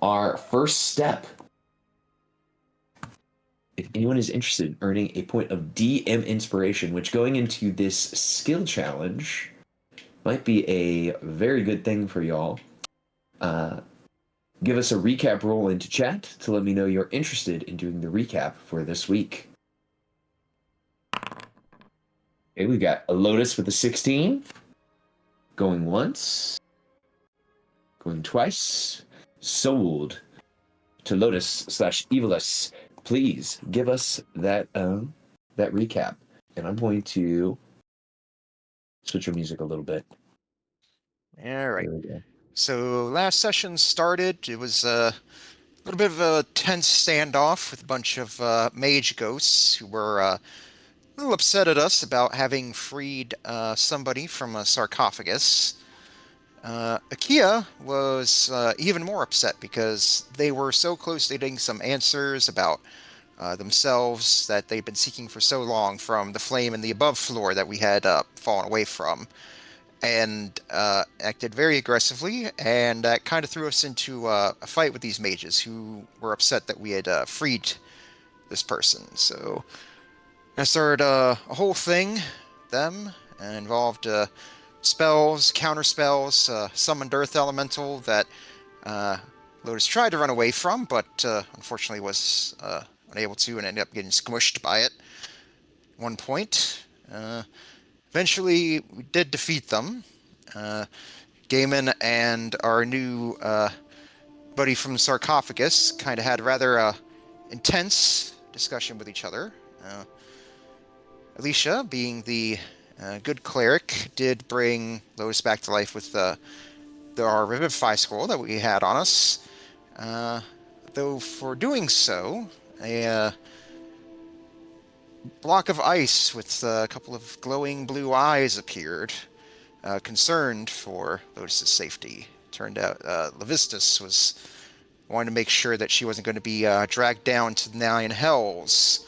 our first step, if anyone is interested in earning a point of DM inspiration, which going into this skill challenge might be a very good thing for y'all. Give us a recap roll into chat to let me know you're interested in doing the recap for this week. Okay, we've got a Lotus with a 16. Going once. Going twice. Sold to Lotus/Evilus. Please give us that recap. And I'm going to switch your music a little bit. All right. There we go. So last session started. It was a little bit of a tense standoff with a bunch of mage ghosts who were a little upset at us about having freed somebody from a sarcophagus. Akia was even more upset because they were so close to getting some answers about themselves that they'd been seeking for so long from the flame in the above floor that we had fallen away from, and acted very aggressively, and that kind of threw us into a fight with these mages who were upset that we had freed this person. So I started a whole thing, them, and involved spells, counter spells, summoned Earth Elemental that Lotus tried to run away from, but unfortunately was unable to and ended up getting squished by it at one point. Eventually, we did defeat them. Gaiman and our new buddy from the sarcophagus kind of had a rather intense discussion with each other. Alicia, being the good cleric, did bring Lotus back to life with our Revivify scroll that we had on us. Though for doing so, a block of ice with a couple of glowing blue eyes appeared, concerned for Lotus's safety. Turned out Levistus was wanting to make sure that she wasn't going to be dragged down to the Nine Hells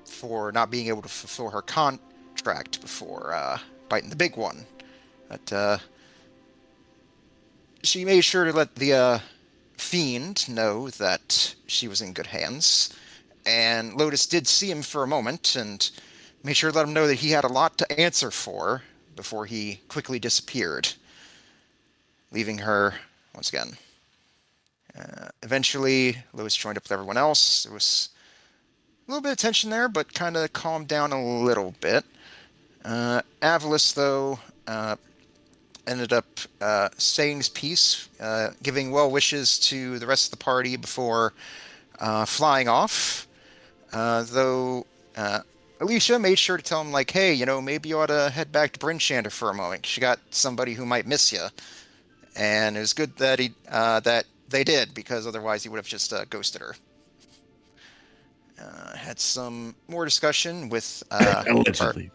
for not being able to fulfill her contract before biting the big one. But she made sure to let the fiend know that she was in good hands, and Lotus did see him for a moment and made sure to let him know that he had a lot to answer for before he quickly disappeared, leaving her once again. Eventually, Lotus joined up with everyone else. There was a little bit of tension there, but kind of calmed down a little bit. Avalus, though, ended up saying his piece, giving well wishes to the rest of the party before flying off. Though Alicia made sure to tell him, like, hey, maybe you ought to head back to Bryn for a moment. She got somebody who might miss you. And it was good that that they did, because otherwise he would have just ghosted her. Had some more discussion with Allegedly.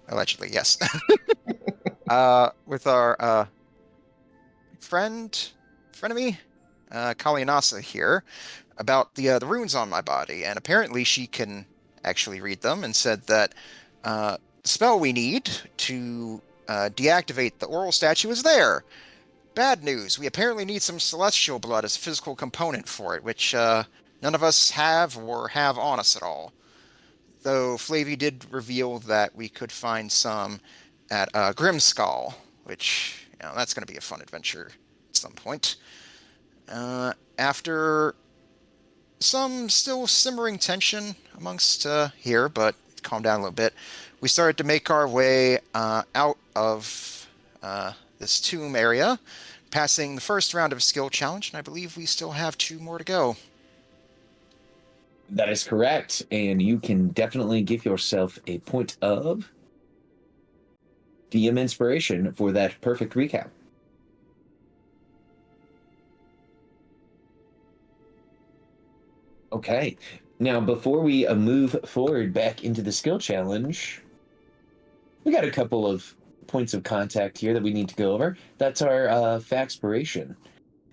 Allegedly, yes. With our frenemy, Kalianasa here, about the runes on my body, and apparently she can actually read them, and said that the spell we need to deactivate the Auril statue is there. Bad news, we apparently need some celestial blood as a physical component for it, which none of us have or have on us at all. Though Flavy did reveal that we could find some at Grimskull, which, that's going to be a fun adventure at some point. After some still simmering tension amongst here, but calmed down a little bit, we started to make our way out of this tomb area, passing the first round of skill challenge, and I believe we still have 2 more to go. That is correct, and you can definitely give yourself a point of DM inspiration for that perfect recap. Okay, now before we move forward back into the skill challenge, we got a couple of points of contact here that we need to go over. That's our Faxpiration,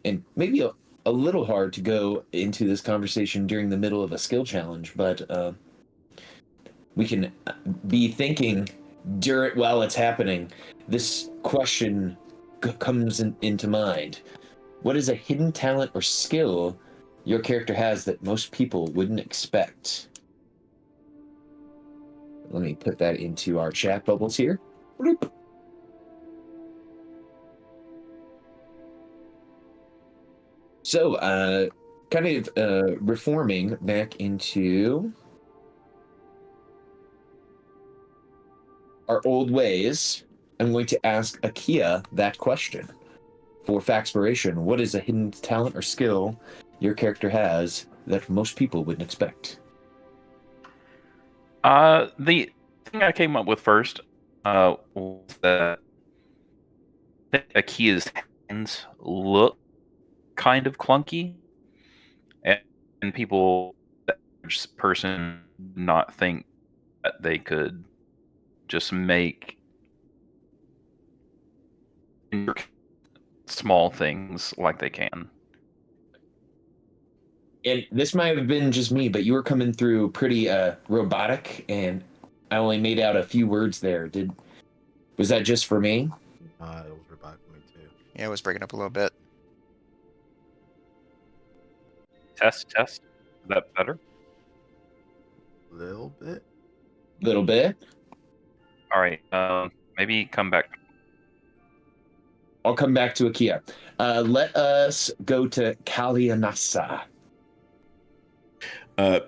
and maybe a little hard to go into this conversation during the middle of a skill challenge, but we can be thinking while it's happening. This question comes into mind. What is a hidden talent or skill your character has that most people wouldn't expect? Let me put that into our chat bubbles here. Bloop. So, kind of reforming back into our old ways, I'm going to ask Akia that question. For Faxpiration, what is a hidden talent or skill your character has that most people wouldn't expect? The thing I came up with first was that Akia's hands look kind of clunky, and people, the average person, not think that they could just make small things like they can. And this might have been just me, but you were coming through pretty robotic, and I only made out a few words there. Was that just for me? It was robotic for me too. Yeah, it was breaking up a little bit. Test. Is that better? Little bit. Little bit. All right. Maybe come back. I'll come back to Akia. Let us go to Kalianasa.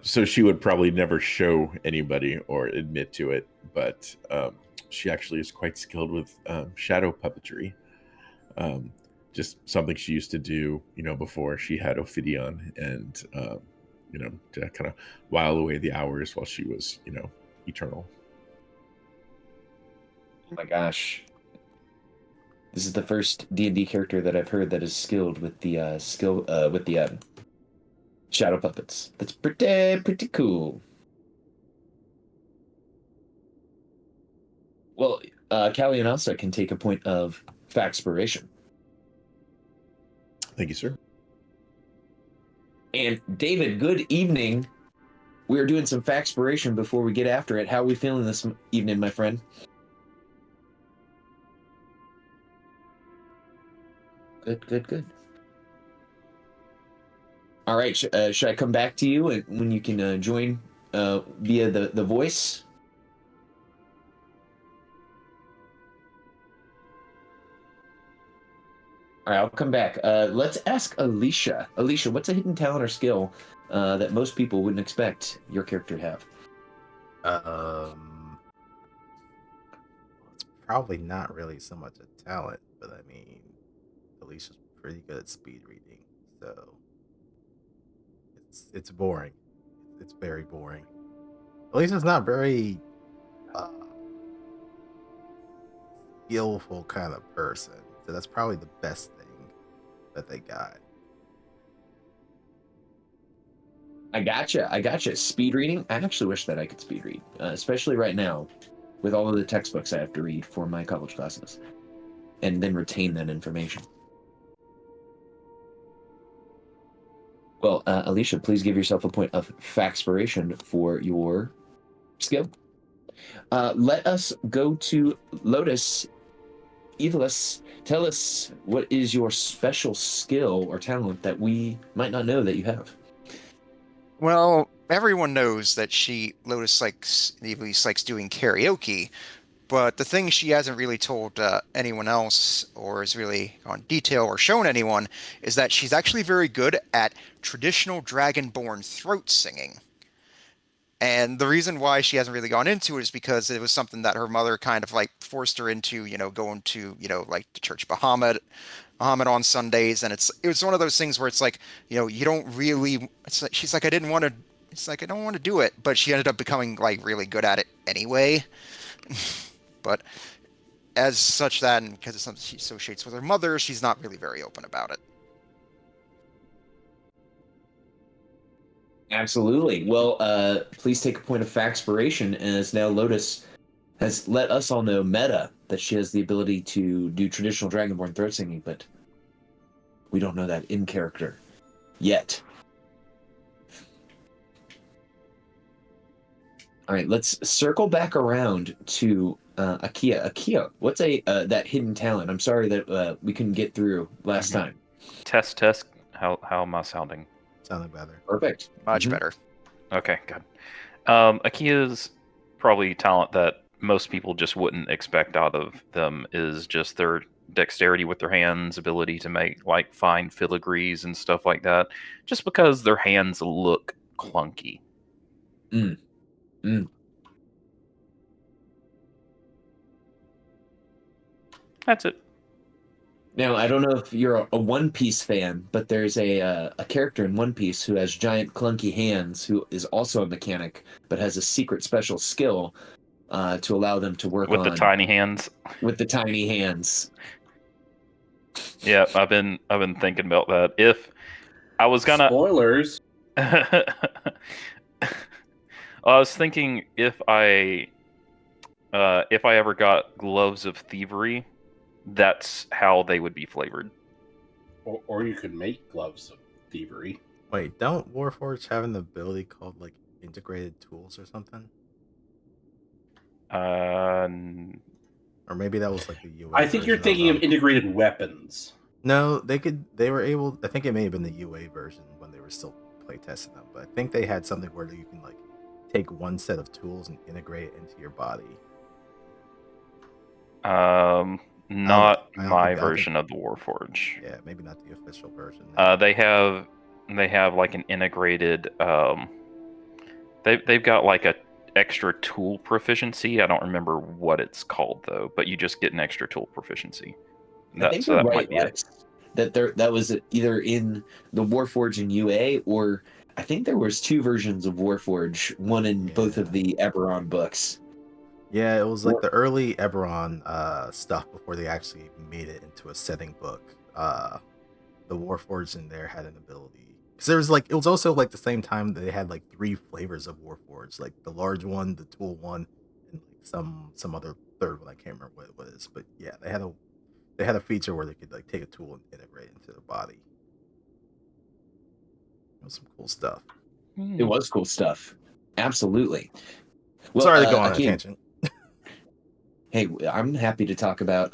So she would probably never show anybody or admit to it, but she actually is quite skilled with shadow puppetry. Just something she used to do, before she had Ophidion, and to kind of while away the hours while she was, eternal. Oh my gosh. This is the first D&D character that I've heard that is skilled with the shadow puppets. That's pretty cool. Well, Kalianasa can take a point of Faxpiration. Thank you, sir. And David, good evening. We're doing some Faxpiration before we get after it. How are we feeling this evening, my friend? Good. All right, should I come back to you when you can join via the voice? All right, I'll come back. Let's ask Alicia. Alicia, what's a hidden talent or skill that most people wouldn't expect your character to have? It's probably not really so much a talent, but I mean, Alicia's pretty good at speed reading, so it's boring. It's very boring. Alicia's not very skillful kind of person, so that's probably the best thing that they got. I gotcha. Speed reading. I actually wish that I could speed read, especially right now, with all of the textbooks I have to read for my college classes, and then retain that information. Well, Alicia, please give yourself a point of Faxpiration for your skill. Let us go to Lotus. Evelus, tell us, what is your special skill or talent that we might not know that you have? Well, everyone knows that Lotus likes doing karaoke, but the thing she hasn't really told anyone else, or has really gone detail or shown anyone, is that she's actually very good at traditional Dragonborn throat singing. And the reason why she hasn't really gone into it is because it was something that her mother kind of like forced her into, going to, like the Church of Bahamut on Sundays. And it was one of those things where it's like, you don't really, it's like, she's like, I don't want to do it. But she ended up becoming like really good at it anyway. But as such that, and because it's something she associates with her mother, she's not really very open about it. Absolutely. Well, please take a point of Faxpiration, as now Lotus has let us all know meta that she has the ability to do traditional Dragonborn throat singing, but we don't know that in character yet. All right, let's circle back around to Akia. Akia, what's that hidden talent? I'm sorry that we couldn't get through last time. Test. How am I sounding? Sounding better. Perfect. Much Mhm. better. Okay, good. Akia's probably talent that most people just wouldn't expect out of them is just their dexterity with their hands, ability to make like fine filigrees and stuff like that. Just because their hands look clunky. Mm. Mm. That's it. Now, I don't know if you're a One Piece fan, but there's a character in One Piece who has giant clunky hands, who is also a mechanic, but has a secret special skill to allow them to work With the on tiny hands. with the tiny hands. Yeah, I've been thinking about that. If I was gonna Spoilers. I was thinking if I ever got gloves of thievery, that's how they would be flavored. Or you could make gloves of thievery. Wait, don't Warforged have an ability called like integrated tools or something? Or maybe that was like the UA. I think you're version thinking of them. integrated weapons. No, they were able. I think it may have been the UA version when they were still playtesting them, but I think they had something where you can like take one set of tools and integrate it into your body. Not I don't my think- version of the Warforge. Yeah, maybe not the official version. then. They have like an integrated. They've got like a extra tool proficiency. I don't remember what it's called though, but you just get an extra tool proficiency. I think So you're that right, might be it. Lex. That was either in the Warforge and UA, or I think there was two versions of Warforge, one in both of the Eberron books. Yeah, it was like the early Eberron stuff before they actually made it into a setting book. The Warforged in there had an ability because there was like it was also like the same time that they had like 3 flavors of Warforged, like the large one, the tool one, and like some other third one. I can't remember what it was, but yeah, they had a feature where they could like take a tool and integrate it into their body. It was some cool stuff. It was cool stuff. Absolutely. Well, Sorry to go on a Akeem, tangent. hey, I'm happy to talk about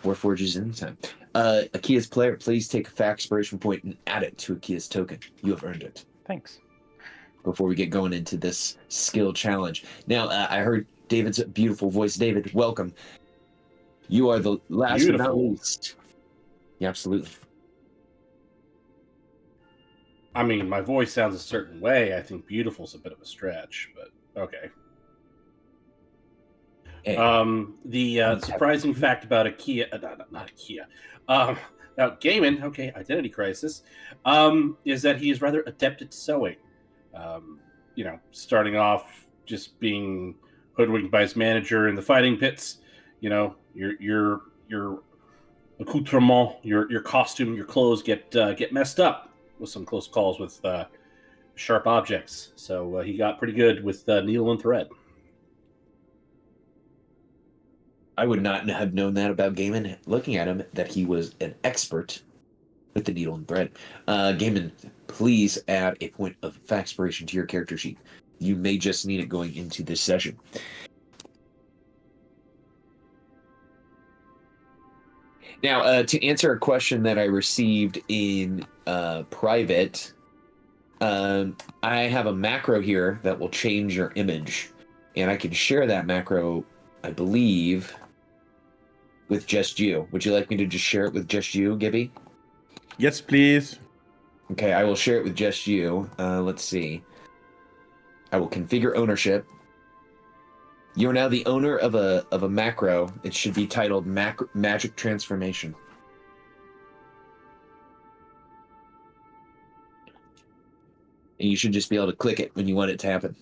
Warforges anytime. Akia's player, please take a fact-spiration point and add it to Akia's token. You have earned it. Thanks. Before we get going into this skill challenge. Now, I heard David's beautiful voice. David, welcome. You are the last but not Beautiful. least. Yeah, absolutely. I mean, my voice sounds a certain way. I think beautiful's a bit of a stretch, but okay. Hey, The surprising fact about not Ikea, about Gaiman, okay, Identity Crisis, is that he is rather adept at sewing. Starting off just being hoodwinked by his manager in the fighting pits. Your accoutrement, your costume, your clothes get messed up with some close calls with sharp objects. So he got pretty good with needle and thread. I would not have known that about Gaiman. Looking at him, that he was an expert with the needle and thread. Gaiman, please add a point of fact-spiration to your character sheet. You may just need it going into this session. Now, to answer a question that I received in private, I have a macro here that will change your image, and I can share that macro, I believe, with just you. Would you like me to just share it with just you, Gibby? Yes, please. Okay, I will share it with just you. Let's see. I will configure ownership. You are now the owner of a macro. It should be titled Magic Transformation. And you should just be able to click it when you want it to happen.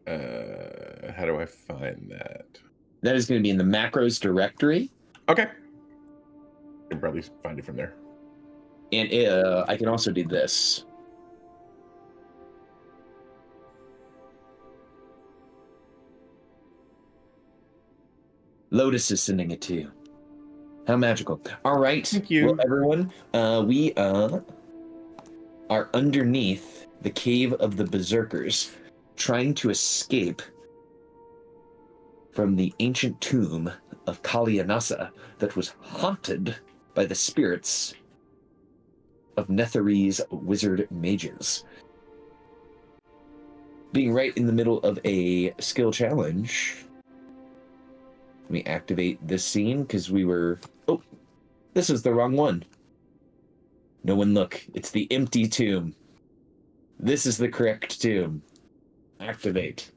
How do I find that? That is going to be in the macros directory. Okay. I can probably find it from there. And I can also do this. Lotus is sending it to you. How magical. All right. Thank you. Well, everyone, we are underneath the cave of the Berserkers, trying to escape from the ancient tomb of Kalianasa that was haunted by the spirits of Netherese wizard mages. Being right in the middle of a skill challenge, let me activate this scene because we were... Oh, this is the wrong one. No one look. It's the empty tomb. This is the correct tomb. Activate.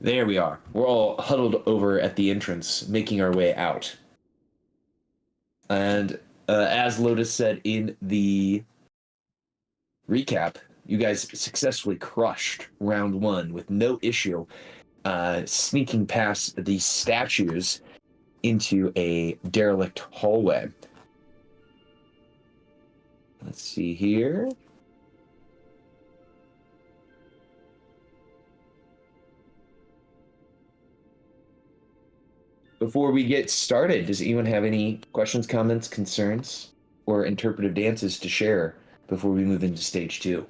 There we are. We're all huddled over at the entrance, making our way out. And as Lotus said in the recap, you guys successfully crushed round 1 with no issue, sneaking past the statues into a derelict hallway. Let's see here. Before we get started, does anyone have any questions, comments, concerns, or interpretive dances to share before we move into stage 2?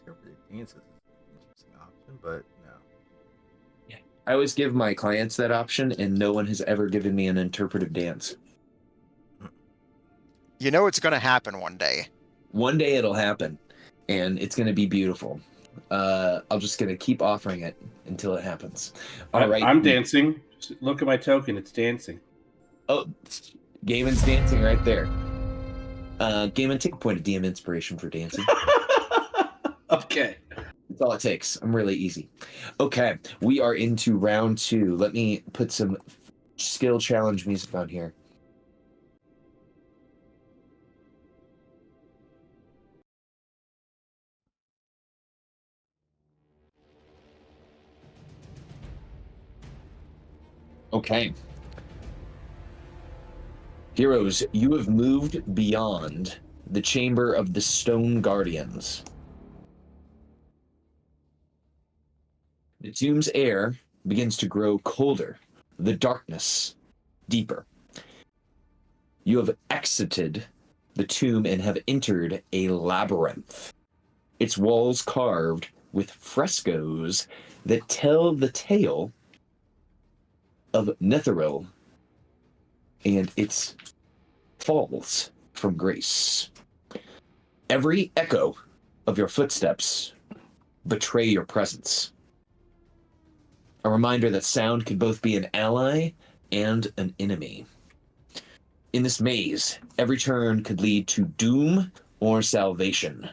Interpretive dance is an interesting option, but no. Yeah. I always give my clients that option, and no one has ever given me an interpretive dance. You know it's going to happen one day. One day it'll happen, and it's going to be beautiful. I'm just going to keep offering it until it happens. All right. I'm dancing. Look at my token. It's dancing. Oh, Gaiman's dancing right there. Gaiman, take a point of DM inspiration for dancing. Okay. That's all it takes. I'm really easy. Okay, we are into round 2. Let me put some skill challenge music on here. Okay. Heroes, you have moved beyond the chamber of the Stone Guardians. The tomb's air begins to grow colder, the darkness deeper. You have exited the tomb and have entered a labyrinth. Its walls carved with frescoes that tell the tale of Netheril and its falls from grace. Every echo of your footsteps betray your presence. A reminder that sound can both be an ally and an enemy. In this maze, every turn could lead to doom or salvation.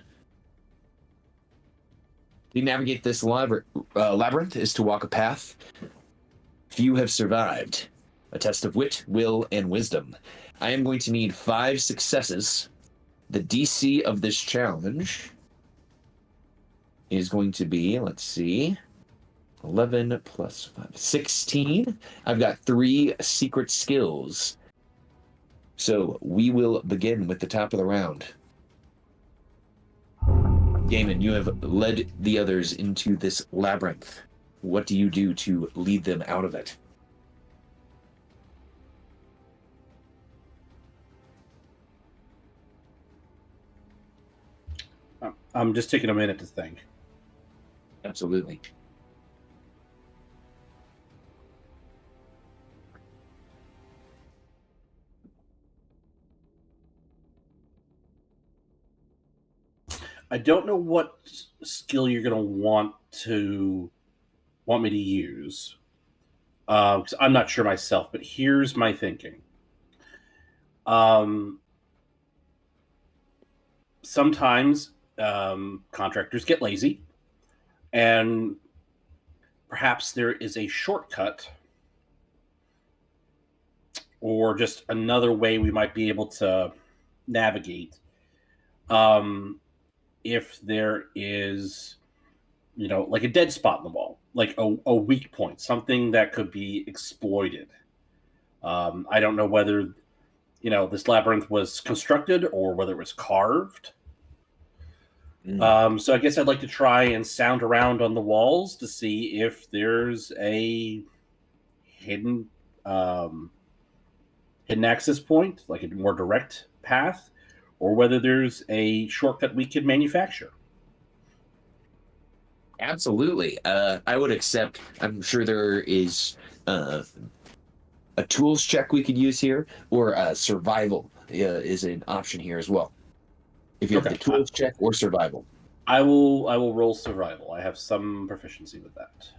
To navigate this labyrinth is to walk a path few have survived. A test of wit, will, and wisdom. I am going to need 5 successes. The DC of this challenge is going to be, let's see, 11 plus 5, 16. I've got 3 secret skills. So we will begin with the top of the round. Gaiman, you have led the others into this labyrinth. What do you do to lead them out of it? I'm just taking a minute to think. Absolutely. I don't know what skill you're going to want me to use, because I'm not sure myself. But here's my thinking. Sometimes contractors get lazy, and perhaps there is a shortcut or just another way we might be able to navigate. If there is, like a dead spot in the wall, like a weak point, something that could be exploited. I don't know whether, this labyrinth was constructed or whether it was carved. So I guess I'd like to try and sound around on the walls to see if there's a hidden access point, like a more direct path, or whether there's a shortcut we could manufacture. Absolutely. I would accept. I'm sure there is a tools check we could use here, or survival is an option here as well. If you have Okay. the tools check or survival. I will roll survival. I have some proficiency with that.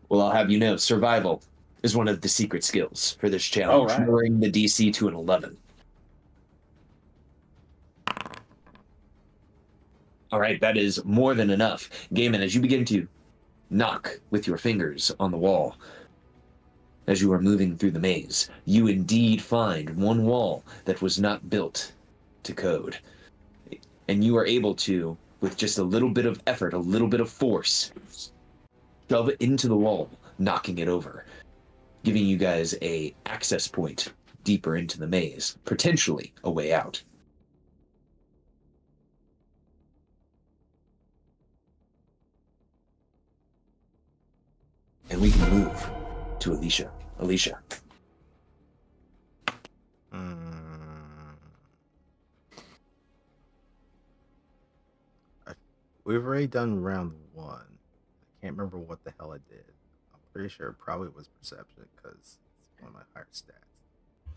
Well, I'll have you know, survival is one of the secret skills for this challenge, right. lowering the DC to an 11. All right, that is more than enough. Gaiman, as you begin to knock with your fingers on the wall, as you are moving through the maze, you indeed find one wall that was not built to code. And you are able to, with just a little bit of effort, a little bit of force, shove it into the wall, knocking it over, giving you guys a access point deeper into the maze, potentially a way out. And we can move to Alicia. Alicia. We've already done round 1. I can't remember what the hell I did. I'm pretty sure it probably was perception because it's one of my higher stats.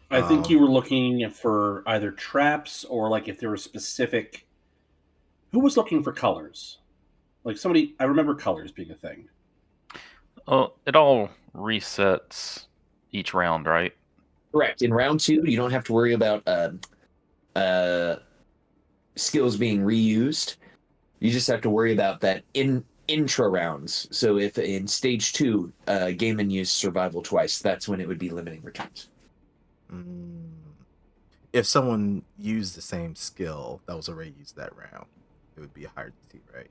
I think you were looking for either traps or like if there were specific. Who was looking for colors? Like somebody, I remember colors being a thing. Oh, it all resets each round, right? Correct. In round 2, you don't have to worry about skills being reused. You just have to worry about that in intra rounds. So if in stage 2, Gaiman used survival twice, that's when it would be limiting returns. If someone used the same skill that was already used that round, it would be a higher DC, right?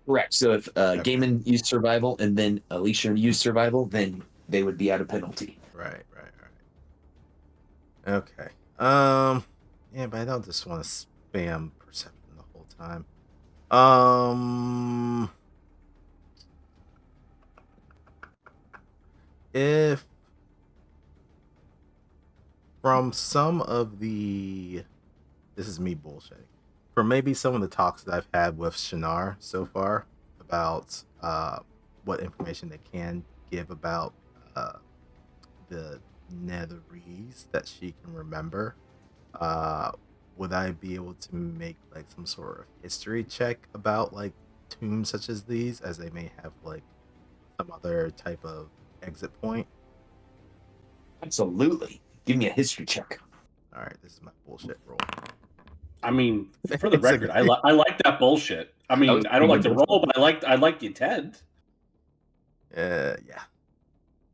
Correct. So if Gaiman used survival and then Alicia used survival, then they would be at a penalty. Right. Okay. Yeah, but I don't just want to spam perception the whole time. If from some of the, this is me bullshitting, from maybe some of the talks that I've had with Shinar so far about what information they can give about the netherese that she can remember, would I be able to make like some sort of history check about like tombs such as these, as they may have like some other type of exit point? Absolutely. Give me a history check. All right, this is my bullshit roll. I mean, for the record, I like that bullshit. I mean, I don't like the roll, but I like the intent. Yeah.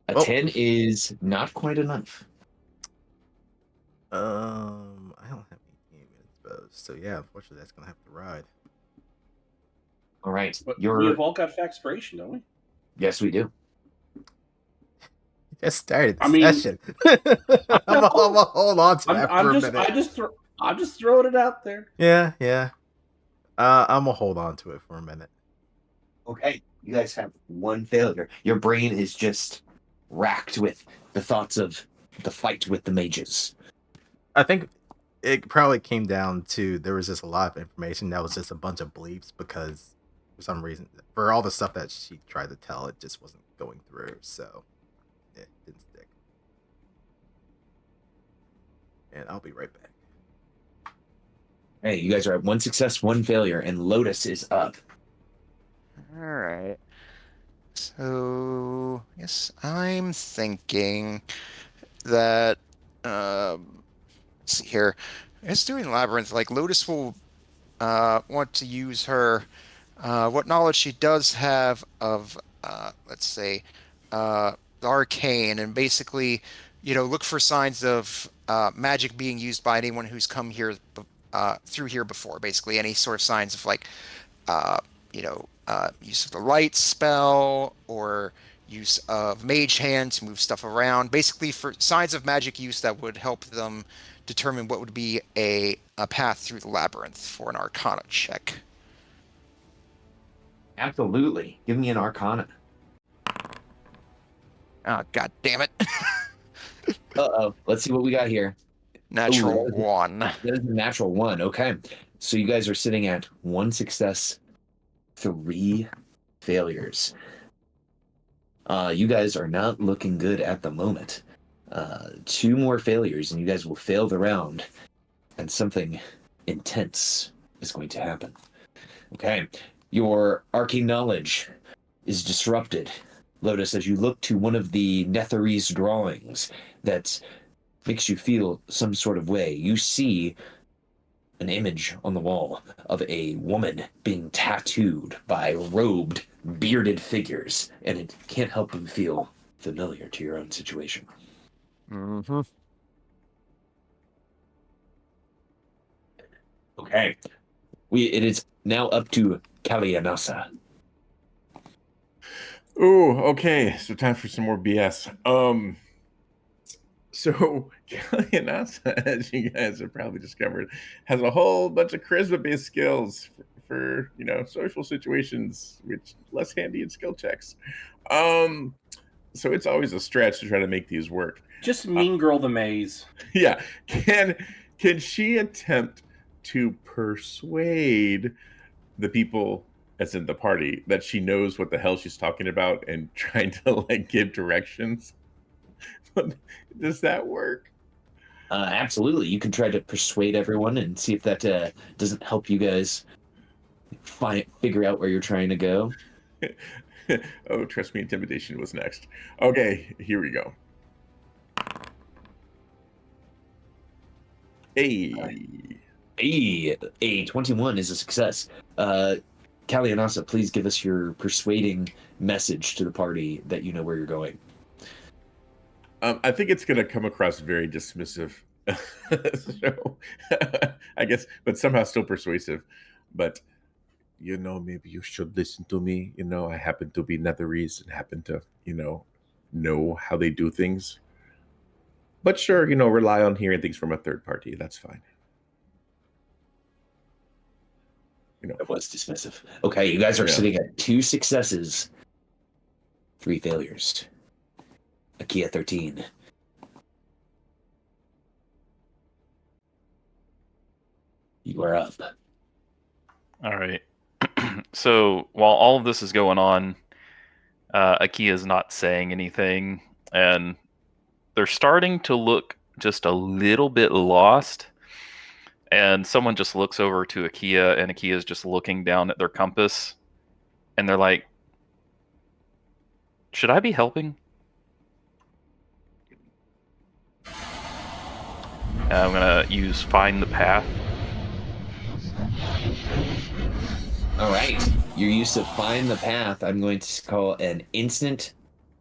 A 10 is not quite enough. I don't have any game exposed, so yeah, unfortunately, that's gonna have to ride. All right, But we have all got Faxpiration, don't we? Yes, we do. Just started the session. I'm gonna hold on to that for a minute. I'm just throwing it out there. Yeah. I'm gonna hold on to it for a minute. Okay, you guys have one failure. Your brain is just racked with the thoughts of the fight with the mages. I think it probably came down to there was just a lot of information that was just a bunch of bleeps because for some reason, for all the stuff that she tried to tell, it just wasn't going through, so it didn't stick. And I'll be right back. Hey, you guys are at 1 success, 1 failure, and Lotus is up. All right. So, yes, I'm thinking that, let's see here. I guess doing Labyrinth, like Lotus will want to use her, what knowledge she does have of, let's say, the arcane, and basically, look for signs of magic being used by anyone who's come here through here before. Basically, any sort of signs of like, use of the light spell or use of mage hand to move stuff around. Basically, for signs of magic use that would help them determine what would be a path through the labyrinth for an Arcana check. Absolutely. Give me an Arcana. Oh, God damn it. Uh-oh. Let's see what we got here. Natural 1. That is a natural 1. Okay. So you guys are sitting at 1 success, 3 failures. You guys are not looking good at the moment. 2 more failures, and you guys will fail the round, and something intense is going to happen. Okay, your arcane knowledge is disrupted, Lotus, as you look to one of the Netherese drawings that makes you feel some sort of way. You see an image on the wall of a woman being tattooed by robed, bearded figures, and it can't help but feel familiar to your own situation. Mm-hmm. Okay. It is now up to Kalianasa. Ooh, okay. So time for some more BS. So Kalianasa, as you guys have probably discovered, has a whole bunch of charisma-based skills for social situations, which less handy in skill checks. So it's always a stretch to try to make these work. Just Mean Girl the Maze. Yeah. Can she attempt to persuade the people, as in the party, that she knows what the hell she's talking about and trying to give directions? Does that work? Absolutely. You can try to persuade everyone and see if that doesn't help you guys figure out where you're trying to go. Oh, trust me, intimidation was next. Okay, here we go. Hey. Hey, a 21 is a success. Kalianasa, please give us your persuading message to the party that you know where you're going. I think it's going to come across very dismissive. So, I guess, but somehow still persuasive. But, maybe you should listen to me. I happen to be Netherese and happen to, know how they do things. But sure, rely on hearing things from a third party. That's fine. It was dismissive. Okay, you guys are sitting at 2 successes, 3 failures. Akia 13. You are up. All right. So while all of this is going on, Akia is not saying anything, and they're starting to look just a little bit lost. And someone just looks over to Akia, and Akia is just looking down at their compass, and they're like, "Should I be helping?" I'm gonna use Find the Path. All right. Your use of Find the Path, I'm going to call an instant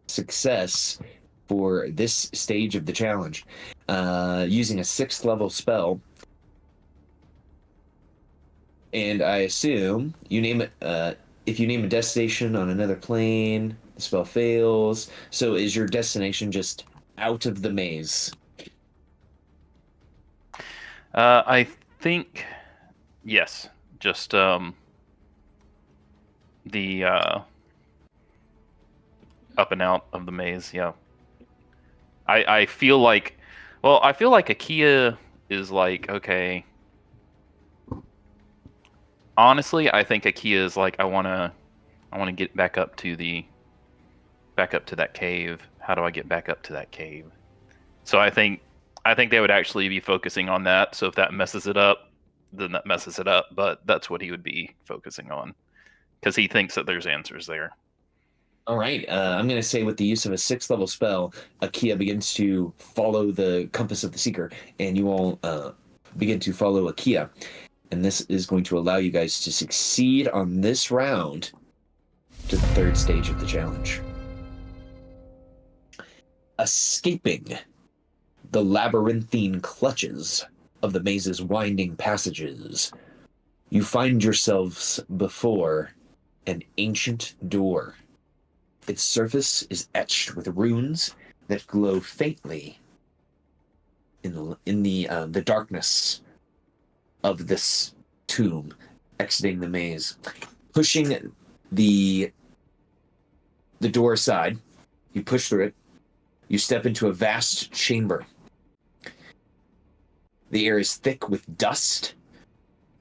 success for this stage of the challenge. Using a 6th level spell. And I assume you name it, if you name a destination on another plane, the spell fails. So is your destination just out of the maze? I think, yes, just the up and out of the maze. Yeah, I feel like, Akia is like, okay. Honestly, I think Akia is like, I wanna get back up to that cave. How do I get back up to that cave? So I think they would actually be focusing on that. So if that messes it up, then that messes it up. But that's what he would be focusing on, because he thinks that there's answers there. All right. I'm going to say with the use of a 6th level spell, Akia begins to follow the compass of the Seeker, and you all begin to follow Akia. And this is going to allow you guys to succeed on this round to the 3rd stage of the challenge. Escaping the labyrinthine clutches of the maze's winding passages, you find yourselves before an ancient door. Its surface is etched with runes that glow faintly in the darkness of this tomb, exiting the maze. Pushing the door aside, you push through it. You step into a vast chamber. The air is thick with dust,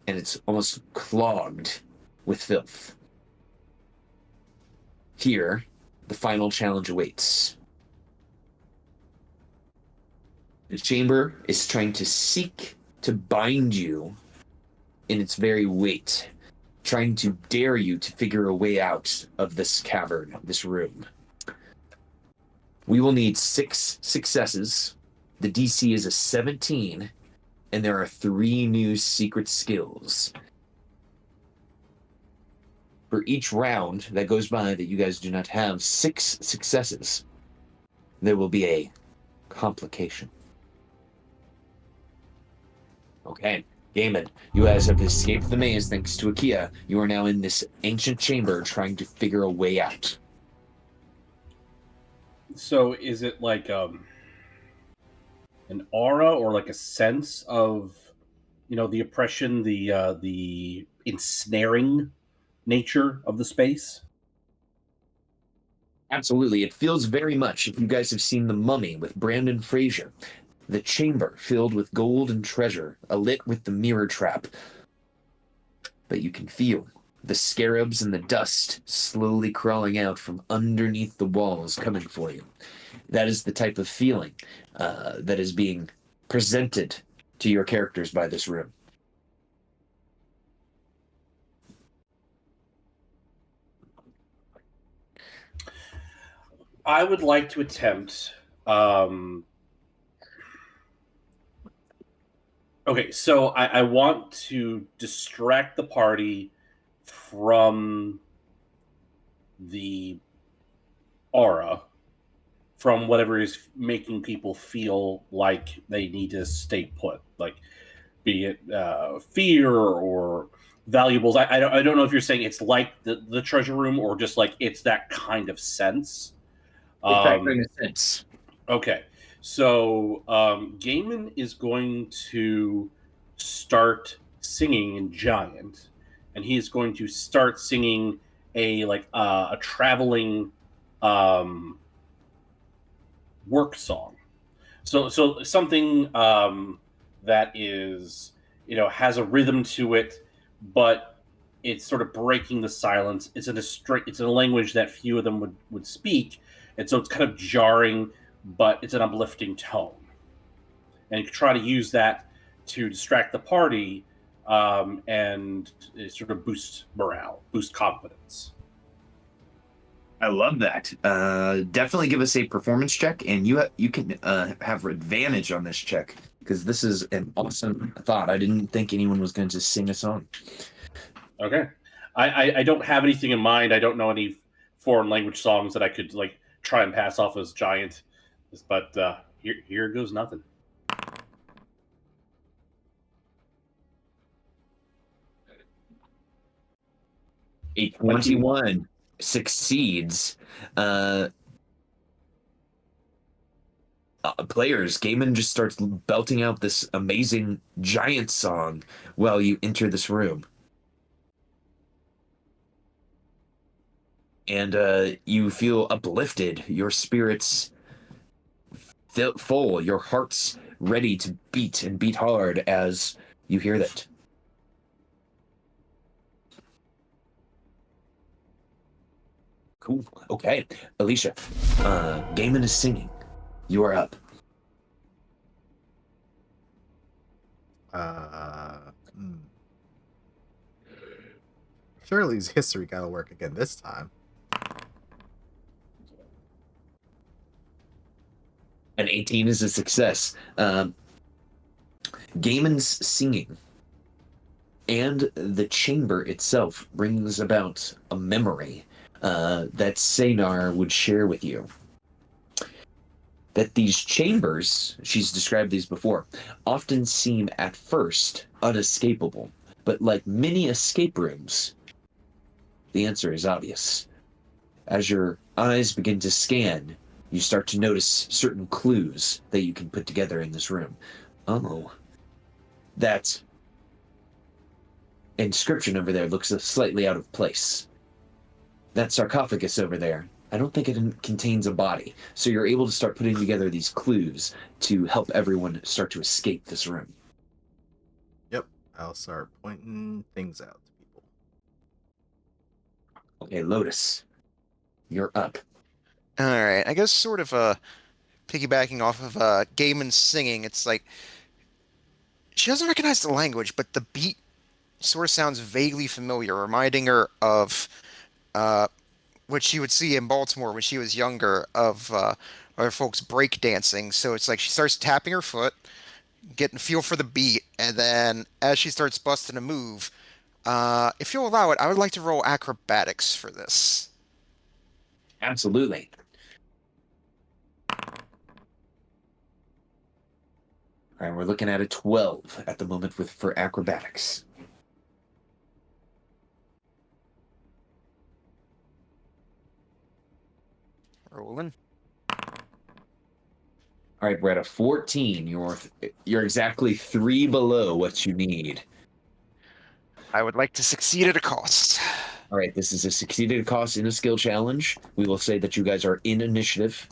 and it's almost clogged with filth. Here, the final challenge awaits. The chamber is trying to seek to bind you in its very weight, trying to dare you to figure a way out of this cavern, this room. We will need 6 successes. The DC is a 17, and there are 3 new secret skills. For each round that goes by that you guys do not have 6 successes, there will be a complication. Okay, Gaiman, you guys have escaped the maze thanks to Akia. You are now in this ancient chamber trying to figure a way out. So is it like an aura or like a sense of, the oppression, the ensnaring nature of the space? Absolutely, it feels very much, if you guys have seen The Mummy with Brandon Fraser, the chamber filled with gold and treasure, alit with the mirror trap. But you can feel the scarabs and the dust slowly crawling out from underneath the walls coming for you. That is the type of feeling that is being presented to your characters by this room. I would like to attempt. Okay, so I want to distract the party from the aura, from whatever is making people feel like they need to stay put, like be it fear or valuables. I don't know if you're saying it's like the treasure room or just like it's that kind of sense. It's that kind of sense. Okay, so Gaiman is going to start singing in Giant, and he's going to start singing a traveling work song. So something that is has a rhythm to it, but it's sort of breaking the silence. It's in a language that few of them would speak, and so it's kind of jarring, but it's an uplifting tone. And you can try to use that to distract the party and sort of boost morale, boost confidence. I love that. Definitely give us a performance check, and you can have advantage on this check because this is an awesome thought. I didn't think anyone was going to sing a song. Okay, I don't have anything in mind. I don't know any foreign language songs that I could try and pass off as Giant, but here goes nothing. A 21 succeeds. Players, Gaiman just starts belting out this amazing Giant song while you enter this room. And you feel uplifted, your spirits full, your heart's ready to beat and beat hard as you hear that. Cool. Okay. Alicia, Gaiman is singing. You are up. Surely's history gotta work again this time. An 18 is a success. Gaiman's singing and the chamber itself brings about a memory that Sadar would share with you. That these chambers, she's described these before, often seem at first unescapable, but like many escape rooms, the answer is obvious. As your eyes begin to scan, you start to notice certain clues that you can put together in this room. Oh, that inscription over there looks slightly out of place. That sarcophagus over there, I don't think it contains a body. So you're able to start putting together these clues to help everyone start to escape this room. Yep, I'll start pointing things out to people. Okay, Lotus, you're up. All right, I guess sort of piggybacking off of Gaiman's singing, it's like she doesn't recognize the language, but the beat sort of sounds vaguely familiar, reminding her of uh, what she would see in Baltimore when she was younger of other folks breakdancing. So it's like she starts tapping her foot, getting a feel for the beat, and then as she starts busting a move, if you'll allow it, I would like to roll acrobatics for this. Absolutely. All right, we're looking at a 12 at the moment for acrobatics. Rolling. All right, we're at a 14. You're exactly 3 below what you need. I would like to succeed at a cost. All right, this is a succeeded cost in a skill challenge. We will say that you guys are in initiative.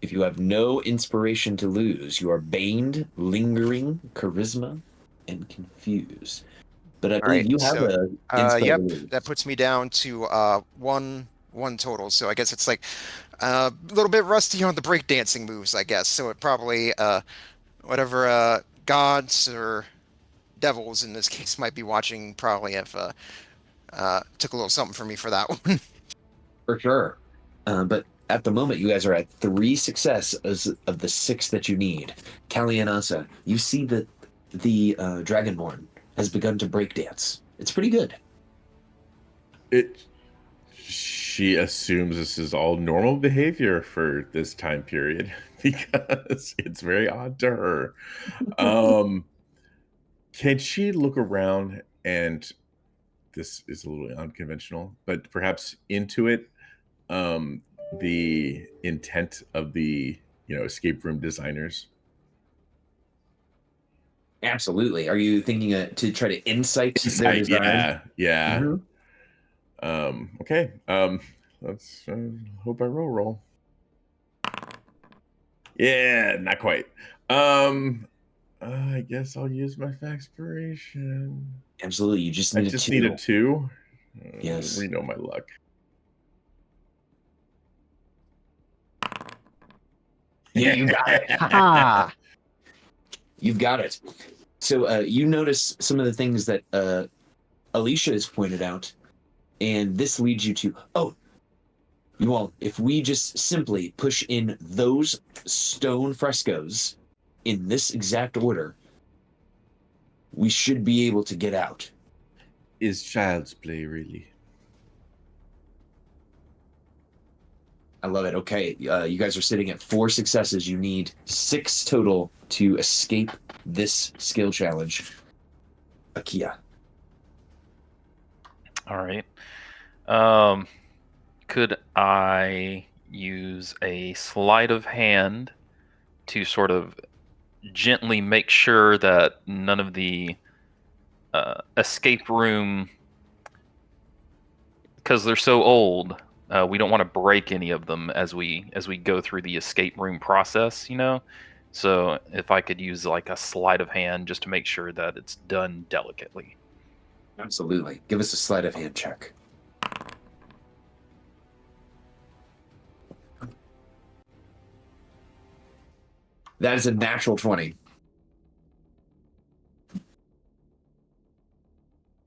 If you have no inspiration to lose, you are baned, lingering, charisma, and confused. But I All believe right, you have so a inspire yep, to lose. that puts me down to one total. So I guess it's like a little bit rusty on the breakdancing moves, I guess. So it probably whatever gods or devils in this case might be watching probably have took a little something from me for that one. For sure. But at the moment, you guys are at 3 successes of the 6 that you need. Kalianasa, you see that the Dragonborn has begun to break dance. It's pretty good. She assumes this is all normal behavior for this time period because it's very odd to her. Can she look around and this is a little unconventional, but perhaps intuit the intent of the escape room designers? Absolutely. Are you thinking to try to insight their design? Yeah. Mhm. Okay. Let's hope I roll. Yeah, not quite. I guess I'll use my Faxpiration. Absolutely. You just I need just a 2. need a 2. Yes. We know my luck. Yeah, you got it. Ha! You've got it. So you notice some of the things that Alicia has pointed out, and this leads you to, you all, if we just simply push in those stone frescoes in this exact order, we should be able to get out. Is child's play, really? I love it. Okay, you guys are sitting at 4 successes. You need 6 total to escape this skill challenge. Akia. All right. Could I use a sleight of hand to sort of gently make sure that none of the escape room, because they're so old, we don't want to break any of them as we go through the escape room process, So if I could use like a sleight of hand just to make sure that it's done delicately. Absolutely. Give us a sleight of hand check. That is a natural 20.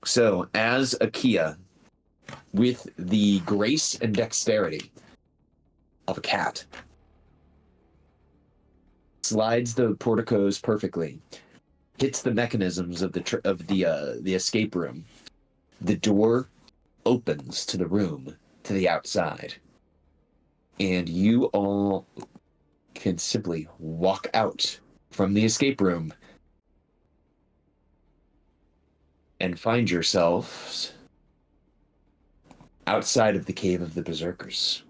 So, as Akia, with the grace and dexterity of a cat, slides the porticos perfectly, hits the mechanisms of the escape room. The door opens to the room to the outside, and you all can simply walk out from the escape room and find yourselves outside of the Cave of the Berserkers.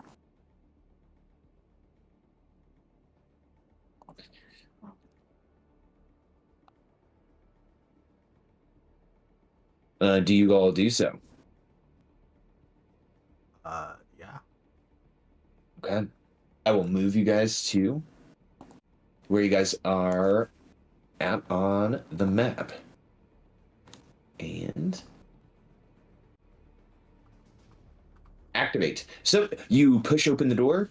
Do you all do so? Yeah. Okay. I will move you guys to where you guys are at on the map. And activate. So you push open the door,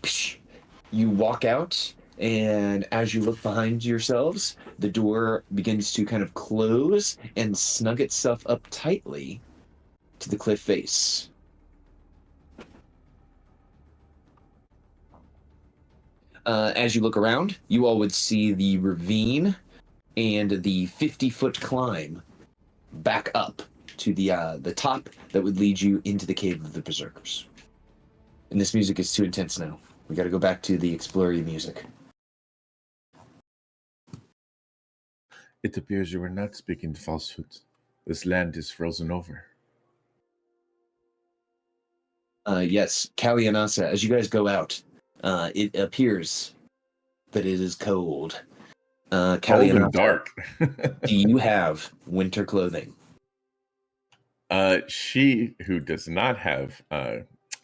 You walk out, and as you look behind yourselves, the door begins to kind of close and snug itself up tightly to the cliff face. As you look around, you all would see the ravine and the 50-foot climb back up to the top that would lead you into the cave of the berserkers. And this music is too intense now. We got to go back to the exploring music. It appears you were not speaking falsehood. This land is frozen over. Yes, Kalianasa, as you guys go out, it appears that it is cold. Cold and Kalianasa, dark. do you have winter clothing? She, who does not have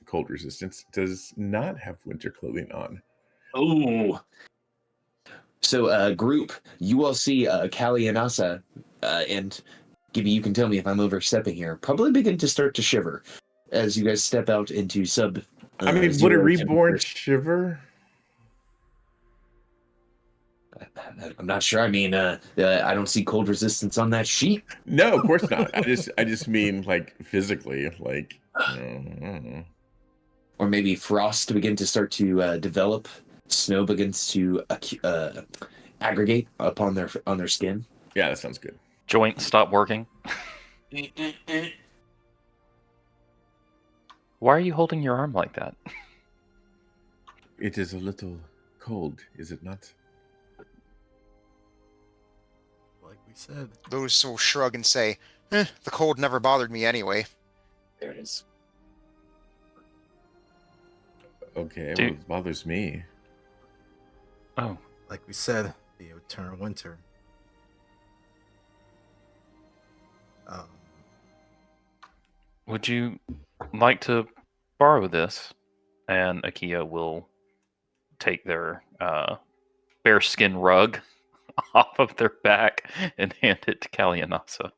cold resistance, does not have winter clothing on. Oh. So, group, you all see Kalianasa, and Gibby, you can tell me if I'm overstepping here, probably begin to start to shiver as you guys step out into sub. I mean, would a zero reborn temperatures. shiver? I'm not sure. I mean, I don't see cold resistance on that sheet. No, of course not. I just mean like physically, like. I don't know. Or maybe frost begin to start to develop. Snow begins to aggregate upon their skin. Yeah, that sounds good. Joints stop working. Why are you holding your arm like that? It is a little cold, is it not? Like we said. Those will shrug and say, the cold never bothered me anyway. There it is. Okay, Dude. well, it bothers me. Oh, Like we said, the eternal winter. would you like to borrow this? And Akia will take their bearskin rug off of their back and hand it to Kalianasa.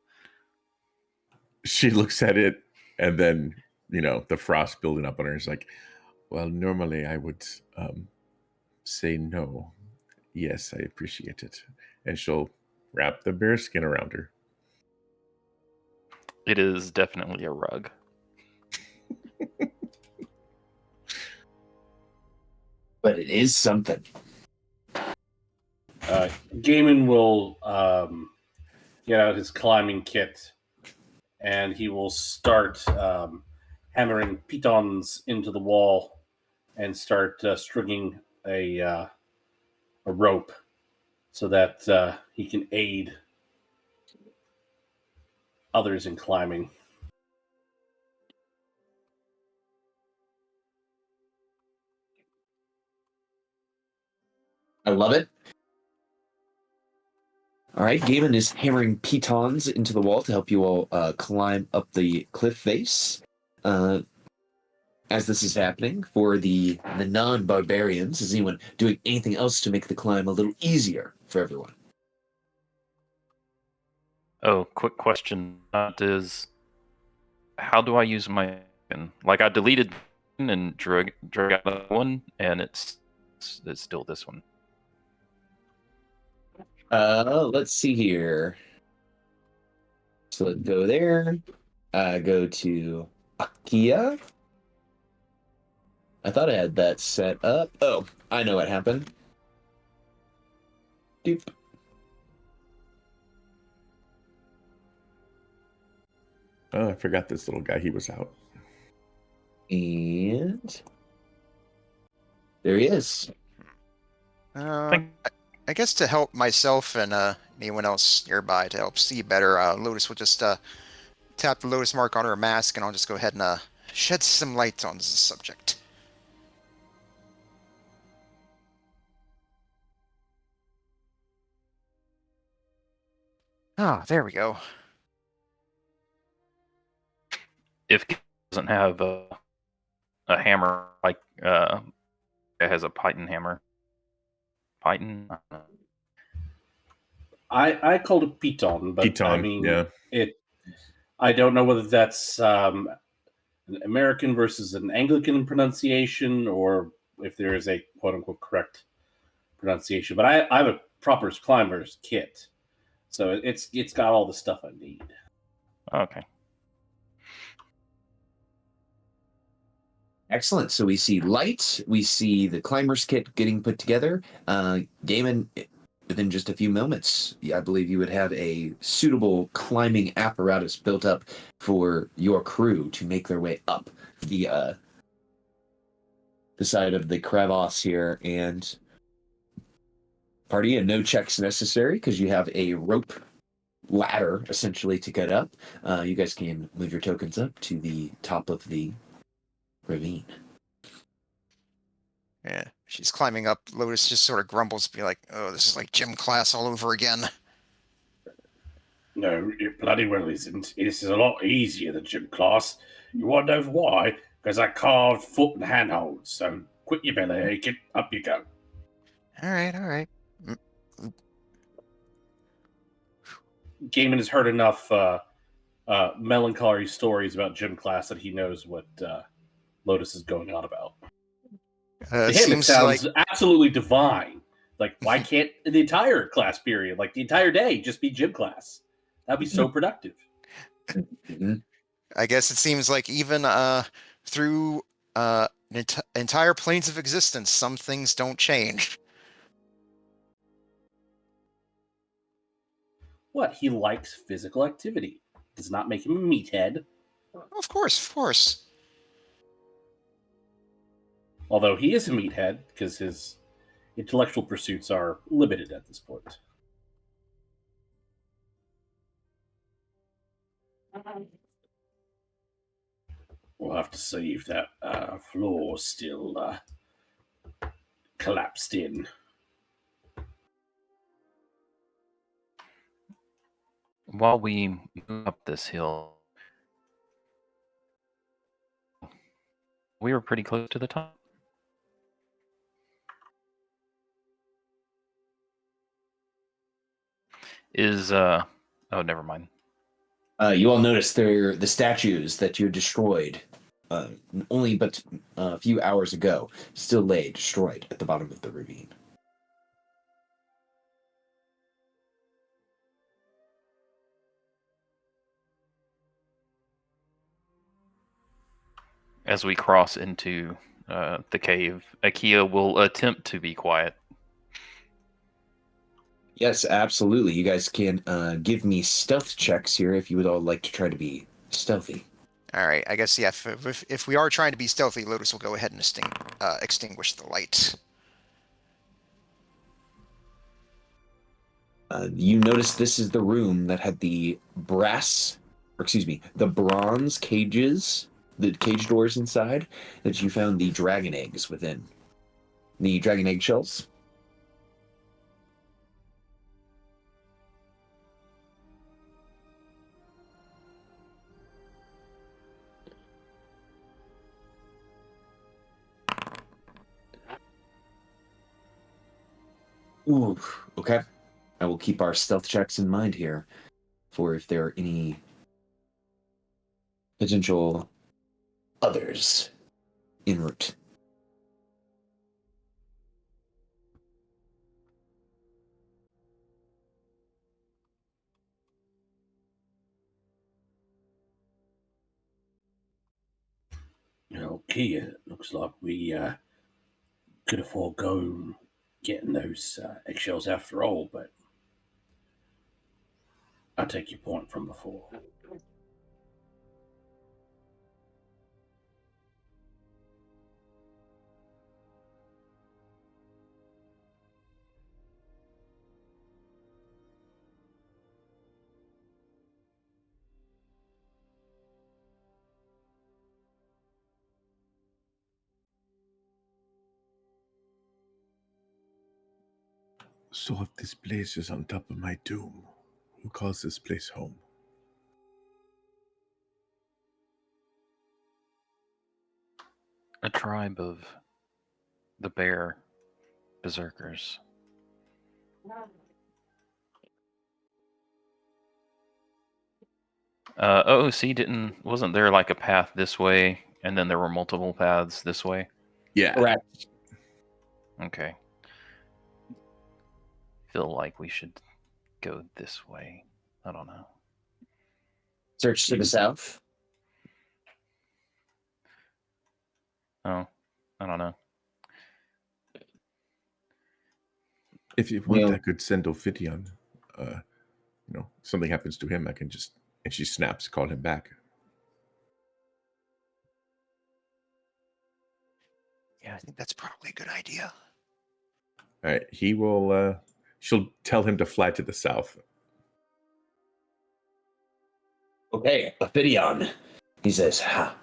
She looks at it, and then the frost building up on her is like, well, normally I would say no. Yes, I appreciate it. And she'll wrap the bearskin around her. It is definitely a rug. But it is something. Gaiman will get out his climbing kit, and he will start hammering pitons into the wall and start stringing a rope so that he can aid others in climbing. I love it. All right, Gaiman is hammering pitons into the wall to help you all climb up the cliff face. As this is happening, for the non-barbarians, is anyone doing anything else to make the climb a little easier for everyone? Oh, quick question. That is, how do I use my weapon? Like, I deleted and drag out the one, and it's still this one. Let's see here. So let's go there. Go to Akia. I thought I had that set up. Oh, I know what happened. Doop. Oh, I forgot this little guy. He was out. And there he is. I guess to help myself and anyone else nearby to help see better, Lotus will just tap the Lotus mark on her mask, and I'll just go ahead and shed some light on this subject. Ah, there we go. If it doesn't have a hammer, like it has a Python hammer. Python? I don't know. I called it piton, but Piton, I mean, yeah. I don't know whether that's an American versus an Anglican pronunciation, or if there is a quote unquote correct pronunciation. But I have a proper climber's kit, so it's got all the stuff I need. Okay. Excellent. So we see light, we see the climber's kit getting put together. Gaiman, within just a few moments, I believe you would have a suitable climbing apparatus built up for your crew to make their way up the side of the crevasse here. And party, and no checks necessary because you have a rope ladder essentially to get up. You guys can move your tokens up to the top of the ravine. Yeah, she's climbing up. Lotus just sort of grumbles, be like, "Oh, this is like gym class all over again." No, it bloody well isn't. This is a lot easier than gym class. You want to know why? Because I carved foot and handholds. So quit your belly aching. Up you go. All right. Gaiman has heard enough melancholy stories about gym class that he knows what Lotus is going on about. To him, it Seems sounds like absolutely divine. Like, why can't the entire class period, like the entire day, just be gym class? That'd be so productive. Mm-hmm. I guess it seems like even through entire planes of existence, some things don't change. What? He likes physical activity. Does not make him a meathead. Of course. Although he is a meathead because his intellectual pursuits are limited at this point. We'll have to see if that floor's still collapsed in. While we move up this hill, we were pretty close to the top. Oh, never mind. You all notice they're the statues that you destroyed only but a few hours ago still lay destroyed at the bottom of the ravine. As we cross into the cave, Akia will attempt to be quiet. Yes, absolutely. You guys can give me stealth checks here if you would all like to try to be stealthy. All right, I guess yeah. If we are trying to be stealthy, Lotus will go ahead and extinguish the light. You notice this is the room that had the the bronze cages, the cage doors inside, that you found the dragon eggs within. The dragon egg shells. Ooh, okay. I will keep our stealth checks in mind here for if there are any potential others en route. Okay, it looks like we could have foregone getting those eggshells after all, but I take your point from before. So if this place is on top of my doom, who calls this place home? A tribe of the bear berserkers. Wasn't there like a path this way, and then there were multiple paths this way? Yeah. Correct. Okay. Feel like we should go this way. I don't know. Search to the south. Oh, I don't know. If you want, Yeah. I could send Ophidian. Something happens to him, I can just, and she snaps, call him back. Yeah, I think that's probably a good idea. All right, he will. She'll tell him to fly to the south. Okay, Ophidian. He says, ha.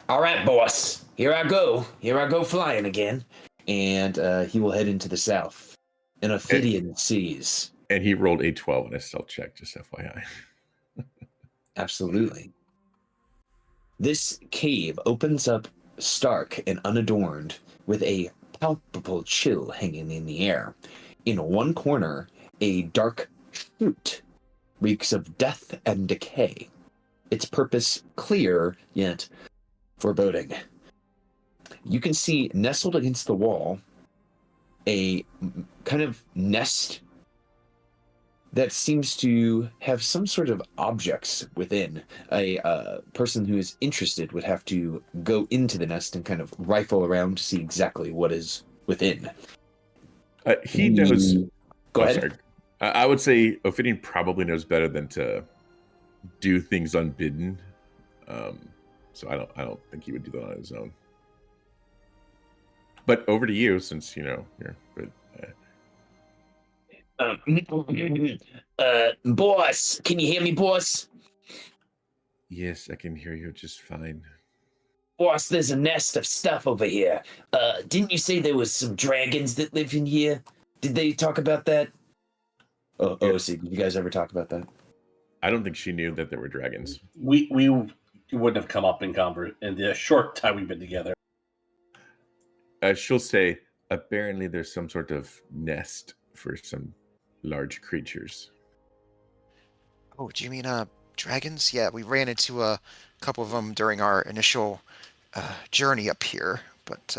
All right, boss. Here I go. Here I go flying again. And he will head into the south. And Ophidian sees. And he rolled a 12 on his stealth check, just FYI. Absolutely. This cave opens up stark and unadorned, with a palpable chill hanging in the air. In one corner, a dark chute reeks of death and decay. Its purpose clear, yet foreboding. You can see nestled against the wall a kind of nest that seems to have some sort of objects within. A person who is interested would have to go into the nest and kind of rifle around to see exactly what is within. He knows. Go ahead. Sorry. I would say Ophidian probably knows better than to do things unbidden. So I don't think he would do that on his own. But over to you, since you're. But Boss, can you hear me, boss? yes, I can hear you just fine. Boss, there's a nest of stuff over here. Didn't you say there was some dragons that live in here? Did they talk about that? Oh, see, did you guys ever talk about that? I don't think she knew that there were dragons. We wouldn't have come up in the short time we've been together. She'll say, apparently there's some sort of nest for some large creatures. Oh, do you mean dragons? Yeah, we ran into a couple of them during our initial journey up here, but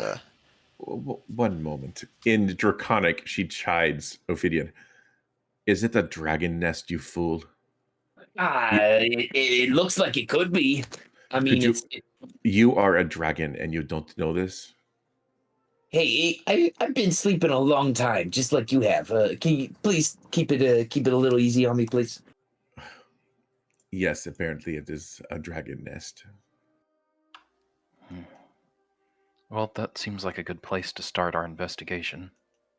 One moment. In Draconic, she chides Ophidian. Is it a dragon nest, you fool? It looks like it could be. I mean, You are a dragon and you don't know this? Hey, I've been sleeping a long time, just like you have. Can you please keep it a little easy on me, please? Yes, apparently it is a dragon nest. Well, that seems like a good place to start our investigation,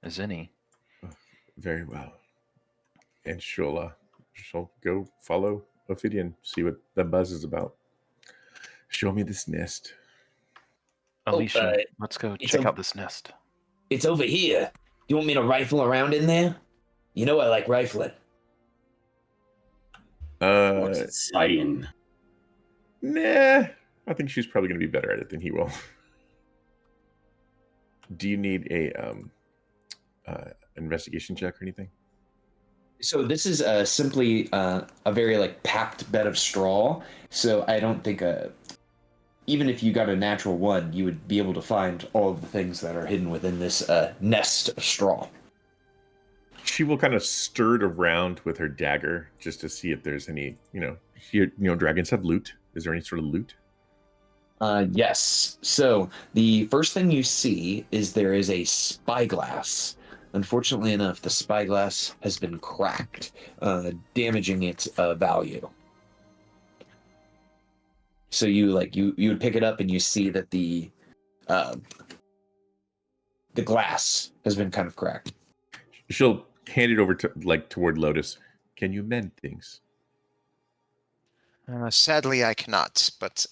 as any. Very well. And she'll go follow Ophidian, see what the buzz is about. Show me this nest. Alicia, let's go check out this nest. It's over here. You want me to rifle around in there? You know I like rifling. What's it saying? Nah. I think she's probably going to be better at it than he will. Do you need a investigation check or anything? So this is simply a very packed bed of straw. So I don't think even if you got a natural 1, you would be able to find all of the things that are hidden within this nest of straw. She will kind of stir it around with her dagger just to see if there's any, dragons have loot. Is there any sort of loot? Yes. So the first thing you see is there is a spyglass. Unfortunately enough, the spyglass has been cracked, damaging its value. So you would pick it up and you see that the glass has been kind of cracked. She'll hand it over to toward Lotus. Can you mend things? sadly I cannot. But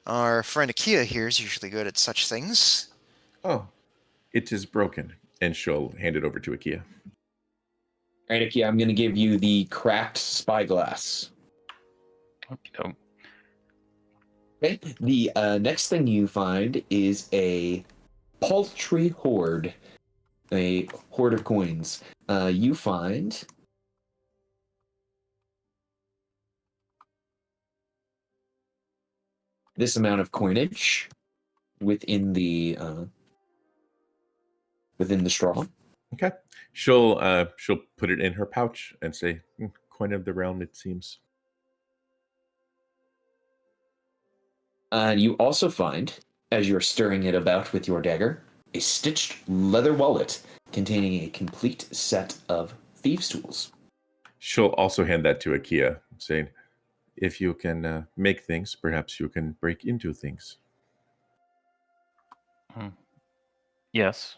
our friend Akia here is usually good at such things. Oh, it is broken. And she'll hand it over to Akia. All right, Akia, I'm going to give you the cracked spyglass. Okay. Okay. The next thing you find is a paltry hoard, a hoard of coins. You find this amount of coinage within the within the straw. Okay. She'll put it in her pouch and say, "Coin of the realm, it seems." And you also find, as you're stirring it about with your dagger, a stitched leather wallet containing a complete set of thieves' tools. She'll also hand that to Akia, saying, "If you can make things, perhaps you can break into things." Yes.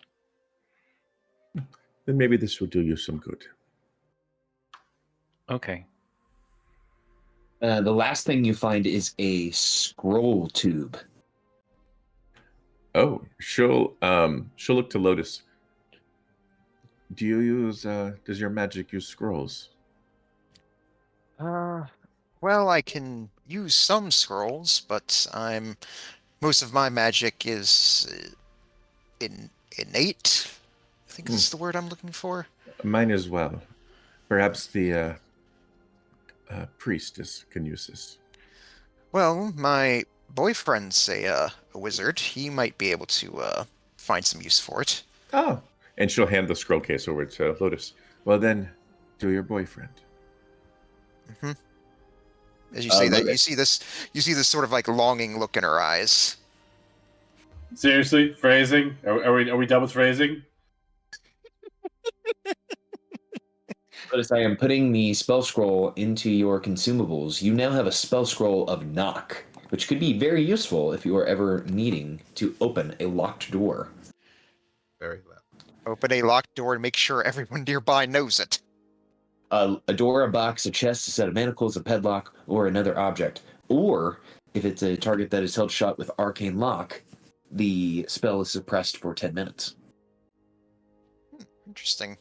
Then maybe this will do you some good. Okay. The last thing you find is a scroll tube. Oh, she'll look to Lotus. Do you use does your magic use scrolls? Well, I can use some scrolls, but most of my magic is innate. I think this is the word I'm looking for. Mine as well. Perhaps the priestess can use this. Well, my boyfriend's a wizard. He might be able to find some use for it. Oh, and she'll hand the scroll case over to Lotus. Well then, to your boyfriend. Mm-hmm. As you say that, Lotus. you see this sort of like longing look in her eyes. Seriously, phrasing? Are we done with phrasing? Lotus, I am putting the spell scroll into your consumables. You now have a spell scroll of knock, which could be very useful if you are ever needing to open a locked door. Very well. Open a locked door and make sure everyone nearby knows it. A door, a box, a chest, a set of manacles, a padlock, or another object. Or, if it's a target that is held shut with arcane lock, the spell is suppressed for 10 minutes. Interesting.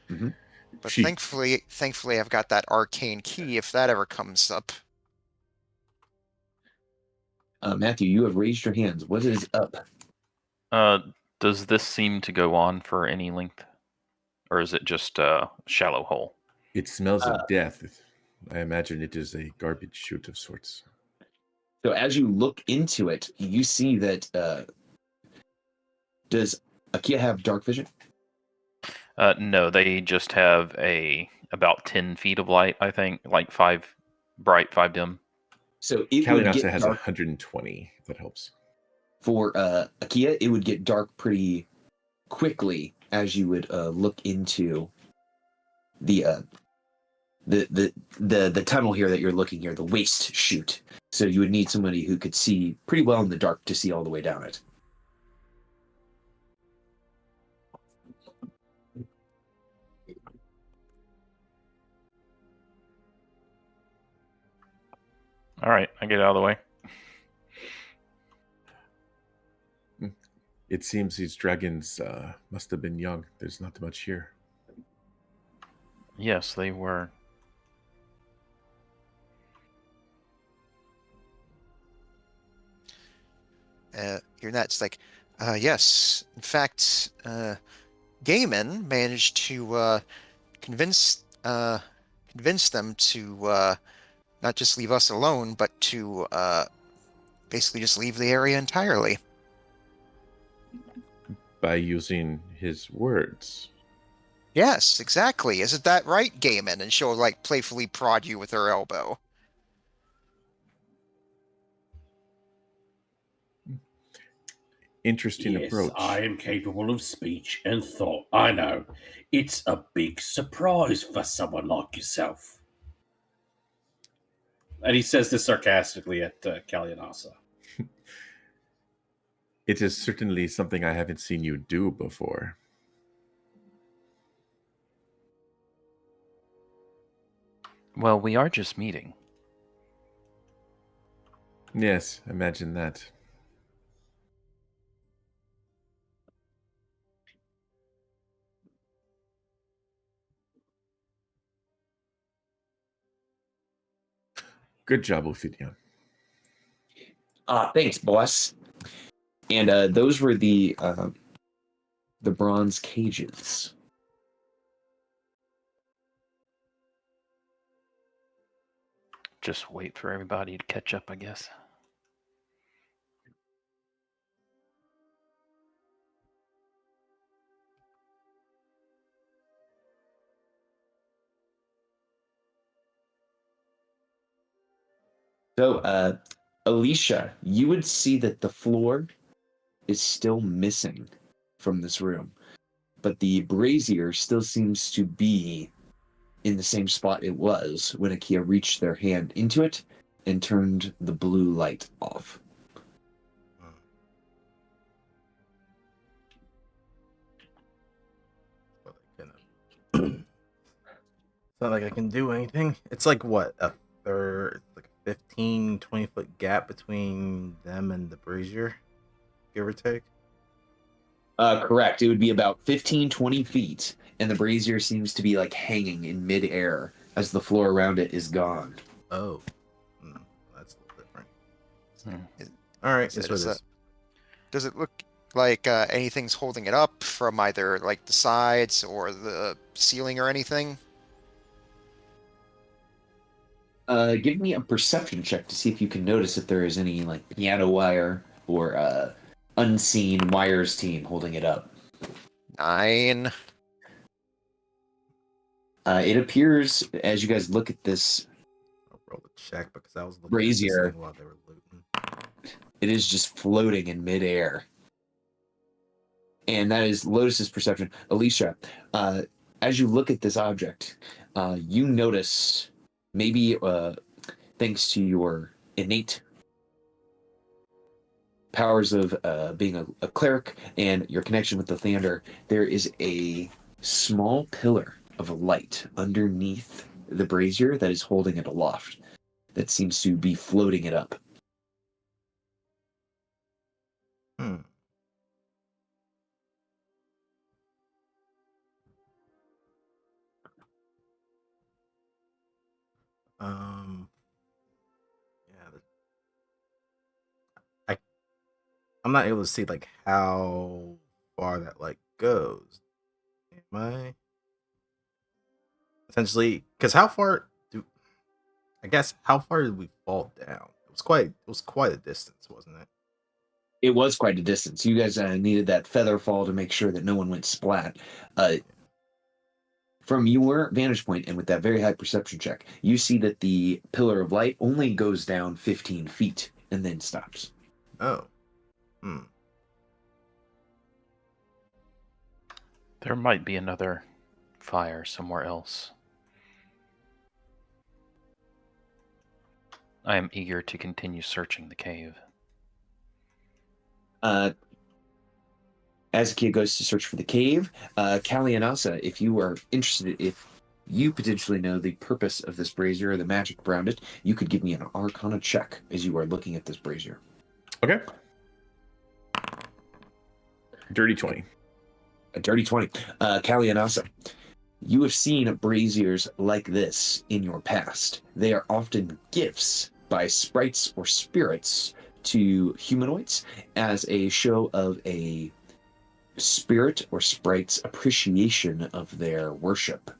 Mm-hmm. But thankfully, I've got that arcane key if that ever comes up. Matthew, you have raised your hands. What is up? Does this seem to go on for any length? Or is it just a shallow hole? It smells of death. I imagine it is a garbage chute of sorts. So as you look into it, you see that does Akia have dark vision? No, they just have about 10 feet of light, I think, like 5 bright, 5 dim. So it would Kalinasa get has dark 120. If that helps. for Akia. It would get dark pretty quickly as you would look into the tunnel here that you're looking here, the waste chute. So you would need somebody who could see pretty well in the dark to see all the way down it. All right, I get out of the way. It seems these dragons must have been young. There's not much here. Yes, they were. You're nuts. Like, yes. In fact, Gaiman managed to convince them to not just leave us alone, but to basically just leave the area entirely. By using his words. Yes, exactly. Isn't that right, Gaiman? And she'll like playfully prod you with her elbow. Interesting Yes, approach. I am capable of speech and thought. I know. It's a big surprise for someone like yourself. And he says this sarcastically at Kalinasa. It is certainly something I haven't seen you do before. Well, we are just meeting. Yes, imagine that. Good job, Ophidian. Thanks, boss. And those were the bronze cages. Just wait for everybody to catch up, I guess. So, Alicia, you would see that the floor is still missing from this room, but the brazier still seems to be in the same spot it was when Akia reached their hand into it and turned the blue light off. Well, it's not like I can do anything. It's like what, a third, like a 15, 20-foot gap between them and the brazier, give or take. Correct. It would be about 15, 20 feet, and the brazier seems to be like hanging in midair as the floor around it is gone. Oh, that's a little different. Hmm. All right, Is that's what it- it is. Does it look like anything's holding it up from either like the sides or the ceiling or anything? Give me a perception check to see if you can notice if there is any like piano wire or unseen wires team holding it up. 9. It appears as you guys look at this, I'll roll a check because I was looking at brazier. this thing while they were looting. It is just floating in midair. And that is Lotus's perception. Alicia, as you look at this object, you notice, maybe thanks to your innate powers of being a cleric and your connection with the Thander, there is a small pillar of light underneath the brazier that is holding it aloft, that seems to be floating it up. Hmm. Yeah. I'm not able to see like how far that like goes. Am I? Essentially, because how far do I guess how far did we fall down? It was quite a distance, wasn't it? It was quite a distance. You guys needed that feather fall to make sure that no one went splat. From your vantage point and with that very high perception check, you see that the pillar of light only goes down 15 feet and then stops. Oh. Hmm. There might be another fire somewhere else. I am eager to continue searching the cave. As Akia goes to search for the cave, Kalianasa, if you are interested, if you potentially know the purpose of this brazier or the magic around it, you could give me an Arcana check as you are looking at this brazier. Okay. Dirty 20. A dirty 20. Kalianasa, you have seen braziers like this in your past. They are often gifts by sprites or spirits to humanoids as a show of a spirit or sprite's appreciation of their worship.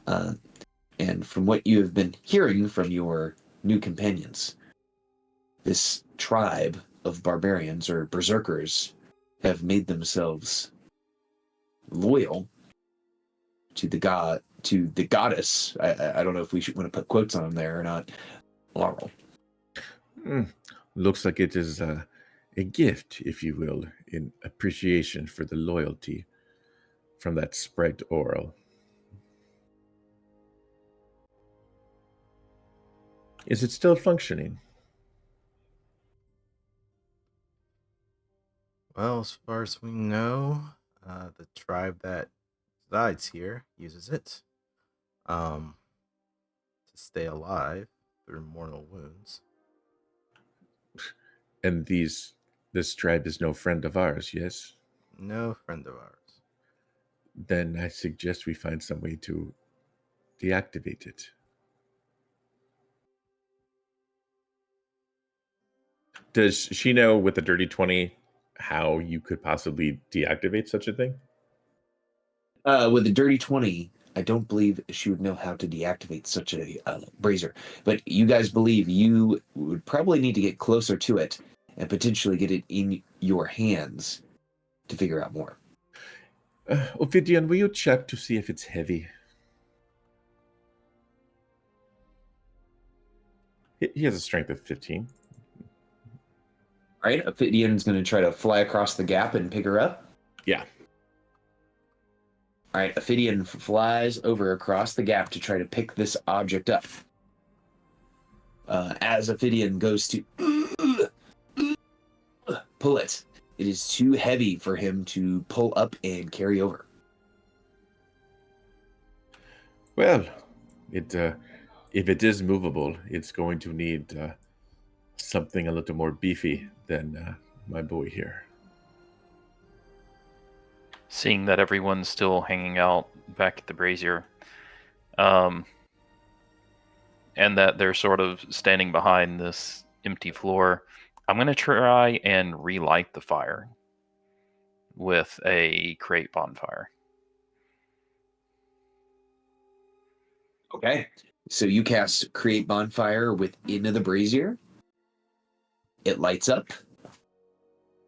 And from what you have been hearing from your new companions, this tribe of barbarians or berserkers have made themselves loyal to the goddess. I don't know if we should want to put quotes on them there or not. Laurel. Looks like it is a gift, if you will, in appreciation for the loyalty from that sprite Auril. Is it still functioning? Well, as far as we know, the tribe that resides here uses it to stay alive through mortal wounds. And this tribe is no friend of ours, yes? No friend of ours. Then I suggest we find some way to deactivate it. Does she know with the dirty 20 how you could possibly deactivate such a thing? With a dirty 20, I don't believe she would know how to deactivate such a brazier. But you guys believe you would probably need to get closer to it and potentially get it in your hands to figure out more. Ophidian, will you check to see if it's heavy? He has a strength of 15. All right, Ophidian's going to try to fly across the gap and pick her up. Yeah. All right, Ophidian flies over across the gap to try to pick this object up. As Ophidian goes to pull it, it is too heavy for him to pull up and carry over. Well, it if it is movable, it's going to need something a little more beefy than my boy here. Seeing that everyone's still hanging out back at the brazier, and that they're sort of standing behind this empty floor, I'm going to try and relight the fire with a crate bonfire. Okay. So you cast Create Bonfire within the brazier. It lights up.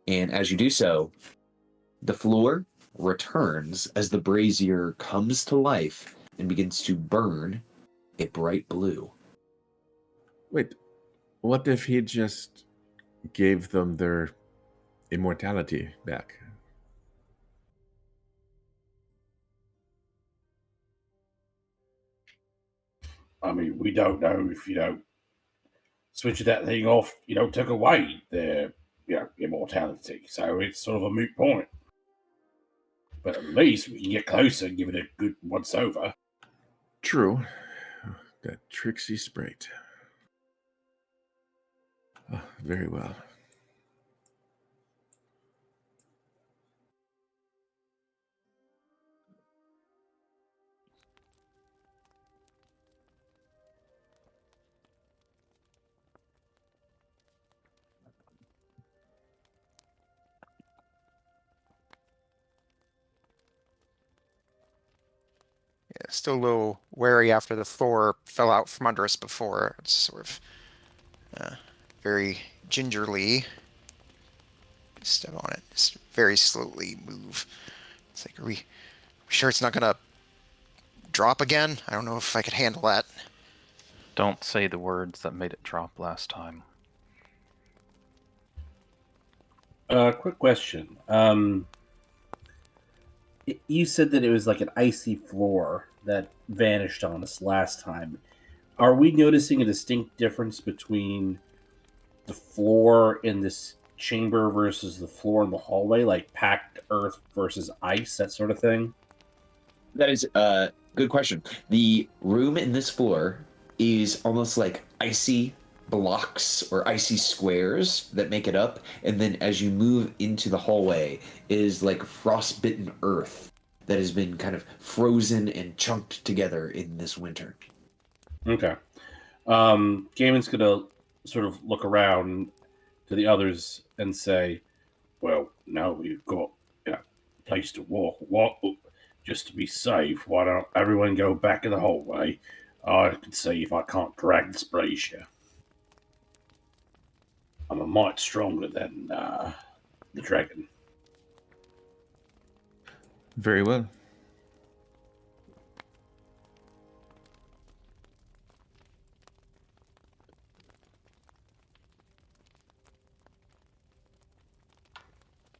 And as you do so, the floor returns as the brazier comes to life and begins to burn a bright blue. Wait, what if he just gave them their immortality back? I mean, we don't know if, switching that thing off, took away their, immortality. So it's sort of a moot point. But at least we can get closer and give it a good once over. True. That tricksy sprite. Oh, very well. Yeah, still a little wary after the floor fell out from under us before. It's sort of very gingerly step on it. Just very slowly move. It's like, are we sure it's not gonna drop again? I don't know if I could handle that. Don't say the words that made it drop last time. Quick question. You said that it was like an icy floor that vanished on us last time. Are we noticing a distinct difference between the floor in this chamber versus the floor in the hallway, like packed earth versus ice, that sort of thing? That is a good question. The room in this floor is almost like icy blocks or icy squares that make it up, and then as you move into the hallway is like frostbitten earth that has been kind of frozen and chunked together in this winter. Okay. Gaiman's gonna sort of look around to the others and say, well, now we've got a place to walk. Just to be safe, why don't everyone go back in the hallway? I can see if I can't drag this brazier. I'm a mite stronger than the dragon. Very well.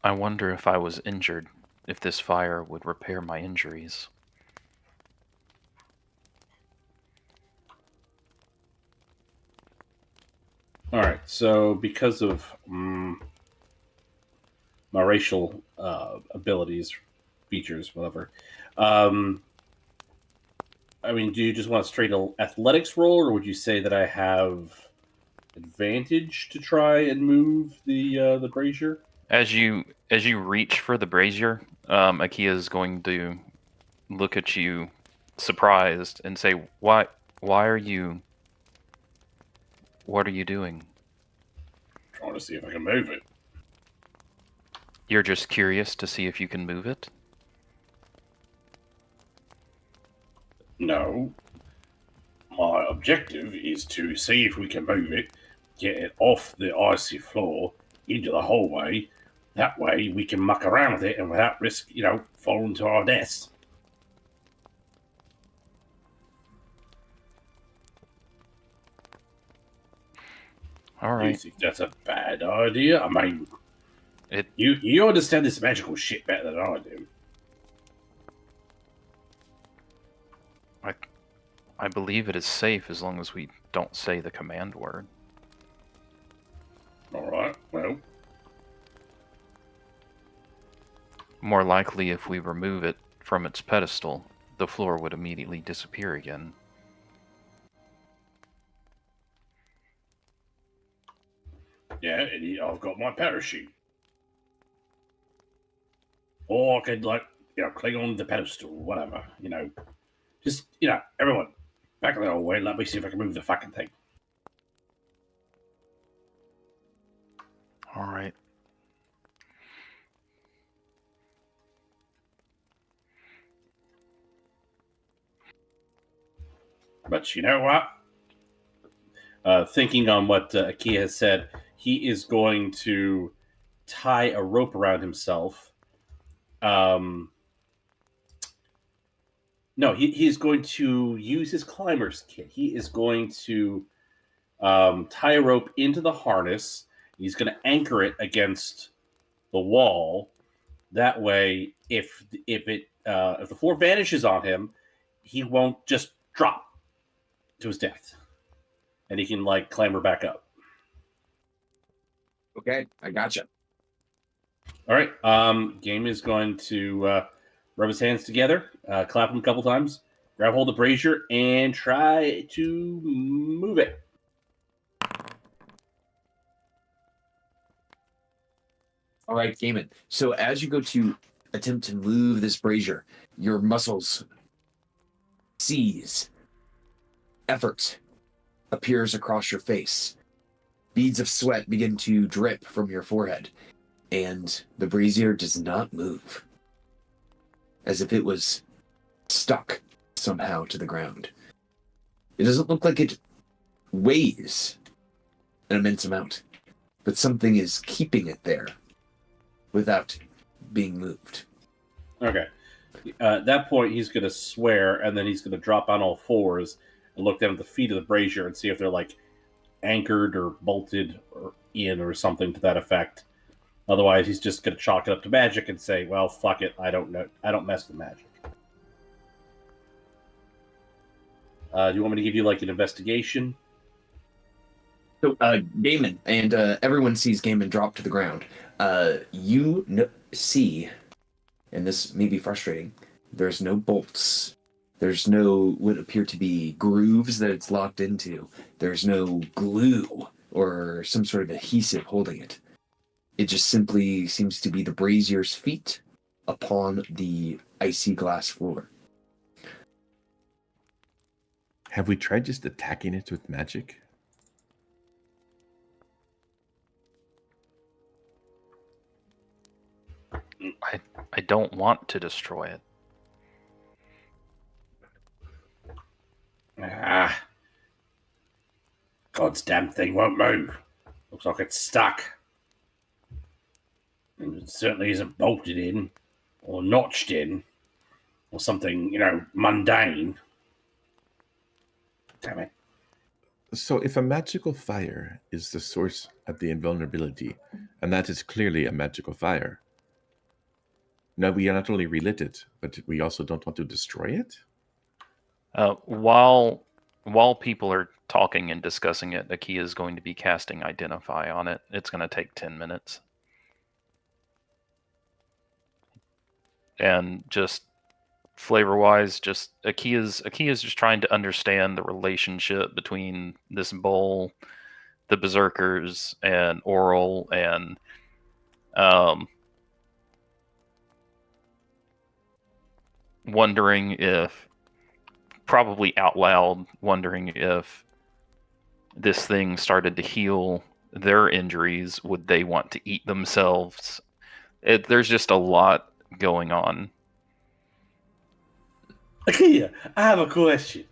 I wonder if I was injured, if this fire would repair my injuries. All right, so because of my racial abilities, features, whatever, I mean, do you just want a straight athletics roll, or would you say that I have advantage to try and move the brazier? As you reach for the brazier, Akia is going to look at you surprised and say, Why are you... What are you doing? Trying to see if I can move it. You're just curious to see if you can move it? No. My objective is to see if we can move it, get it off the icy floor into the hallway. That way we can muck around with it and without risk, falling to our deaths. All You right. think that's a bad idea? I mean, It you understand this magical shit better than I do. I believe it is safe as long as we don't say the command word. All right. Well, More likely, if we remove it from its pedestal, the floor would immediately disappear again. yeah, and I've got my parachute. Or I could, like, cling on the pedestal, whatever, Just, everyone, back the old way. Let me see if I can move the fucking thing. All right. But you know what? Thinking on what Akia has said, he is going to tie a rope around himself. No, he's going to use his climber's kit. He is going to tie a rope into the harness. He's going to anchor it against the wall. That way, if the floor vanishes on him, he won't just drop to his death, and he can clamber back up. Okay, I gotcha. All right. Game is going to rub his hands together, clap them a couple times, grab hold of the brazier, and try to move it. All right, Gaiman. So as you go to attempt to move this brazier, your muscles seize. Effort appears across your face. Beads of sweat begin to drip from your forehead, and the brazier does not move, as if it was stuck somehow to the ground. It doesn't look like it weighs an immense amount, but something is keeping it there without being moved. Okay. At that point, he's going to swear, and then he's going to drop on all fours and look down at the feet of the brazier and see if they're anchored or bolted or in or something to that effect. Otherwise, he's just going to chalk it up to magic and say, "Well, fuck it. I don't know. I don't mess with magic." Do you want me to give you an investigation? So, Gaiman, and everyone sees Gaiman drop to the ground. You see, and this may be frustrating, there's no bolts. There's no what appear to be grooves that it's locked into. There's no glue or some sort of adhesive holding it. It just simply seems to be the brazier's feet upon the icy glass floor. Have we tried just attacking it with magic? I don't want to destroy it. Ah. God's damn thing won't move. Looks like it's stuck. And it certainly isn't bolted in or notched in or something, mundane. Damn it. So if a magical fire is the source of the invulnerability, and that is clearly a magical fire, now we not only relit it, but we also don't want to destroy it? While people are talking and discussing it, Akia is going to be casting Identify on it. It's going to take 10 minutes. And just flavor-wise, just Akia's just trying to understand the relationship between this bowl, the berserkers, and Auril, and wondering if, probably out loud, wondering if this thing started to heal their injuries, would they want to eat themselves? There's just a lot going on. Akia, I have a question.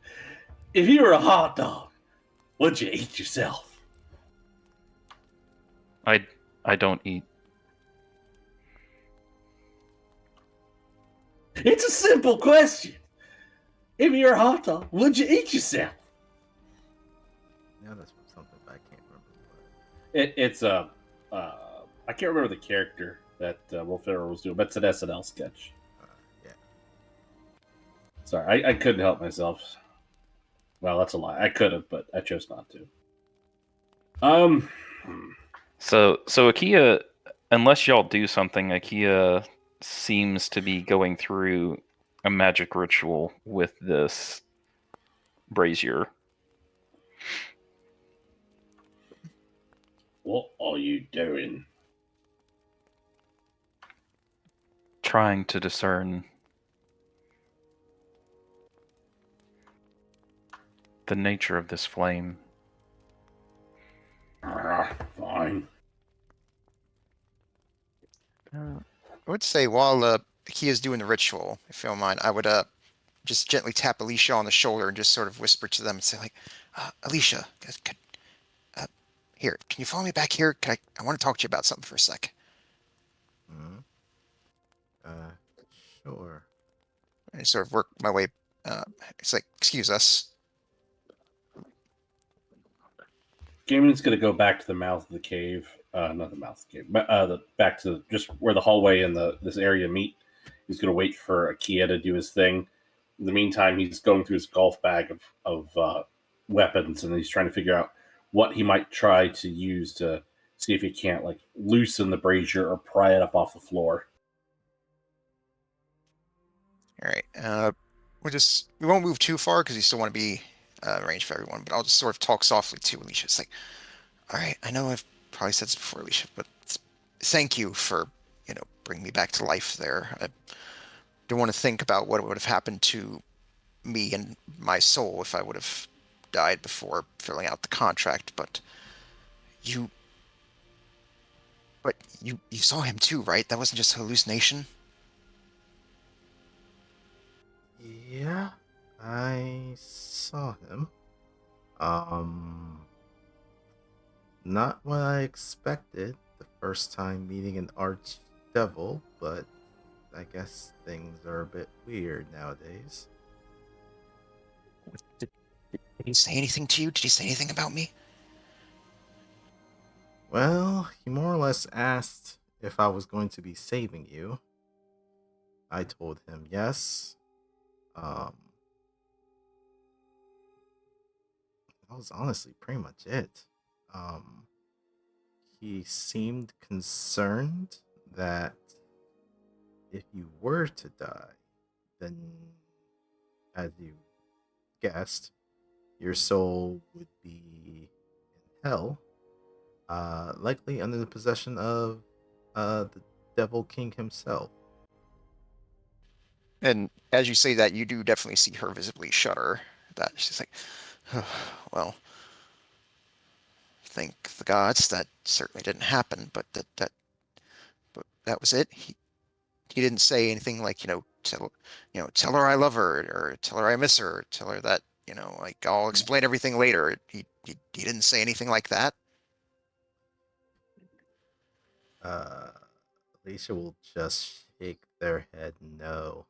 If you were a hot dog, would you eat yourself? I don't eat. It's a simple question. If you're a hot dog, would you eat yourself? Yeah, that's something I can't remember. It's a I can't remember the character that Will Ferrell was doing, but it's an SNL sketch. Yeah. Sorry, I couldn't help myself. Well, that's a lie. I could have, but I chose not to. So Akia, unless y'all do something, Akia seems to be going through a magic ritual with this brazier. What are you doing? Trying to discern the nature of this flame. Fine. I would say while he is doing the ritual, if you don't mind, I would just gently tap Alicia on the shoulder and just sort of whisper to them and say like, Alicia, here, can you follow me back here? I want to talk to you about something for a sec. Hmm. Sure. I sort of work my way. It's like, excuse us. Gamon's gonna go back to the mouth of the cave. Not the mouth of the cave, but back to just where the hallway and this area meet. He's gonna wait for Akia to do his thing. In the meantime, he's going through his golf bag of weapons, and he's trying to figure out what he might try to use to see if he can't like loosen the brazier or pry it up off the floor. All right. We won't move too far because you still want to be range for everyone. But I'll just sort of talk softly to Alicia. It's like, all right, I know I've probably said this before, Alicia, but thank you for bringing me back to life. There, I don't want to think about what would have happened to me and my soul if I would have died before filling out the contract. But you saw him too, right? That wasn't just a hallucination. Yeah, I saw him. Not what I expected the first time meeting an archdevil, but I guess things are a bit weird nowadays. Did he say anything to you? Did he say anything about me? Well, he more or less asked if I was going to be saving you. I told him yes. That was honestly pretty much it. Um, he seemed concerned that if you were to die, then, as you guessed, your soul would be in hell, likely under the possession of the Devil King himself. And as you say that, you do definitely see her visibly shudder. That she's like, oh, well, thank the gods that certainly didn't happen. But that was it. He didn't say anything like tell her I love her or tell her I miss her, or tell her that like I'll explain everything later. He didn't say anything like that. Uh, Alicia will just shake their head no.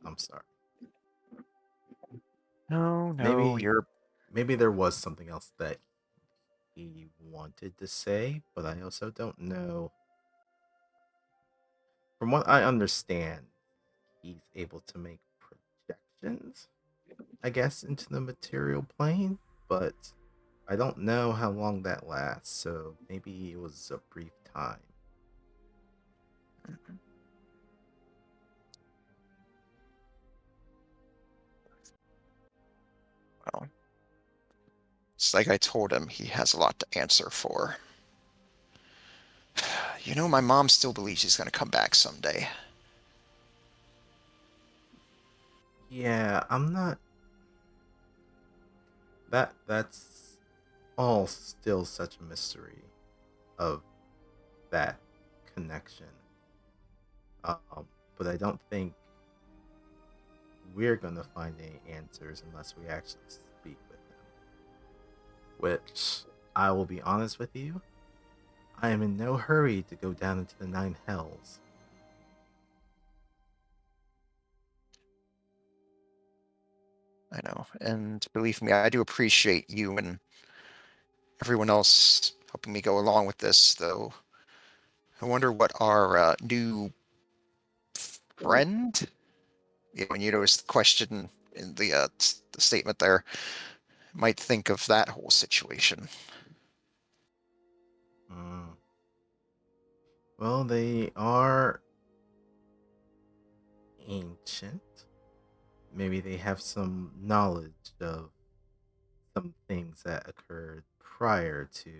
I'm sorry. No, Maybe you're maybe there was something else that he wanted to say, but I also don't know. From what I understand, he's able to make projections, I guess, into the material plane, but I don't know how long that lasts, so maybe it was a brief time. well. It's like I told him, he has a lot to answer for. My mom still believes he's going to come back someday. Yeah, I'm not. That's all still such a mystery of that connection. But I don't think we're gonna find any answers unless we actually speak with him. Which, I will be honest with you, I am in no hurry to go down into the nine hells. I know, and believe me, I do appreciate you and everyone else helping me go along with this, though. I wonder what our new friend, when you notice the question in the statement there, might think of that whole situation. Mm. Well, they are ancient. Maybe they have some knowledge of some things that occurred prior to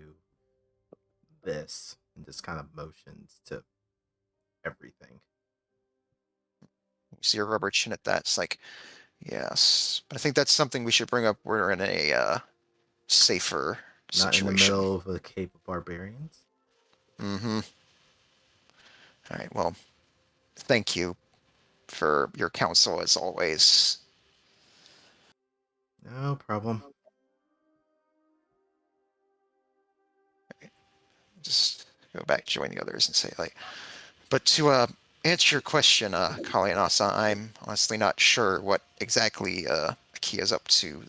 this, and just kind of motions to everything. You see a rubber chin at that. It's like, yes, but I think that's something we should bring up. We're in a safer Not in the situation. middle of a Cape of Barbarians. Mm-hmm. All right. Well, thank you for your counsel as always. No problem. Just go back, join the others, and say like. But to answer your question, Kalianas, I'm honestly not sure what exactly Akia's up to.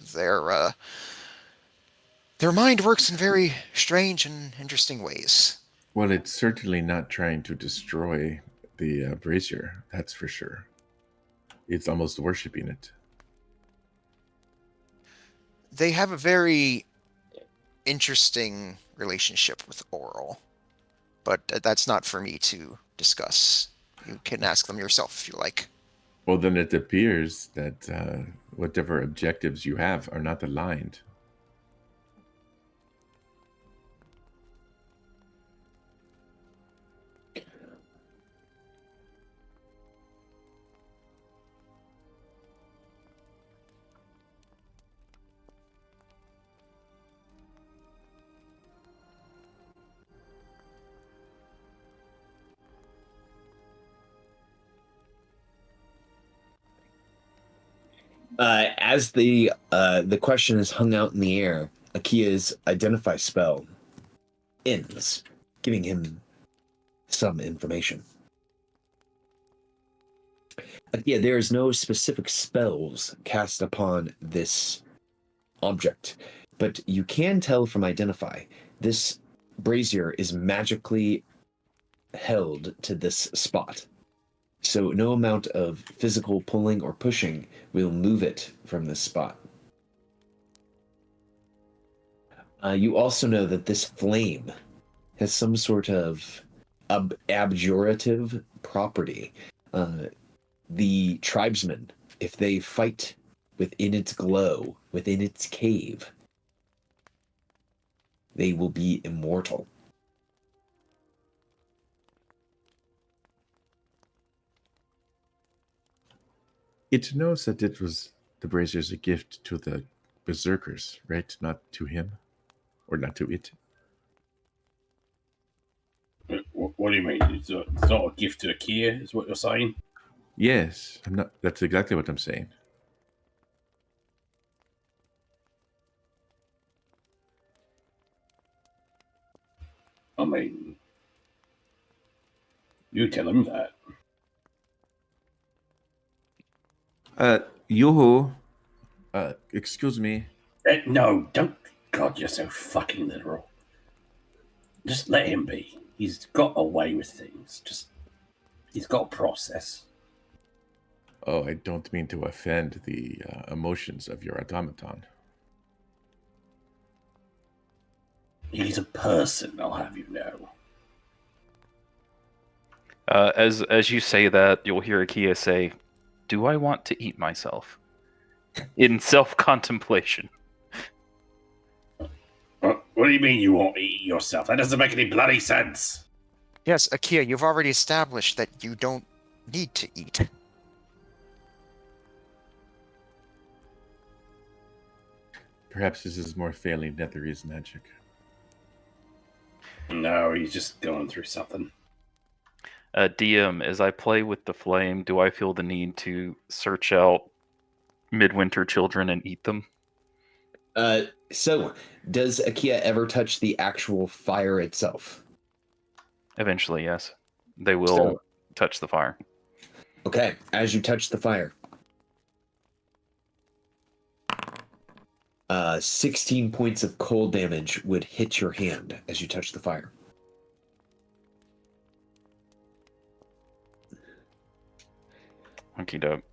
Their mind works in very strange and interesting ways. Well, it's certainly not trying to destroy the brazier, that's for sure. It's almost worshipping it. They have a very interesting relationship with Auril, but that's not for me to discuss. You can ask them yourself if you like. Well, then it appears that whatever objectives you have are not aligned. As the question is hung out in the air, Akia's identify spell ends, giving him some information. Akia, there is no specific spells cast upon this object, but you can tell from identify this brazier is magically held to this spot. So no amount of physical pulling or pushing will move it from this spot. You also know that this flame has some sort of abjurative property. The tribesmen, if they fight within its glow, within its cave, they will be immortal. It knows that it was the brazier's a gift to the berserkers, right? Not to him, or not to it. What do you mean? It's not a gift to Akia, is what you're saying? Yes, I'm not. That's exactly what I'm saying. I mean, you tell him that. Yoo-hoo. Excuse me. No, don't. God, you're so fucking literal. Just let him be. He's got away with things. He's got a process. Oh, I don't mean to offend the emotions of your automaton. He's a person, I'll have you know. As you say that, you'll hear Akia say, "Do I want to eat myself?" in self-contemplation. What do you mean you won't eat yourself? That doesn't make any bloody sense. Yes, Akia, you've already established that you don't need to eat. Perhaps this is more failing Netherese magic. No, he's just going through something. DM, as I play with the flame, do I feel the need to search out midwinter children and eat them? So, does Akia ever touch the actual fire itself? Eventually, yes. They will So- touch the fire. Okay, as you touch the fire, 16 points of cold damage would hit your hand as you touch the fire. Okie doke.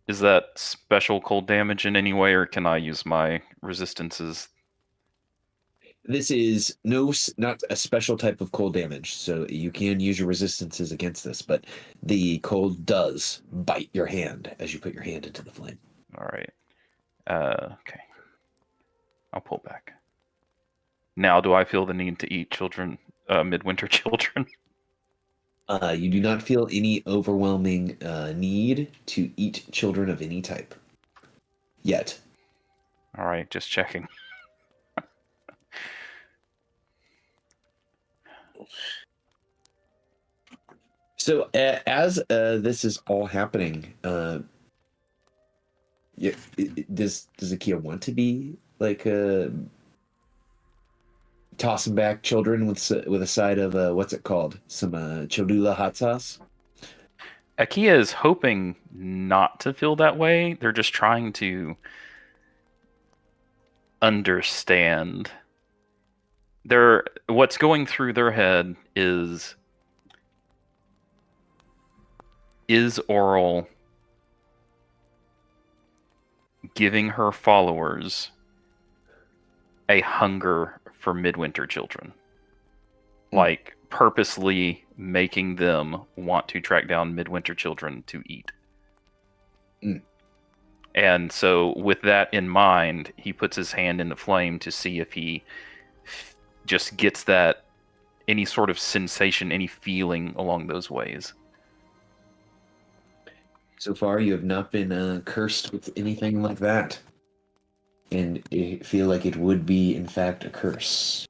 Is that special cold damage in any way, or can I use my resistances? This is not a special type of cold damage, so you can use your resistances against this, but the cold does bite your hand as you put your hand into the flame. All right. Okay. I'll pull back. Now, do I feel the need to eat children, midwinter children? You do not feel any overwhelming need to eat children of any type. Yet. All right, just checking. So as this is all happening, does Akia want to be like tossing back children with a side of what's it called? Some Cholula hot sauce? Akia is hoping not to feel that way. They're just trying to understand. What's going through their head is Auril giving her followers a hunger for midwinter children? Like, purposely making them want to track down midwinter children to eat. And so, with that in mind, he puts his hand in the flame to see if he just gets that, any sort of sensation, any feeling along those ways. So far, you have not been cursed with anything like that. And I feel like it would be, in fact, a curse.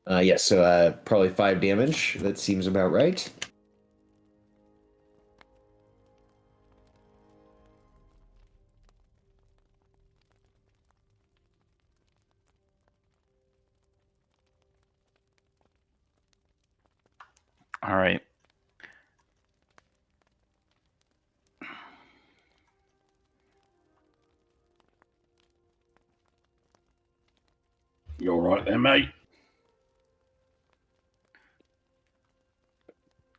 Yes, so probably 5 damage. That seems about right. All right. You all right there, mate?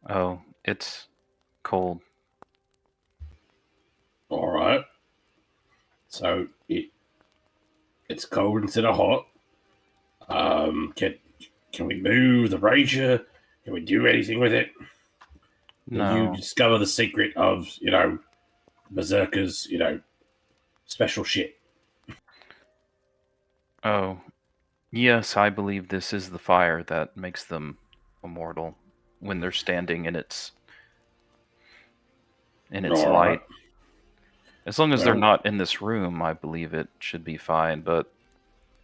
Oh, it's cold. All right. So it's cold instead of hot. Can we move the ranger? Can we do anything with it? Did you No. discover the secret of, berserkers, special shit? Oh, yes, I believe this is the fire that makes them immortal when they're standing in its All light. right. As long as they're Well- not in this room, I believe it should be fine, but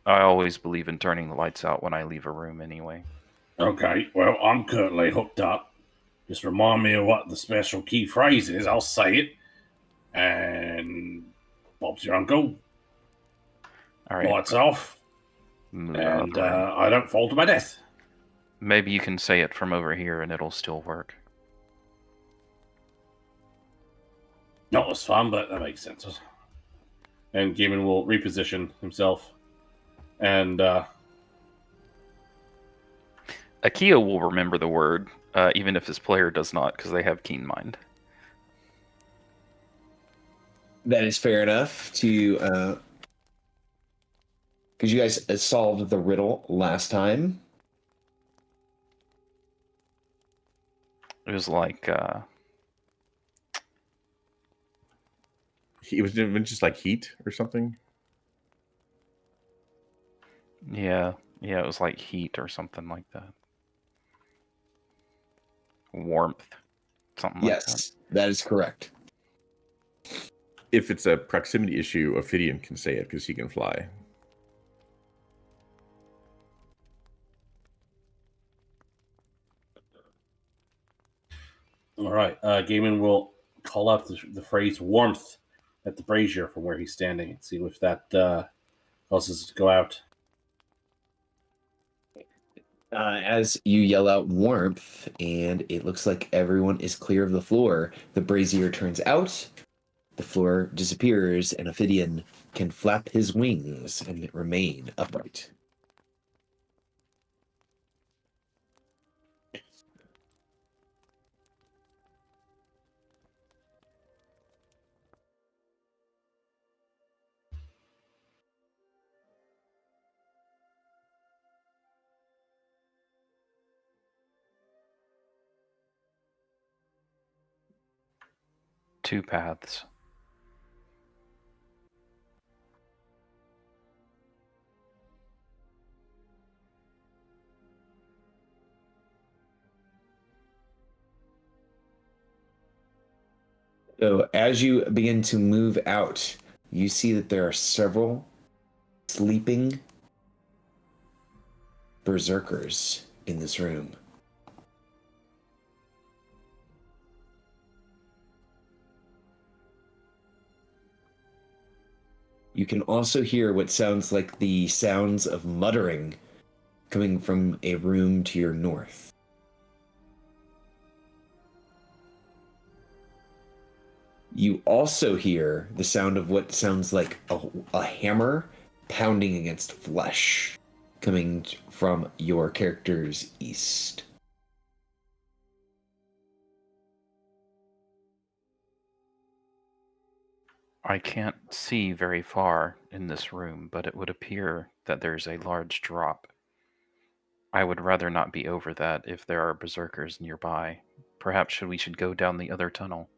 I always believe in turning the lights out when I leave a room anyway. Okay, well, I'm currently hooked up. Just remind me of what the special key phrase is. I'll say it. And Bob's your uncle. All right. Lights off. And I don't fall to my death. Maybe you can say it from over here and it'll still work. Not as fun, but that makes sense. And Gaiman will reposition himself. And Akia will remember the word, even if his player does not, because they have keen mind. That is fair enough to because you guys solved the riddle last time. It was like It was just like heat or something. yeah, it was like heat or something like that. Warmth, something like that. Yes, that is correct. If it's a proximity issue, Ophidian can say it because he can fly. all right, Gaiman will call out the phrase warmth at the brazier from where he's standing and see if that causes it to go out. As you yell out warmth, and it looks like everyone is clear of the floor, the brazier turns out, the floor disappears, and Ophidian can flap his wings and remain upright. Two paths. So as you begin to move out, you see that there are several sleeping berserkers in this room. You can also hear what sounds like the sounds of muttering coming from a room to your north. You also hear the sound of what sounds like a hammer pounding against flesh coming from your character's east. I can't see very far in this room, but it would appear that there's a large drop. I would rather not be over that if there are berserkers nearby. Perhaps we should go down the other tunnel.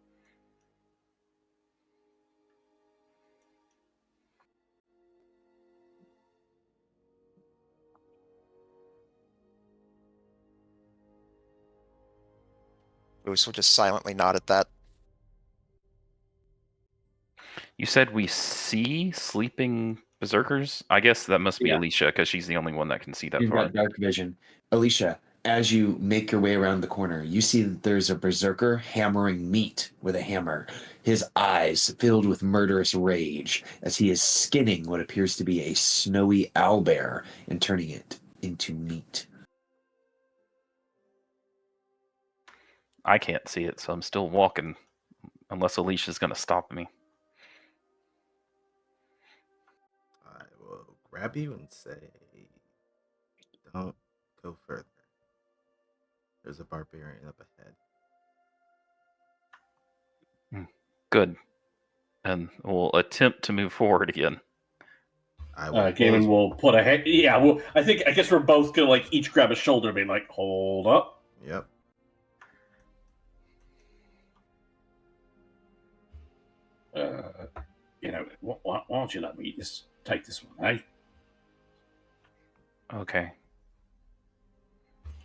Moose will just silently nod at that. You said we see sleeping berserkers? I guess that must be Yeah. Alicia, because she's the only one that can see that You've far. got dark vision. Alicia, as you make your way around the corner, you see that there's a berserker hammering meat with a hammer, his eyes filled with murderous rage as he is skinning what appears to be a snowy owlbear and turning it into meat. I can't see it, so I'm still walking, unless Alicia's going to stop me. I will grab you and say, don't go further. There's a barbarian up ahead. Good. And we'll attempt to move forward again. I will Gaiman will put a head. Yeah, well, I guess we're both gonna like each grab a shoulder, being like, "Hold up." Yep. Why don't you let me just take this one, eh? Okay.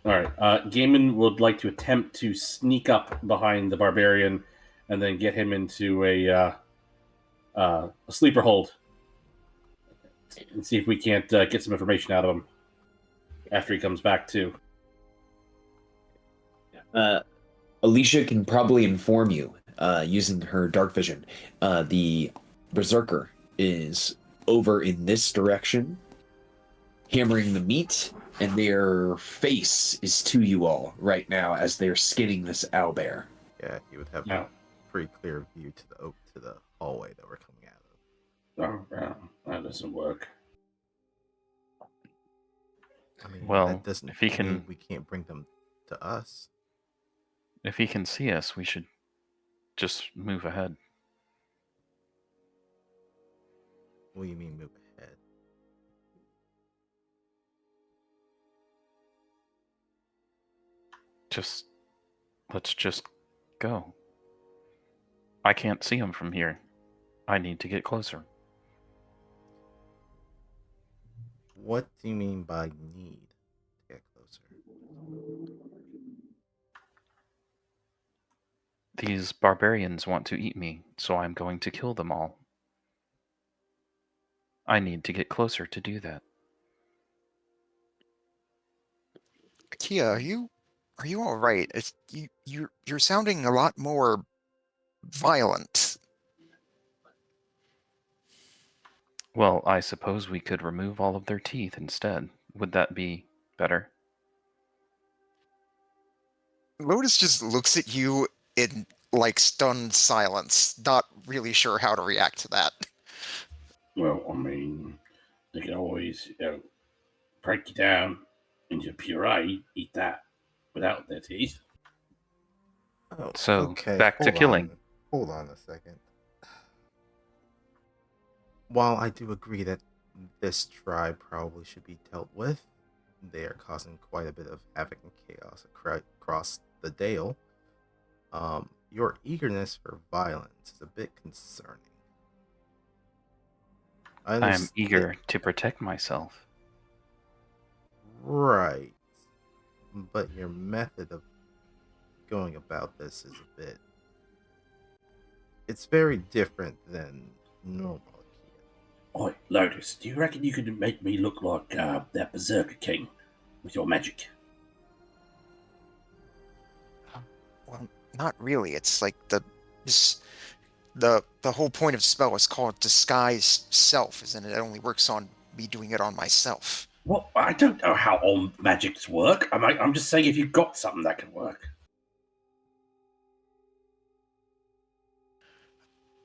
All right. Gaiman would like to attempt to sneak up behind the barbarian, and then get him into a sleeper hold, and see if we can't get some information out of him after he comes back too. Alicia can probably inform you using her dark vision. The berserker is over in this direction, hammering the meat, and their face is to you all right now as they're skinning this owlbear. Yeah, he would have No. a pretty clear view to the hallway that we're coming out of. Oh, yeah, that doesn't work. I mean, Well, that doesn't if he can- mean we can't bring them to us. If he can see us, we should just move ahead. What do you mean move ahead? Let's just go. I can't see him from here. I need to get closer. What do you mean by need to get closer? These barbarians want to eat me, so I'm going to kill them all. I need to get closer to do that. Kia, are you all right? You're sounding a lot more violent. Well, I suppose we could remove all of their teeth instead. Would that be better? Lotus just looks at you in like stunned silence, not really sure how to react to that. Well, I mean, they can always, break you down into puree, eat that without their teeth. Oh, So, okay. back to killing. Hold on a second. While I do agree that this tribe probably should be dealt with, they are causing quite a bit of havoc and chaos across the Dale. Your eagerness for violence is a bit concerning. I I'm understand. eager to protect myself. Right. But your method of going about this is a bit... It's very different than normal Ikea. Oi, Lotus, do you reckon you could make me look like that Berserker King with your magic? Well, not really. It's like the whole point of spell is called disguise self, isn't it? It only works on me doing it on myself. Well, I don't know how all magics work. I'm just saying if you've got something that can work.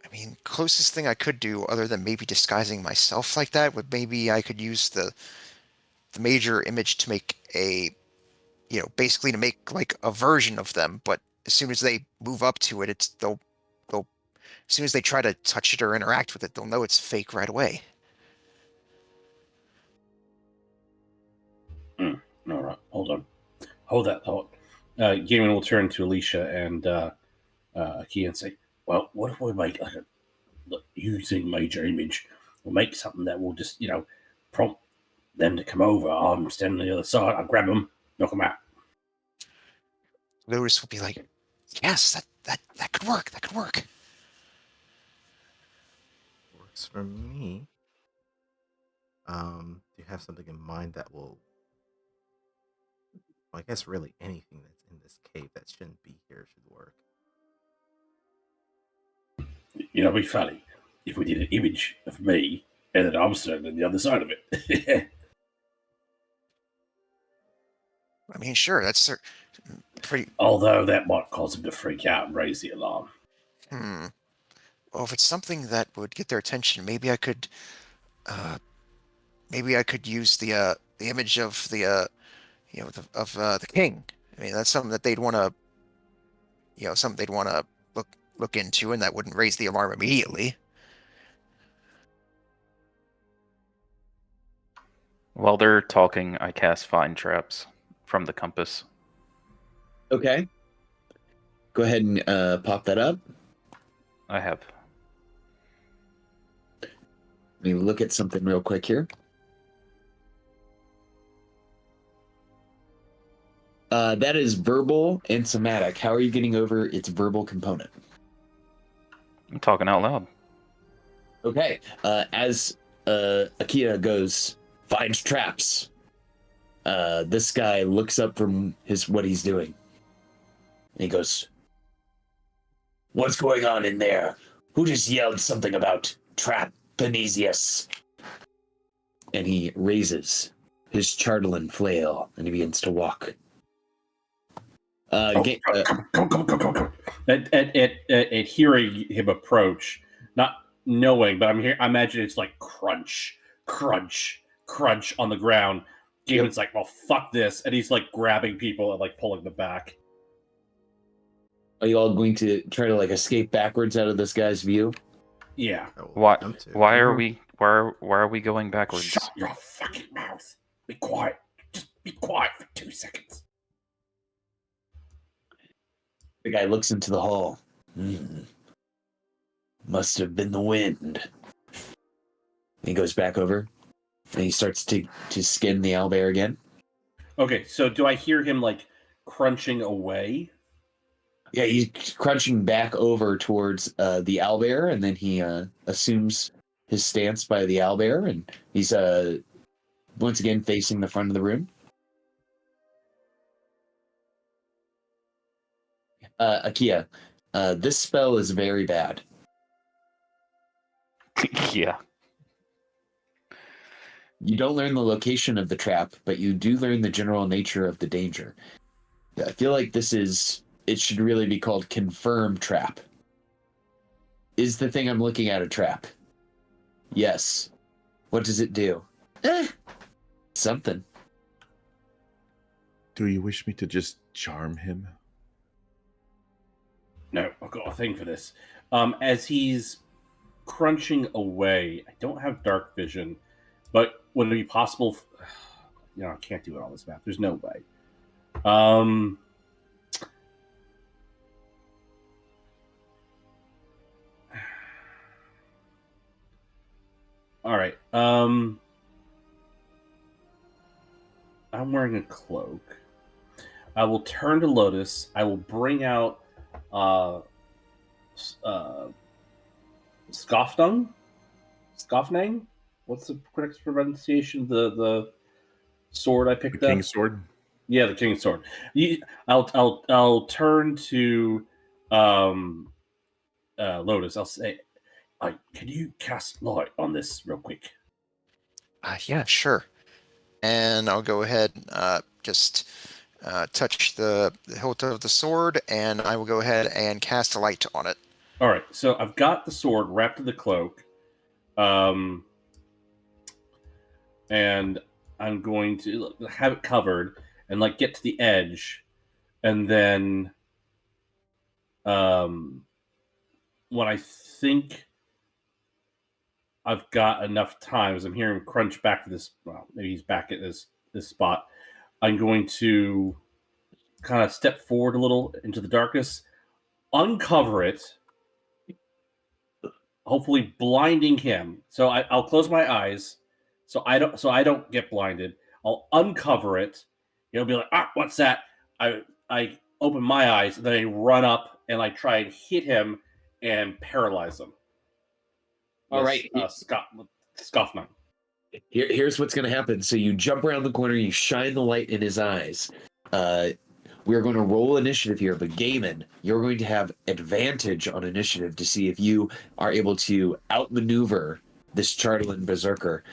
I mean, closest thing I could do, other than maybe disguising myself like that, would maybe I could use the major image to make a, basically to make like a version of them. But as soon as they move up to it, they'll as soon as they try to touch it or interact with it, they'll know it's fake right away. All right, hold on. Hold that thought. Gaiman will turn to Alicia and Ikea and say, well, what if we make using major image, we'll make something that will just, prompt them to come over. I'm standing on the other side. I'll grab them, knock them out. Lotus will be like, yes, that could work. That could work. Works for me. Do you have something in mind that will... Well, I guess really anything that's in this cave that shouldn't be here should work. It'd be funny if we did an image of me and then I'm standing on the other side of it. I mean, sure, that's pretty. Although that might cause them to freak out and raise the alarm. Well, if it's something that would get their attention, maybe I could use the image of the the king. I mean, that's something that they'd want to, look into, and that wouldn't raise the alarm immediately. While they're talking, I cast Find Traps from the compass. Okay. Go ahead and pop that up. I have. Let me look at something real quick here. That is verbal and somatic. How are you getting over its verbal component? I'm talking out loud. Okay. As Ikea goes, finds traps. This guy looks up from what he's doing. And he goes, what's going on in there? Who just yelled something about trap Benesius? And he raises his chartolin flail and he begins to walk. Come. At hearing him approach, not knowing, but I imagine it's like crunch, crunch, crunch on the ground. Gaiman's like, well, fuck this. And he's like grabbing people and like pulling them back. Are you all going to try to like escape backwards out of this guy's view? Yeah. Why are we going backwards? Shut your fucking mouth. Be quiet. Just be quiet for 2 seconds. The guy looks into the hall. Must have been the wind. And he goes back over and he starts to skin the owlbear again. Okay, so do I hear him like crunching away? Yeah, he's crunching back over towards the owlbear, and then he assumes his stance by the owlbear, and he's once again facing the front of the room. Ikea, This spell is very bad. Yeah. You don't learn the location of the trap, but you do learn the general nature of the danger. I feel like it should really be called confirm trap. Is the thing I'm looking at a trap? Yes. What does it do? Something. Do you wish me to just charm him? No, I've got a thing for this. As he's crunching away, I don't have dark vision, but would it be possible? I can't do it on this map. There's no way. All right. I'm wearing a cloak. I will turn to Lotus. I will bring out Skofnung? Skofnang? What's the correct pronunciation of the sword I picked The up? King's Sword? Yeah, the King's Sword. I'll turn to Lotus. I'll say, can you cast light on this real quick? Yeah, sure. And I'll go ahead just touch the hilt of the sword, and I will go ahead and cast a light on it. All right, so I've got the sword wrapped in the cloak, and I'm going to have it covered and get to the edge, and then when I think I've got enough time, as I'm hearing him crunch back to this, well, maybe he's back at this spot, I'm going to kind of step forward a little into the darkness, uncover it, hopefully blinding him. So I'll close my eyes, so I don't get blinded. I'll uncover it. He'll be like, what's that? I open my eyes, and then I run up and I try and hit him and paralyze him. All right. Scoffman. Here's what's going to happen. So you jump around the corner, you shine the light in his eyes. We're going to roll initiative here, but Gaiman, you're going to have advantage on initiative to see if you are able to outmaneuver this Chartland Berserker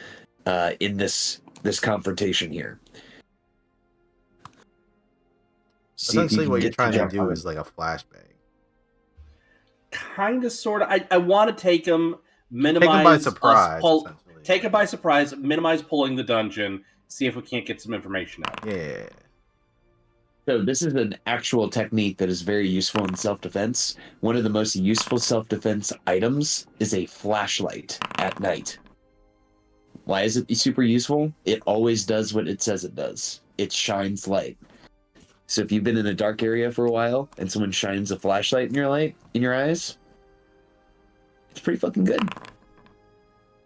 in this confrontation here. Essentially, what you're trying to do is like a flashbang. Kind of, sort of. I want to take him, minimize Take him by surprise. Take him by surprise, minimize pulling the dungeon, see if we can't get some information out. Yeah. So this is an actual technique that is very useful in self-defense. One of the most useful self-defense items is a flashlight at night. Why is it super useful? It always does what it says it does. It shines light. So if you've been in a dark area for a while and someone shines a flashlight in your eyes, it's pretty fucking good.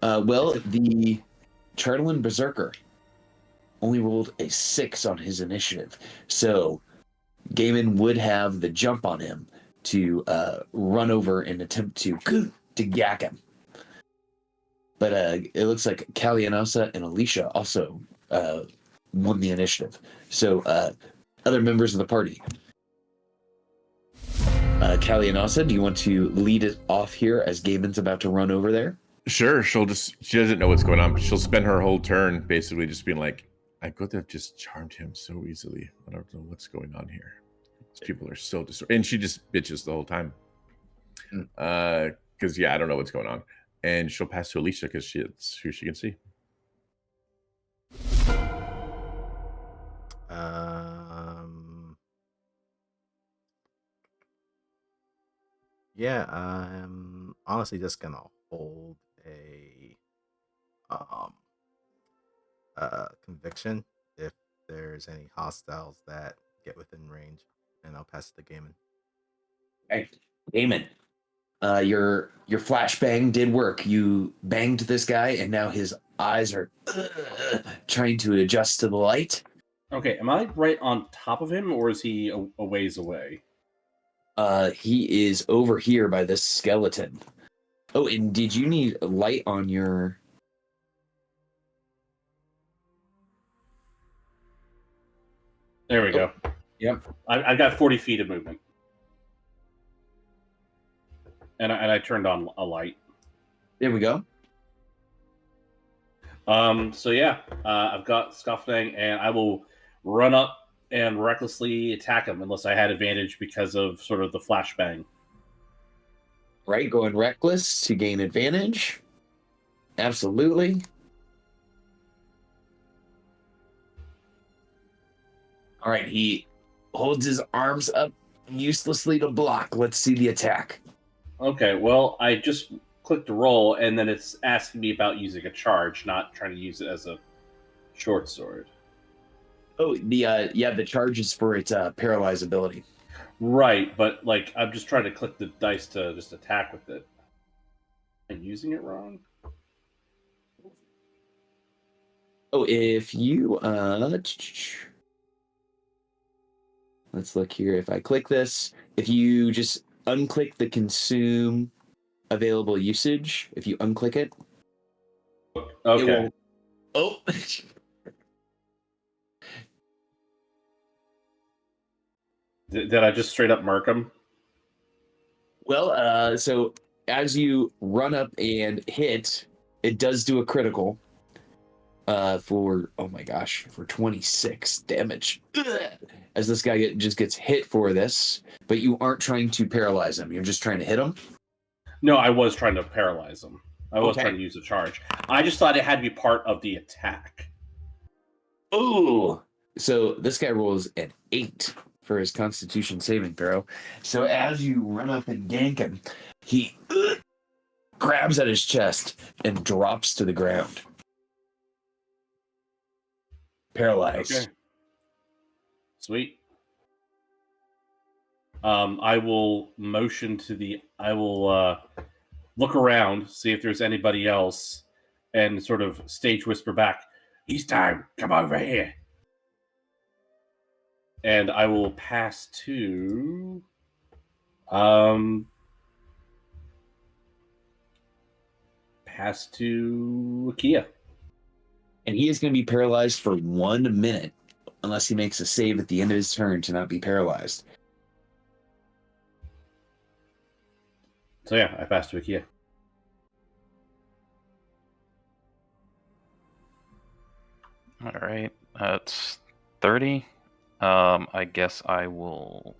Well, the Chartland Berserker only rolled a 6 on his initiative. So Gaiman would have the jump on him to run over and attempt to gack him. But it looks like Kalianosa and Alicia also won the initiative. So other members of the party. Kalianosa, do you want to lead it off here as Gaiman's about to run over there? Sure. She doesn't know what's going on, but she'll spend her whole turn basically just being like, I could have just charmed him so easily. I don't know what's going on here. These people are so disordered. And she just bitches the whole time. Because, I don't know what's going on. And she'll pass to Alicia because it's who she can see. I'm honestly just gonna hold a conviction if there's any hostiles that get within range, and I'll pass it to Gaiman. Hey, Gaiman, your flashbang did work. You banged this guy, and now his eyes are trying to adjust to the light. Okay, am I right on top of him, or is he a ways away? He is over here by this skeleton. Oh, and did you need a light on your... There we go. Yep. I got 40 feet of movement. and I turned on a light. There we go. So yeah, I've got Scuffling, and I will run up and recklessly attack him unless I had advantage because of sort of the flashbang. Right, going reckless to gain advantage. Absolutely. All right, he holds his arms up uselessly to block. Let's see the attack. Okay, well, I just clicked to roll, and then it's asking me about using a charge, not trying to use it as a short sword. Oh, the charge is for its paralyze ability. Right, but like I'm just trying to click the dice to just attack with it. Am I using it wrong? Oh, if you let's look here. If I click this, if you just unclick the consume available usage, if you unclick it, Okay. it will, oh. Did I just straight up mark him? Well, so as you run up and hit, it does do a critical for, oh my gosh, for 26 damage. As this guy just gets hit for this, but you aren't trying to paralyze him. You're just trying to hit him. No, I was trying to paralyze him. I was Okay. trying to use a charge. I just thought it had to be part of the attack. Ooh. So this guy rolls an 8 for his Constitution saving throw. So as you run up and gank him, he grabs at his chest and drops to the ground. Paralyzed. Okay. Sweet. I will motion to the. I will look around, see if there's anybody else, and sort of stage whisper back, "He's down. Come over here." And I will pass to. Pass to Akia. And he is going to be paralyzed for 1 minute unless he makes a save at the end of his turn to not be paralyzed. So yeah, I passed to Akia. All right, it's 30. I guess I will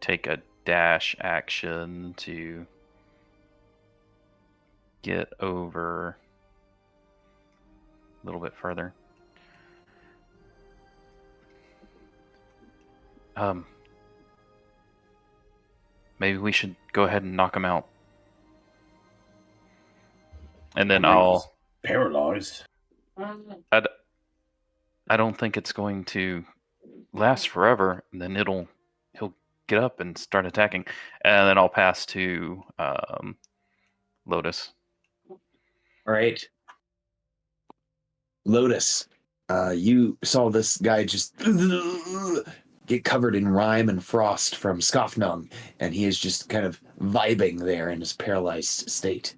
take a dash action to get over a little bit further. Maybe we should go ahead and knock him out. And then I'll... Paralyzed. I don't think it's going to last forever. And then he'll get up and start attacking. And then I'll pass to Lotus. All right. Lotus, you saw this guy just get covered in rime and frost from Skofnung, and he is just kind of vibing there in his paralyzed state.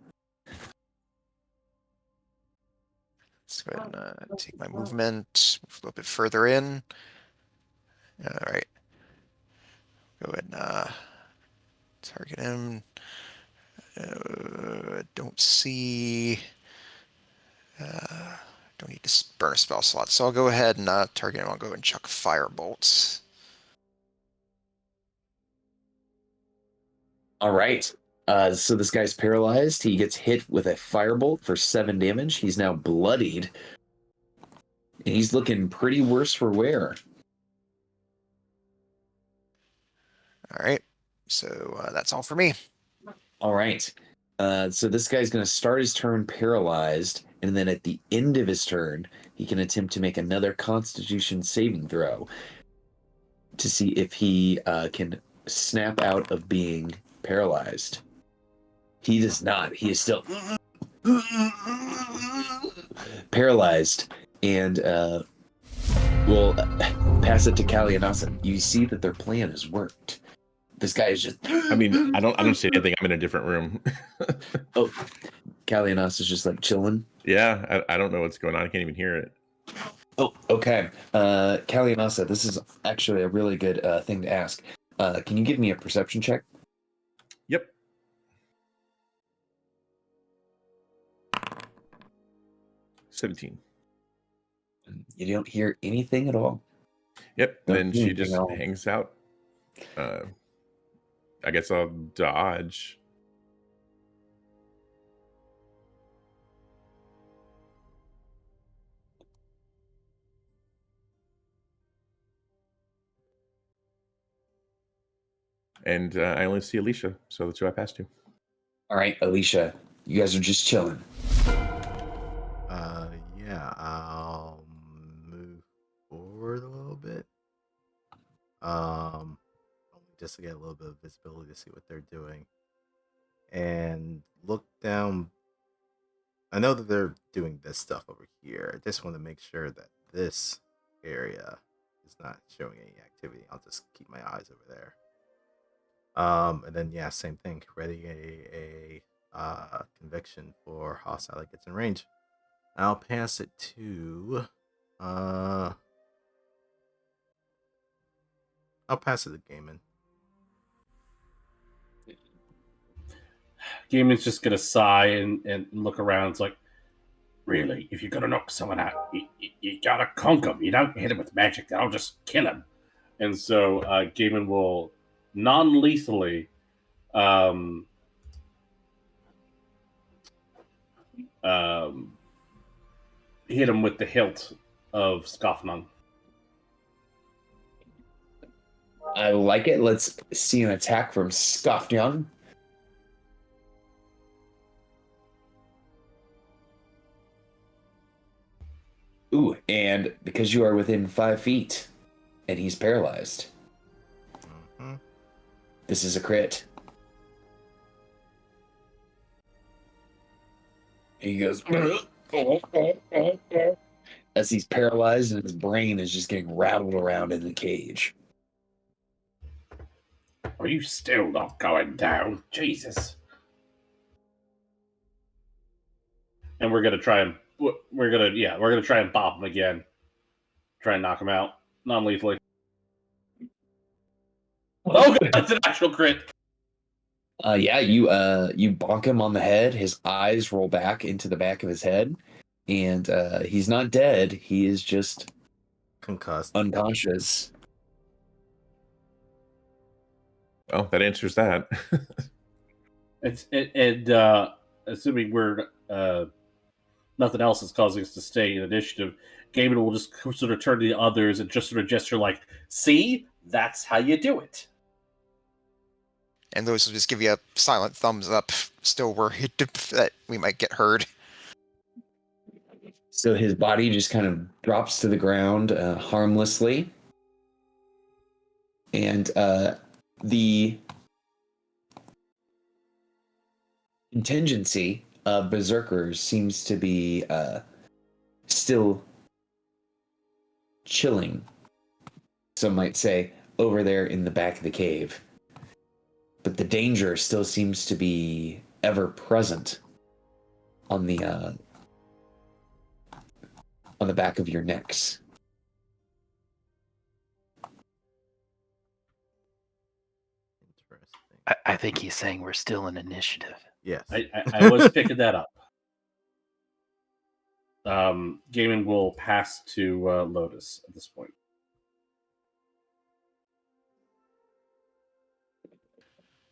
Let's go ahead and take my movement, move a little bit further in. All right. Go ahead and target him. Don't see. Don't need to burn a spell slot, so I'll go ahead and target him. I'll go and chuck fire bolts. All right. So this guy's paralyzed. He gets hit with a firebolt for 7 damage. He's now bloodied. And he's looking pretty worse for wear. All right. So that's all for me. All right. So this guy's going to start his turn paralyzed, and then at the end of his turn, he can attempt to make another Constitution saving throw to see if he can snap out of being paralyzed. He does not. He is still paralyzed, and we'll pass it to Kalianasa. You see that their plan has worked. This guy is just. I mean, I don't see anything. I'm in a different room. Oh, Kalianas is just like chilling. Yeah, I don't know what's going on. I can't even hear it. Oh, okay. Kalianasa, this is actually a really good thing to ask. Can you give me a perception check? Yep. $17. You don't hear anything at all. Yep. Don't Then do she anything just at all. hangs out. I guess I'll dodge. And I only see Alicia, so that's who I passed to. All right, Alicia, you guys are just chilling. Yeah, I'll move forward a little bit. Just to get a little bit of visibility to see what they're doing. And look down. I know that they're doing this stuff over here. I just want to make sure that this area is not showing any activity. I'll just keep my eyes over there. And then yeah, same thing. Ready a conviction for hostile that gets in range. I'll pass it to I'll pass it to Gaiman. Gaiman's just gonna sigh and look around. It's like, really, if you're gonna knock someone out, you gotta conk them. You don't hit him with magic; that'll just kill him. And so Gaiman will non-lethally hit him with the hilt of Scoffnung. I like it. Let's see an attack from Skofnjong. Ooh, and because you are within 5 feet, and he's paralyzed, this is a crit. He goes as he's paralyzed, and his brain is just getting rattled around in the cage. Are you still not going down? Jesus. And we're gonna try and bop him again. Try and knock him out non-lethally. Oh god, that's an actual crit. Yeah, you bonk him on the head. His eyes roll back into the back of his head, and he's not dead. He is just Concussed. unconscious. Oh, that answers that. Assuming we're nothing else is causing us to stay in initiative, Gaiman will just sort of turn to the others and just sort of gesture like, "See, that's how you do it." And those will just give you a silent thumbs up, still worried that we might get heard. So his body just kind of drops to the ground harmlessly, and the contingency of berserkers seems to be still chilling, some might say, over there in the back of the cave. But the danger still seems to be ever present on the back of your necks. Interesting. I think he's saying we're still in initiative. Yes. I was picking that up. Gaiman will pass to Lotus at this point.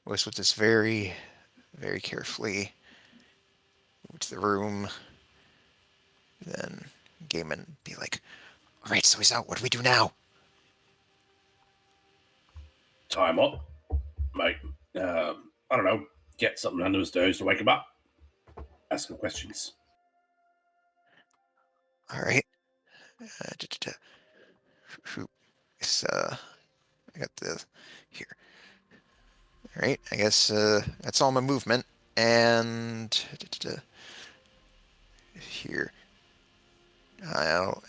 Lois will just very, very carefully move to the room. Then Gaiman be like, "All right, so he's out. What do we do now?" Time up, mate. I don't know. Get something under his nose to wake him up. Ask him questions. All right. Who is I got the here. All right. I guess that's all my movement, and here.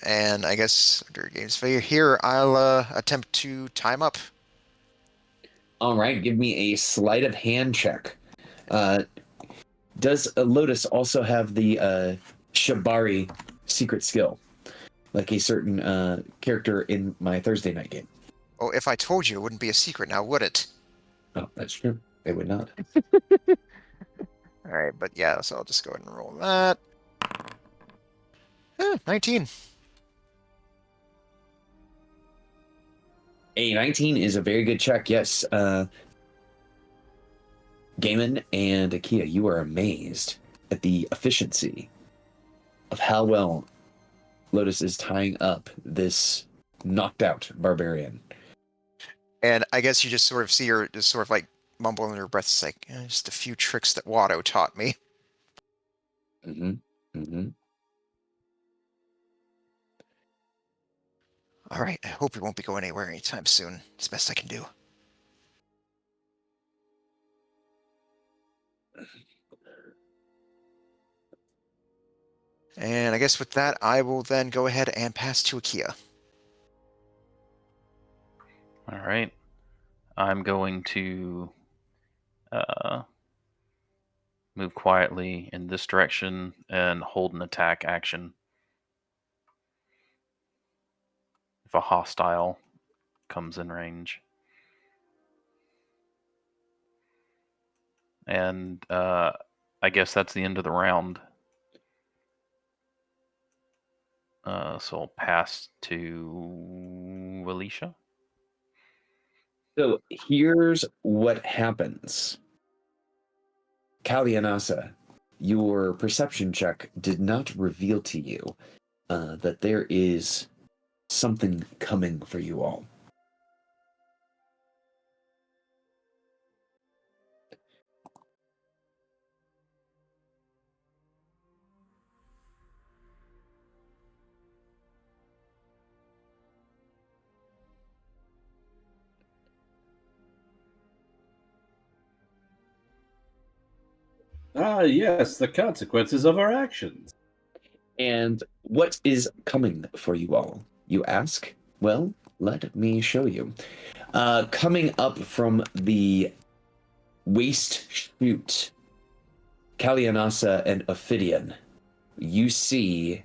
And I guess under game's failure here, I'll attempt to time up. All right, give me a sleight of hand check. Does Lotus also have the Shibari secret skill? like a certain character in my Thursday night game. Oh, if I told you, it wouldn't be a secret now, would it? Oh, that's true. They would not. All right, but yeah, so I'll just go ahead and roll that. 19. A 19 is a very good check. Yes. Gaiman and Akia, you are amazed at the efficiency of how well Lotus is tying up this knocked out barbarian. And I guess you just sort of see her just sort of like mumble under her breath. It's like, just a few tricks that Watto taught me. Mm-hmm. Mm-hmm. All right, I hope we won't be going anywhere anytime soon. It's the best I can do. And I guess with that, I will then go ahead and pass to Akia. All right. I'm going to move quietly in this direction and hold an attack action if a hostile comes in range. And I guess that's the end of the round. So I'll pass to Alicia. So here's what happens. Kalianasa, your perception check did not reveal to you that there is something coming for you all. Ah, yes, the consequences of our actions. And what is coming for you all, you ask? Well, let me show you. Coming up from the waist chute, Kalianasa and Ophidian, you see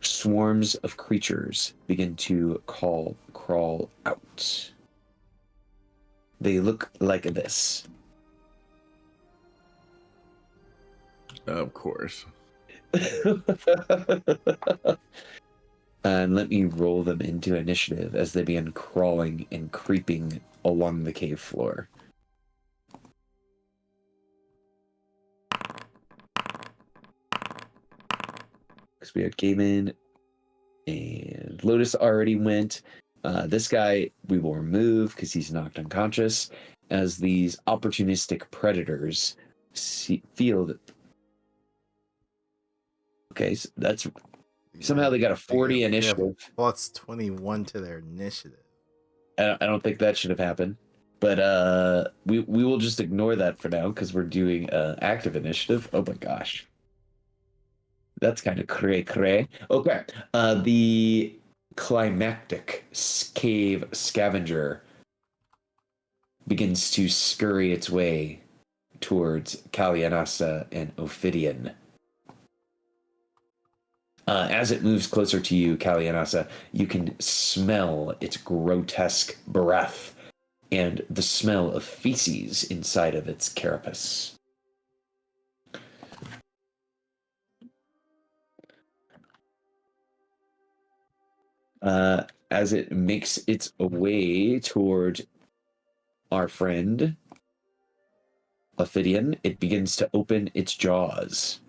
swarms of creatures begin to crawl out. They look like this. Of course. And let me roll them into initiative as they begin crawling and creeping along the cave floor. Because we had Gaiman and Lotus already went. This guy we will remove because he's knocked unconscious, as these opportunistic predators feel that. Okay, so that's somehow they got a 40 initiative. Plus 21 to their initiative. I don't think that should have happened, but we will just ignore that for now because we're doing active initiative. Oh my gosh, that's kind of cray. Okay, the climactic cave scavenger begins to scurry its way towards Kalianasa and Ophidian. As it moves closer to you, Kalianasa, you can smell its grotesque breath and the smell of feces inside of its carapace. As it makes its way toward our friend Ophidian, it begins to open its jaws.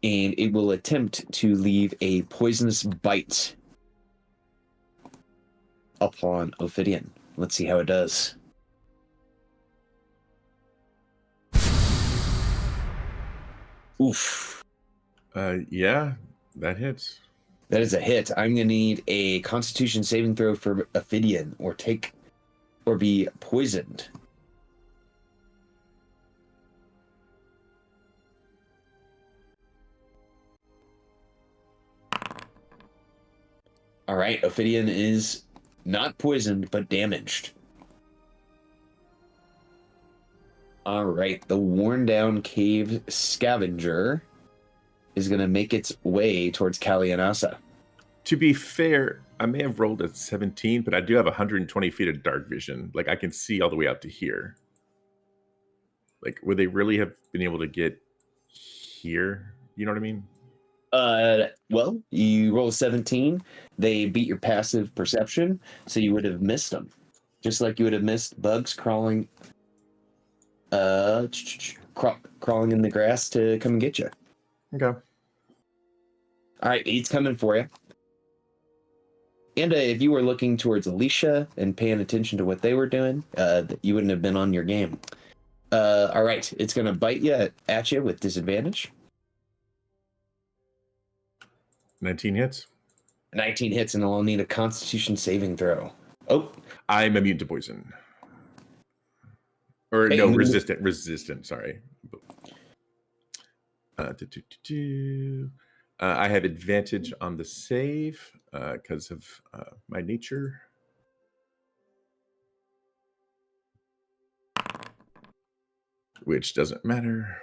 And it will attempt to leave a poisonous bite upon Ophidian. Let's see how it does. Oof. Yeah, that hits. That is a hit. I'm going to need a Constitution saving throw for Ophidian or be poisoned. All right, Ophidian is not poisoned, but damaged. All right, the worn down cave scavenger is going to make its way towards Kalianasa. To be fair, I may have rolled a 17, but I do have 120 feet of dark vision. Like I can see all the way out to here. Like, would they really have been able to get here? You know what I mean? Well, you roll a 17. They beat your passive perception, so you would have missed them. Just like you would have missed bugs crawling crawling in the grass to come and get you. Okay. All right, he's coming for you. And if you were looking towards Alicia and paying attention to what they were doing, you wouldn't have been on your game. All right, it's going to bite you at you with disadvantage. 19 hits. 19 hits, and I'll need a Constitution saving throw. Oh, I'm immune to poison. Or Hey, no, move. resistant. Sorry. I have advantage on the save because of my nature. Which doesn't matter.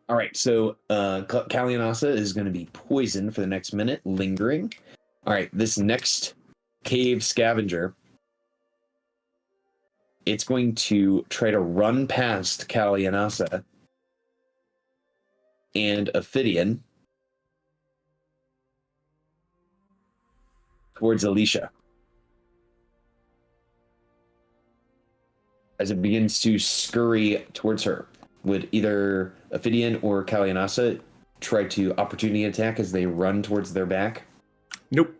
All right, so Kalianasa is going to be poisoned for the next minute, lingering. All right, this next cave scavenger, it's going to try to run past Kalianasa and Ophidian towards Alicia. As it begins to scurry towards her, would either Ophidian or Kalianasa try to opportunity attack as they run towards their back? Nope.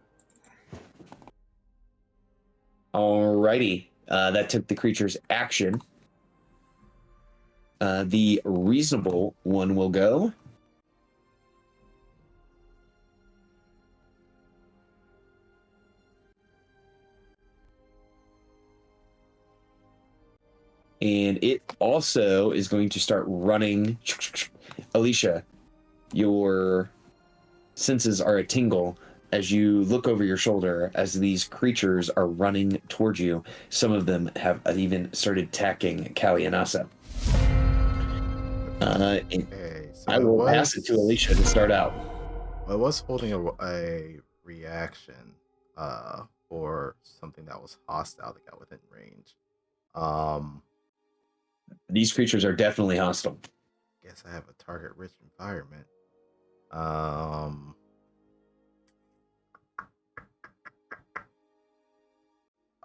Alrighty. That took the creature's action. The reasonable one will go. And it also is going to start running. Alicia, your senses are a tingle as you look over your shoulder as these creatures are running towards you. Some of them have even started attacking Kalianasa. Okay, so I will pass it to Alicia to start out. I was holding a reaction for something that was hostile that got within range. These creatures are definitely hostile. Guess I have a target-rich environment.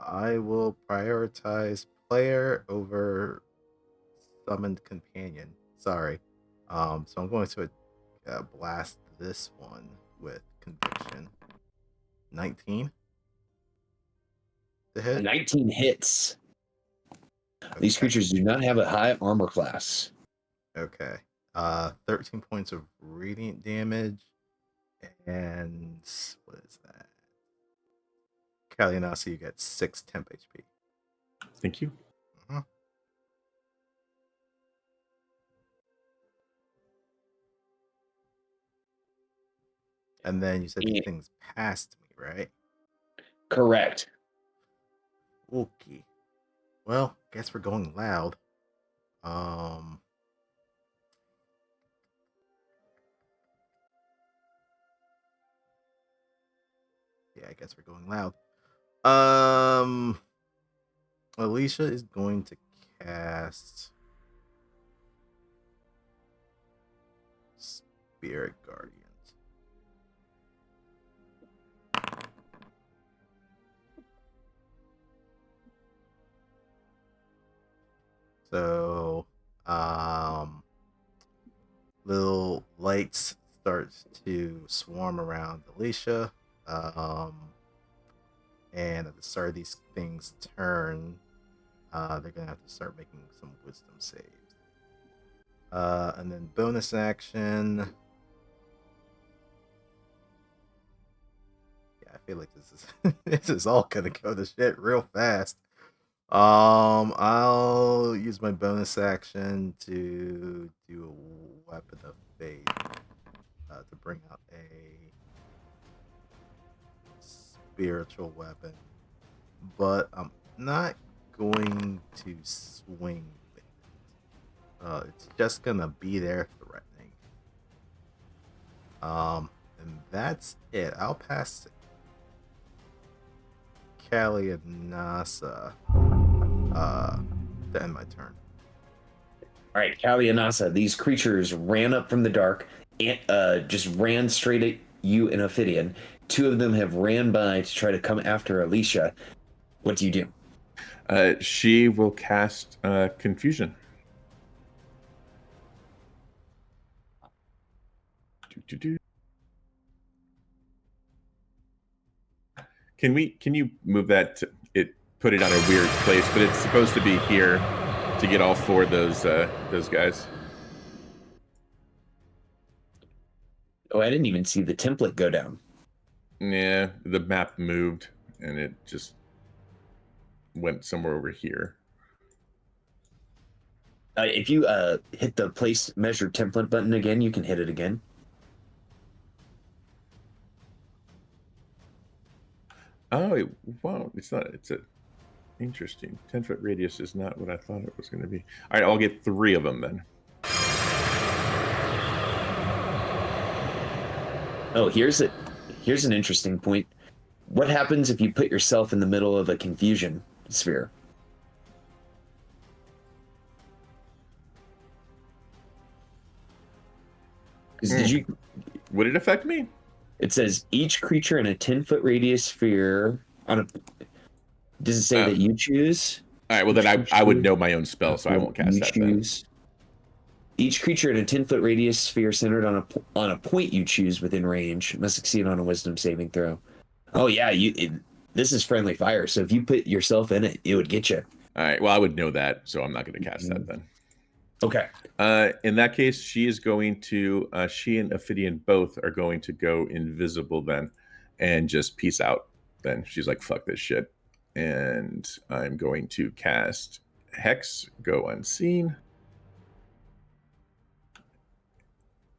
I will prioritize player over summoned companion. Sorry. So I'm going to blast this one with conviction. 19 to hit. 19 hits. These creatures do not have a high armor class. Okay. 13 points of radiant damage. And what is that? Kalianasa, you get 6 temp HP. Thank you. Mm-hmm. And then you said these things passed me, right? Correct. Okay. Well, guess we're going loud. Yeah, I guess we're going loud. Alicia is going to cast Spirit Guardians. So, little lights starts to swarm around Alicia. And at the start of these things turn, they're gonna have to start making some wisdom saves. And then bonus action. Yeah, I feel like this is this is all gonna go to shit real fast. I'll use my bonus action to do a weapon of fate to bring out a spiritual weapon, but I'm not going to swing with it. It's just gonna be there threatening. And that's it. I'll pass Callie and Nasa to end my turn. All right, Callie and Nasa, these creatures ran up from the dark and just ran straight at you and Ophidian. Two of them have ran by to try to come after Alicia. What do you do? She will cast confusion. Do. Can you move that? Put it on a weird place, but it's supposed to be here to get all four of those guys. Oh, I didn't even see the template go down. Yeah, the map moved and it just went somewhere over here. If you hit the place measure template button again, you can hit it again. Oh, wow. It's not. It's a interesting 10-foot radius is not what I thought it was going to be. All right, I'll get 3 of them then. Oh, here's an interesting point. What happens if you put yourself in the middle of a confusion sphere? Did you? Would it affect me? It says each creature in a 10-foot radius sphere on a. Does it say that you choose? All right. Well, then I would know my own spell, so I won't cast that. Choose. Then. Each creature in a 10-foot radius sphere centered on a point you choose within range must succeed on a Wisdom saving throw. Oh yeah, this is friendly fire. So if you put yourself in it, it would get you. All right. Well, I would know that, so I'm not going to cast that then. Okay. In that case, she is going to. She and Ophidian both are going to go invisible then, and just peace out. Then she's like, "Fuck this shit," and I'm going to cast Hex, go unseen,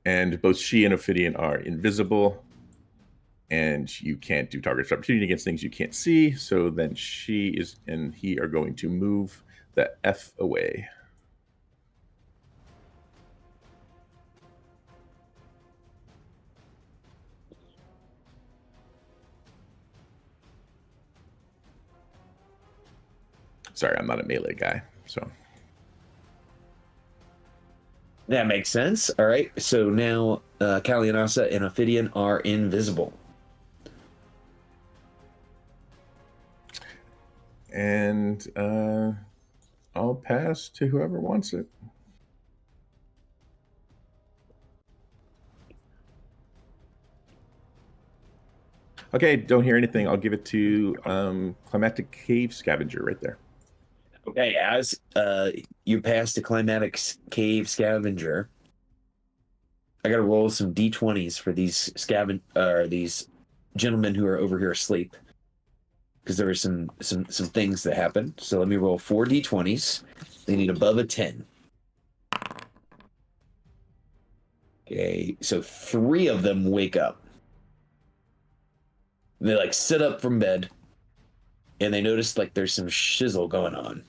and both she and Ophidian are invisible, and you can't do target opportunity against things you can't see. So then she is and he are going to move the F away. Sorry, I'm not a melee guy, so. That makes sense. All right, so now Kalianasa and Ophidian are invisible. And I'll pass to whoever wants it. Okay, don't hear anything. I'll give it to Climatic Cave Scavenger right there. Okay, as you pass the Climatic Cave Scavenger, I got to roll some d20s for these these gentlemen who are over here asleep, because there were some things that happened. So let me roll 4 d20s. They need above a 10. Okay, so 3 of them wake up. They like sit up from bed, and they notice like there's some shizzle going on.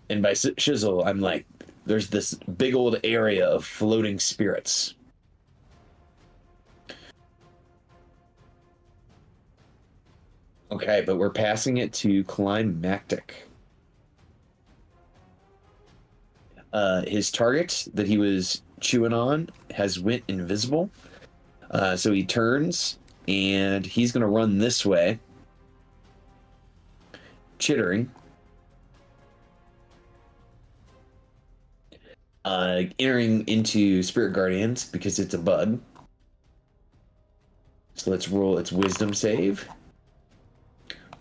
And by shizzle, I'm like, there's this big old area of floating spirits. Okay, but we're passing it to Climactic. His target that he was chewing on has went invisible. So he turns, and he's going to run this way, chittering. Entering into Spirit Guardians because it's a bug. So let's roll its Wisdom save.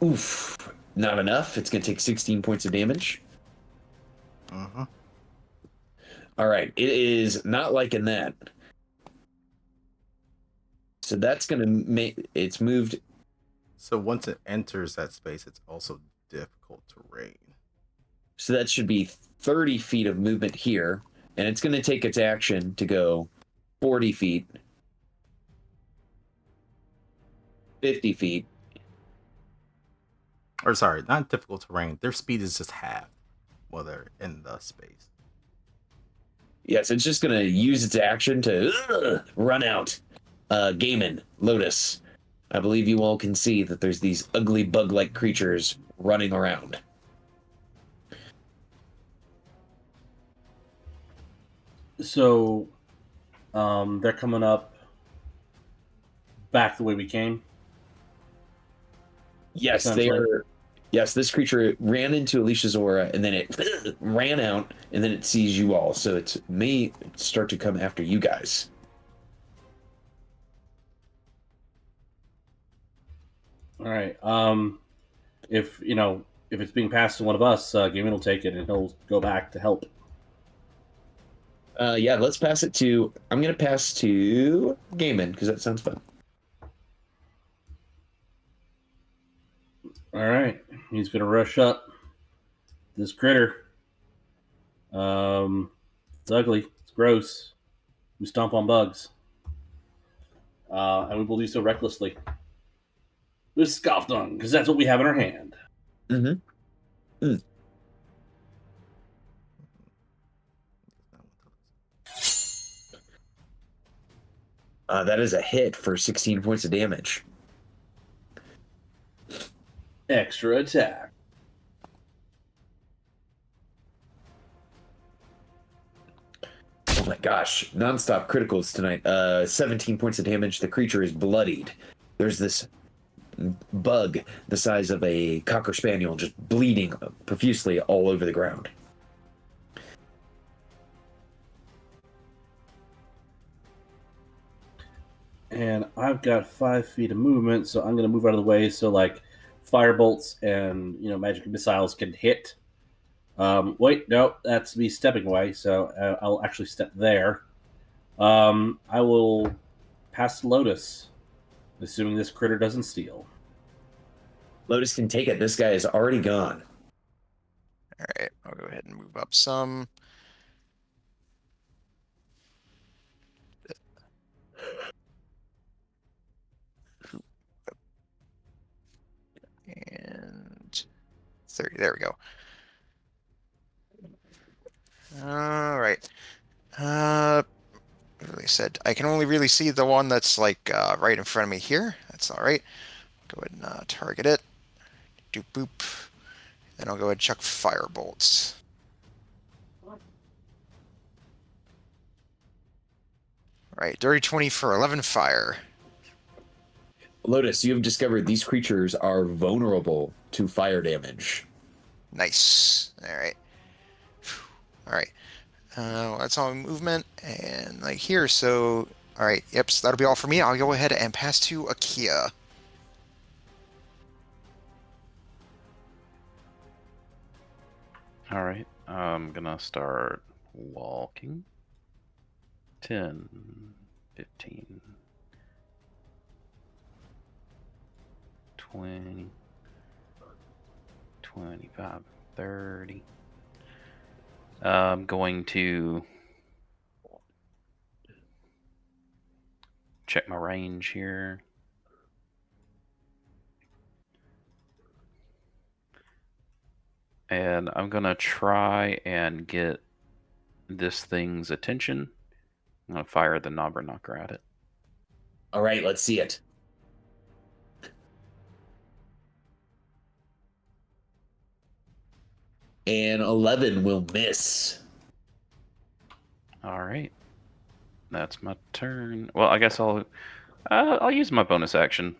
Oof, not enough. It's going to take 16 points of damage. Uh-huh. All right, it is not liking that. So that's going to make it's moved. So once it enters that space, it's also difficult terrain. So that should be 30 feet of movement here. And it's going to take its action to go 40 feet, 50 feet. Or sorry, not difficult terrain. Their speed is just half while they're in the space. Yes, it's just going to use its action to run out. Gaiman, Lotus, I believe you all can see that there's these ugly bug-like creatures running around. So, they're coming up back the way we came. Yes, they Essentially. are. Yes, this creature ran into Alicia's aura, and then it ran out, and then it sees you all. So it may start to come after you guys. All right. If it's being passed to one of us, Gaiman will take it and he'll go back to help. Yeah, let's pass it to. I'm gonna pass to Gaiman because that sounds fun. All right. He's gonna rush up this critter. It's ugly. It's gross. We stomp on bugs, and we will do so recklessly. With Scoffdung, because that's what we have in our hand. Mm-hmm. Mm. That is a hit for 16 points of damage. Extra attack. Oh my gosh, non-stop criticals tonight. 17 points of damage. The creature is bloodied. There's this bug the size of a Cocker Spaniel just bleeding profusely all over the ground. And I've got 5 feet of movement, so I'm going to move out of the way so like fire bolts and magic missiles can hit. Wait, no, that's me stepping away, so I'll actually step there. I will pass to Lotus, assuming this critter doesn't steal. Lotus can take it. This guy is already gone. All right, I'll go ahead and move up some. And 30, there we go. All right. Like I said, I can only really see the one that's like right in front of me here. That's all right. Go ahead and target it. Doop boop. And I'll go ahead and chuck fire bolts. All right, dirty 20 for 11 fire. Lotus, you have discovered these creatures are vulnerable to fire damage. Nice. All right. All right. That's all movement and like here. So, all right. Yep. So that'll be all for me. I'll go ahead and pass to Akia. All right. I'm gonna start walking. 10, 15, 20, 25, 30. I'm going to check my range here. And I'm going to try and get this thing's attention. I'm going to fire the knobber knocker at it. All right, let's see it. And 11 will miss. All right. That's my turn. Well, I guess I'll use my bonus action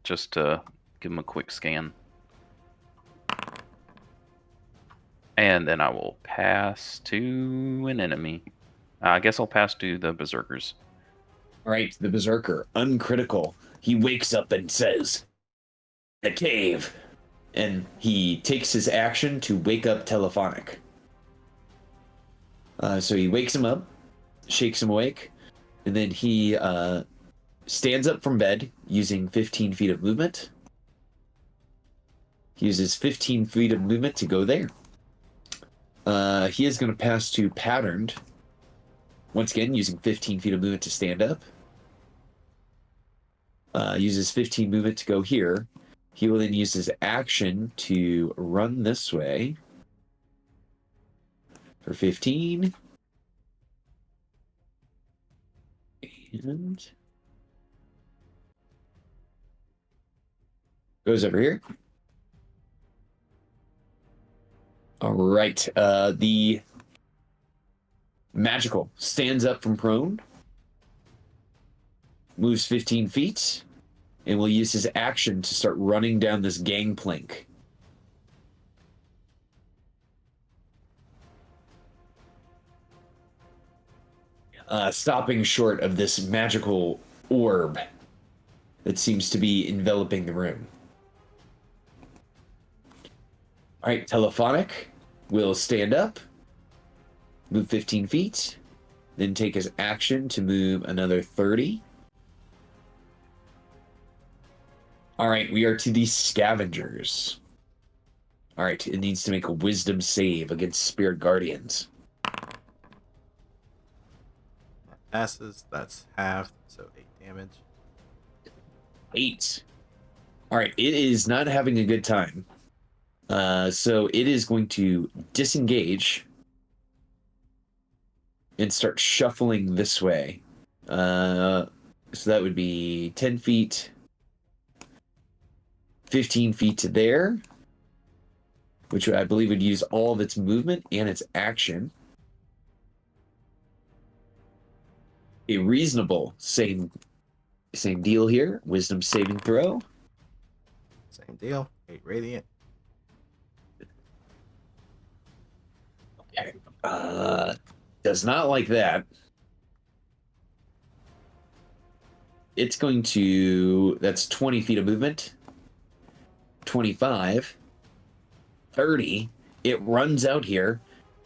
just to give him a quick scan. And then I will pass to an enemy. I guess I'll pass to the berserkers. All right, the berserker, uncritical. He wakes up and says, "The cave." And he takes his action to wake up Telephonic. So he wakes him up, shakes him awake, and then he stands up from bed using 15 feet of movement. He uses 15 feet of movement to go there. He is going to pass to Patterned. Once again, using 15 feet of movement to stand up. Uses 15 movement to go here. He will then use his action to run this way. for 15. And goes over here. All right. The magical stands up from prone, moves 15 feet, and will use his action to start running down this gangplank. Stopping short of this magical orb that seems to be enveloping the room. All right, Telephonic will stand up, move 15 feet, then take his action to move another 30. All right, we are to the Scavengers. All right, it needs to make a wisdom save against Spirit Guardians. That passes. That's half, so 8 damage. 8. All right, it is not having a good time. So it is going to disengage and start shuffling this way. So that would be 10 feet, 15 feet to there, which I believe would use all of its movement and its action. A reasonable same deal here. Wisdom saving throw. Same deal. 8 radiant. Okay. Does not like that. It's going to... That's 20 feet of movement. 25. 30. It runs out here.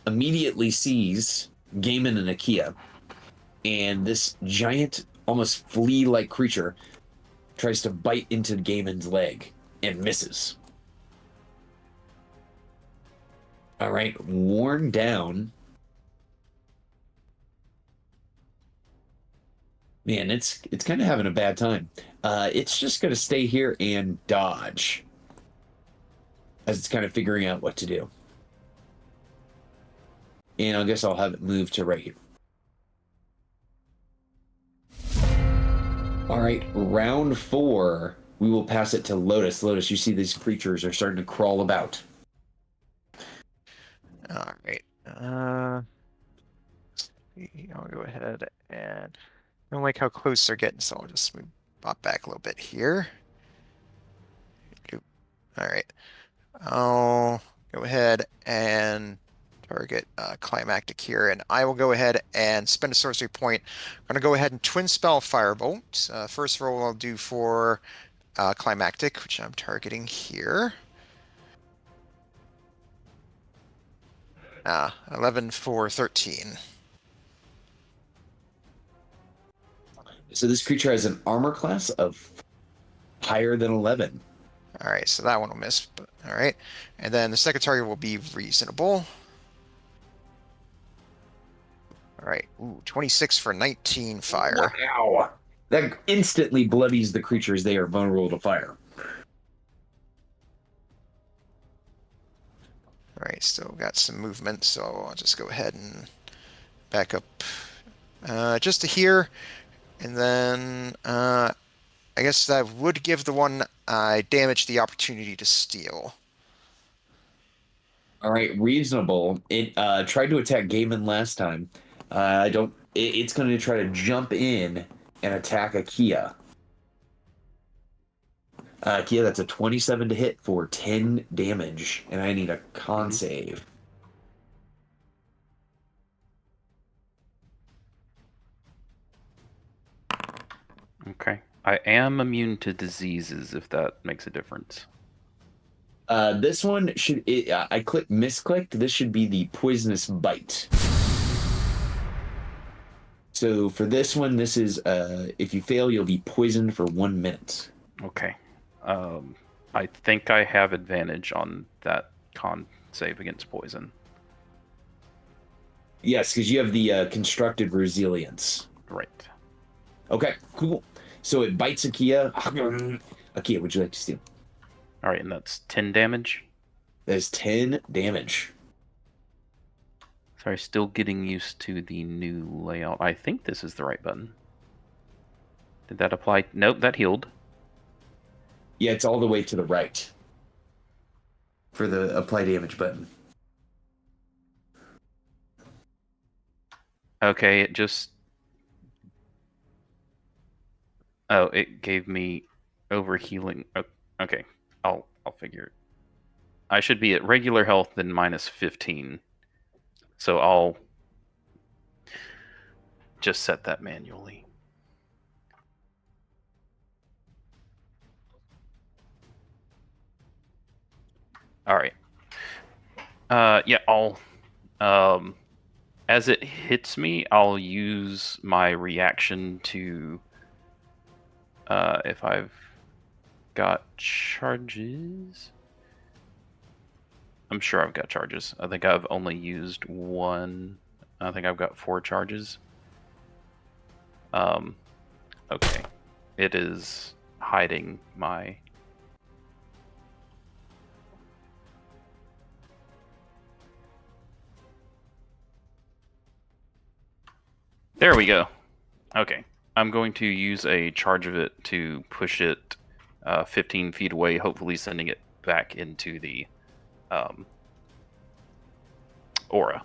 Immediately sees Gaiman and Akia. And this giant, almost flea-like creature tries to bite into Gaiman's leg and misses. All right, worn down. Man, it's kind of having a bad time. It's just going to stay here and dodge as it's kind of figuring out what to do. And I guess I'll have it move to right here. All right, round 4. We will pass it to Lotus. Lotus, you see these creatures are starting to crawl about. All right. I'll go ahead and I don't like how close they're getting, so I'll just move pop back a little bit here. All right. I'll go ahead and target climactic here, and I will go ahead and spend a sorcery point. I'm going to go ahead and twin spell firebolt. First roll I'll do for climactic, which I'm targeting here. 11 for 13. So this creature has an armor class of higher than 11. All right, so that one will miss. But all right, and then the second target will be reasonable. All right, 26 for 19 fire. Wow. That instantly bloodies the creatures. They are vulnerable to fire. All right, still got some movement, so I'll just go ahead and back up just to here. And then I guess that would give the one I damaged the opportunity to steal. All right, reasonable. It tried to attack Gaiman last time. It's going to try to jump in and attack Akia. Akia, that's a 27 to hit for 10 damage, and I need a con save. Okay. I am immune to diseases, if that makes a difference. This one should... I misclicked. This should be the poisonous bite. So for this one, this is... if you fail, you'll be poisoned for 1 minute. Okay. I think I have advantage on that con save against poison. Yes, because you have the constructed resilience. Right. Okay, cool. So it bites Akia. Akia, would you like to steal? All right, and that's 10 damage. That is 10 damage. Sorry, still getting used to the new layout. I think this is the right button. Did that apply? Nope, that healed. Yeah, it's all the way to the right for the apply damage button. Okay, it just... Oh, it gave me overhealing. Oh, okay, I'll figure it. I should be at regular health, then minus 15. So I'll just set that manually. All right. Yeah, I'll... as it hits me, I'll use my reaction to... if I've got charges... I'm sure I've got charges. I think I've only used one. I think I've got 4 charges. Okay. It is hiding my... There we go. Okay. I'm going to use a charge of it to push it 15 feet away, hopefully sending it back into the aura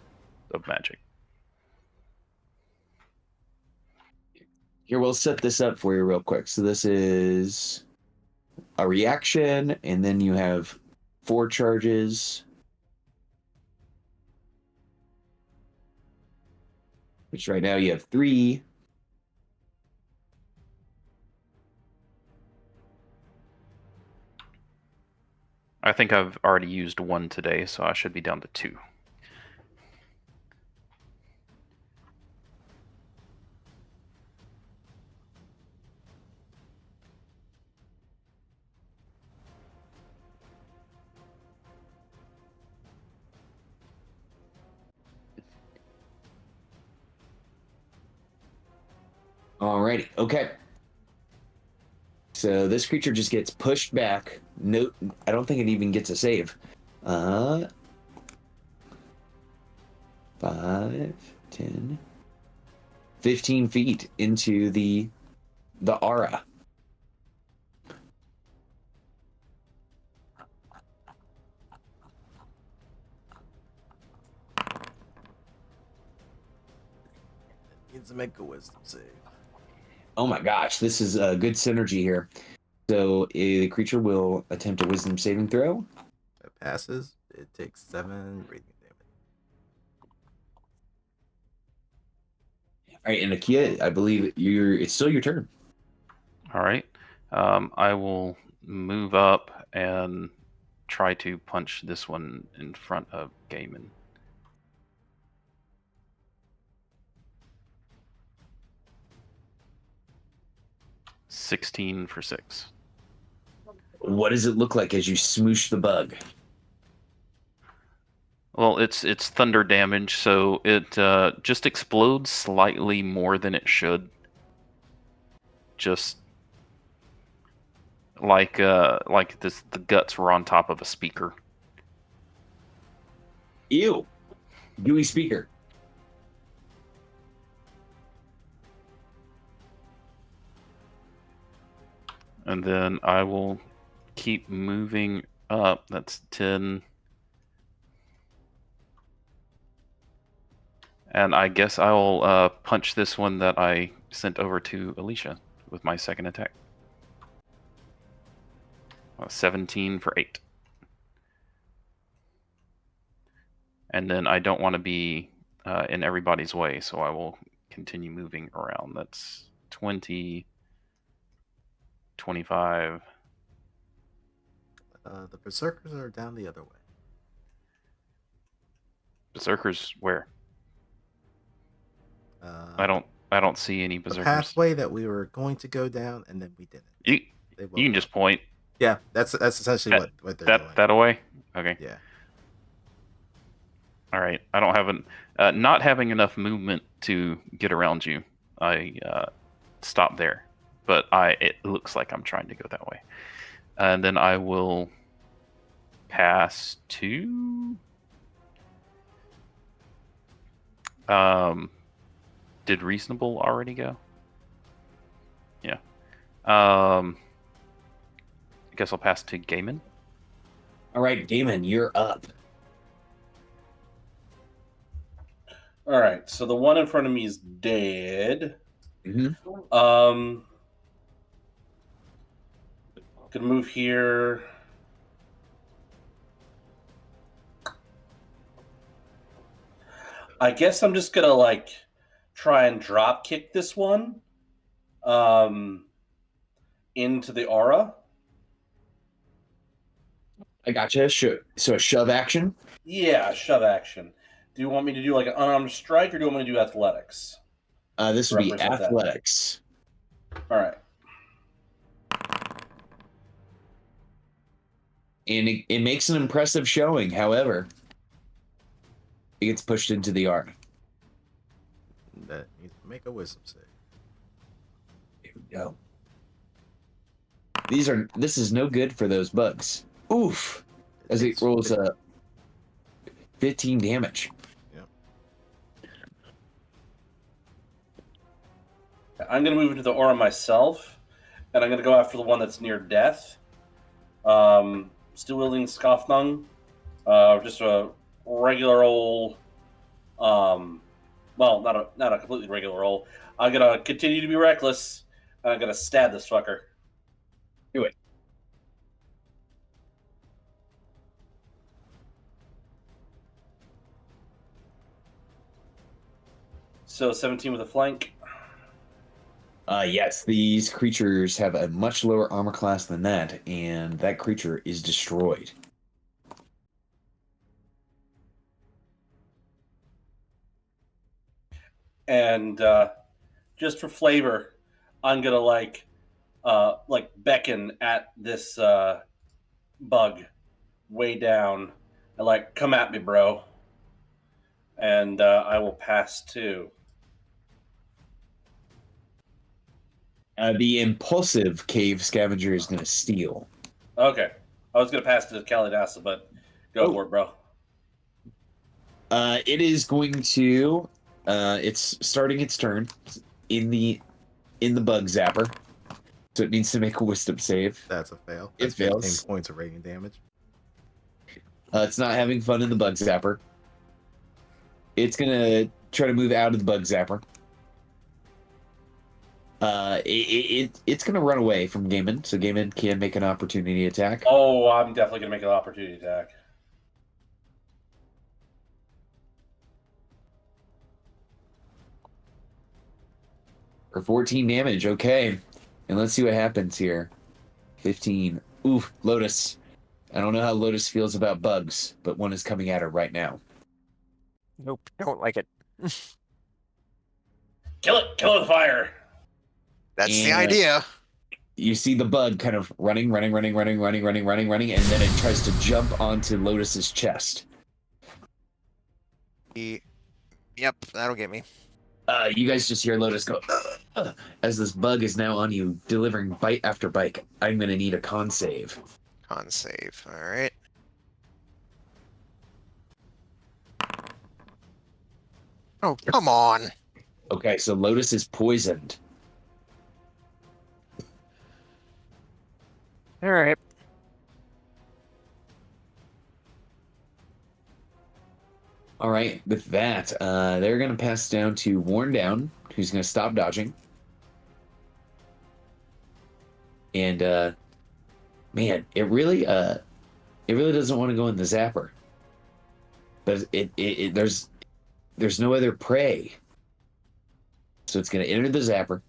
of magic. Here, we'll set this up for you real quick. So this is a reaction, and then you have 4 charges. Which right now you have 3. I think I've already used 1 today, so I should be down to 2. Alrighty, okay. So this creature just gets pushed back. No, I don't think it even gets a save. 5, 10, 15 feet into the aura. Needs to make a wisdom save. Oh my gosh, this is a good synergy here. So the creature will attempt a wisdom saving throw. If it passes, it takes 7 radiant damage. All right, and Akia, I believe it's still your turn. All right. I will move up and try to punch this one in front of Gaiman. $16 for 6. What does it look like as you smoosh the bug? Well, it's thunder damage, so it just explodes slightly more than it should. Just like this, the guts were on top of a speaker. Ew. Gooey speaker. And then I will keep moving up. That's 10. And I guess I'll punch this one that I sent over to Alicia with my second attack. 17 for 8. And then I don't want to be in everybody's way, so I will continue moving around. That's 20, 25. The berserkers are down the other way. Berserkers where? I I don't see any the berserkers. pathway that we were going to go down, and then we didn't. You They you can just point Yeah, that's essentially what they're doing. that away. Okay. Yeah. All right. I don't have not having enough movement to get around you. I stop there, but it looks like I'm trying to go that way, and then I will pass to Did reasonable already go? Yeah. I guess I'll pass to Gaiman. All right, Damon, you're up. All right, so the one in front of me is dead. Mm-hmm. Gonna move here. I guess I'm just gonna like try and drop kick this one into the aura. I gotcha. So a shove action. Yeah, shove action. Do you want me to do like an unarmed strike, or do you want me to do athletics? This would be Represent that. athletics. All right. And it makes an impressive showing. However, it gets pushed into the aura. That needs to make a wisdom save. Here we go. This is no good for those bugs. Oof. As it rolls 15 damage. I'm going to move into the aura myself, and I'm going to go after the one that's near death. Still wielding Scoffnung. Just a regular old, well, not a completely regular old. I'm going to continue to be reckless, and I'm going to stab this fucker. Do it. So 17 with a flank. Yes, these creatures have a much lower armor class than that, and that creature is destroyed. And just for flavor, I'm gonna like beckon at this bug way down and like, come at me, bro. And I will pass too. The impulsive cave scavenger is going to steal. Okay, I was gonna pass to Kalidasa, but go for it, bro. It is going to. It's starting its turn in the bug zapper, so it needs to make a wisdom save. That's a fail. It That's fails. 15 points of radiant damage. It's not having fun in the bug zapper. It's gonna try to move out of the bug zapper. It's gonna run away from Gaiman, so Gaiman can make an opportunity attack. Oh, I'm definitely gonna make an opportunity attack. For 14 damage, okay. And let's see what happens here. 15. Oof, Lotus. I don't know how Lotus feels about bugs, but one is coming at her right now. Nope, don't like it. Kill it with fire. That's the And idea. You see the bug kind of running, and then it tries to jump onto Lotus's chest. Yep, that'll get me. You guys just hear Lotus go, as this bug is now on you, delivering bite after bite. I'm going to need a con save. Con save. All right. Oh, come on. Okay, so Lotus is poisoned. All right. All right, with that, they're going to pass down to Worn Down, who's going to stop dodging. And, man, it really doesn't want to go in the zapper. But there's no other prey. So it's going to enter the zapper.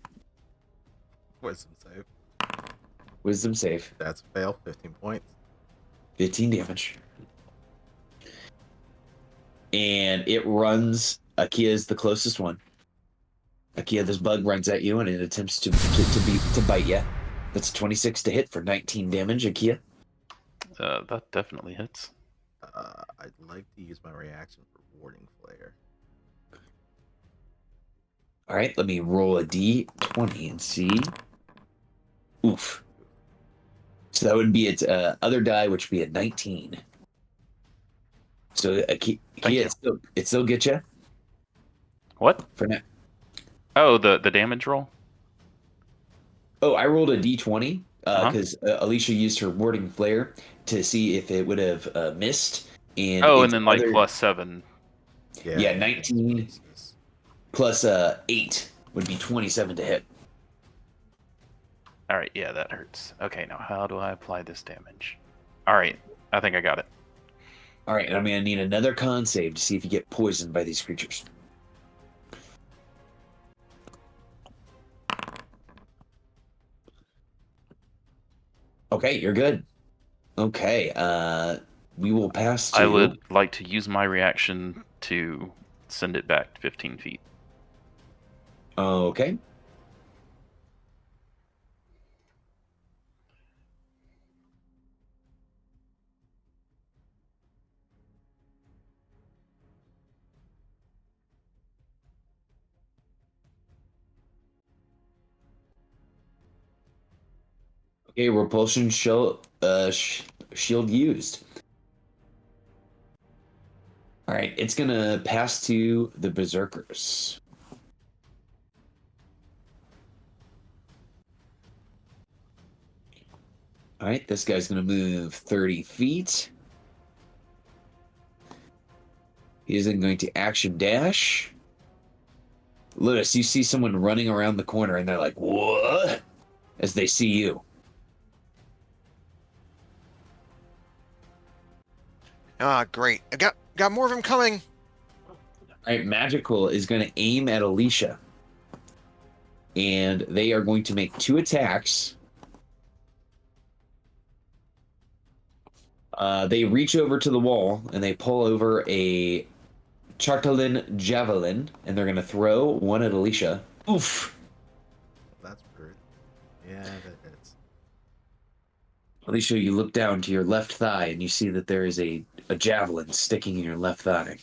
Wisdom save. Wisdom save. That's a fail. 15 points. 15 damage. And it runs. Akia is the closest one. Akia, this bug runs at you and it attempts to bite you. That's 26 to hit for 19 damage, Akia. That definitely hits. I'd like to use my reaction for warding flare. All right, let me roll a d20 and see. Oof. So that would be its other die, which would be a 19. So Akia, it still gets you? What? for now. Oh, the damage roll? Oh, I rolled a d20 Uh-huh. because Alicia used her warding flare to see if it would have missed. And Oh, its and then like other, +7. yeah, 19 plus 8 would be 27 to hit. All right, yeah, that hurts. Okay, now how do I apply this damage? All right, I think I got it. All right, and I'm gonna need another con save to see if you get poisoned by these creatures. Okay, you're good. Okay, we will pass to. I would like to use my reaction to send it back 15 feet. Okay. Okay, repulsion shield used. All right, it's gonna pass to the berserkers. All right, this guy's gonna move 30 feet. He isn't going to action dash. Lotus, you see someone running around the corner, and they're like, "What?" as they see you. Ah, great. I got more of them coming. All right, Magical is going to aim at Alicia. And they are going to make 2 attacks. They reach over to the wall, and they pull over a Chartalin Javelin, and they're going to throw one at Alicia. Oof! That's rude. Yeah, that hits. Alicia, you look down to your left thigh, and you see that there is a javelin sticking in your left thigh.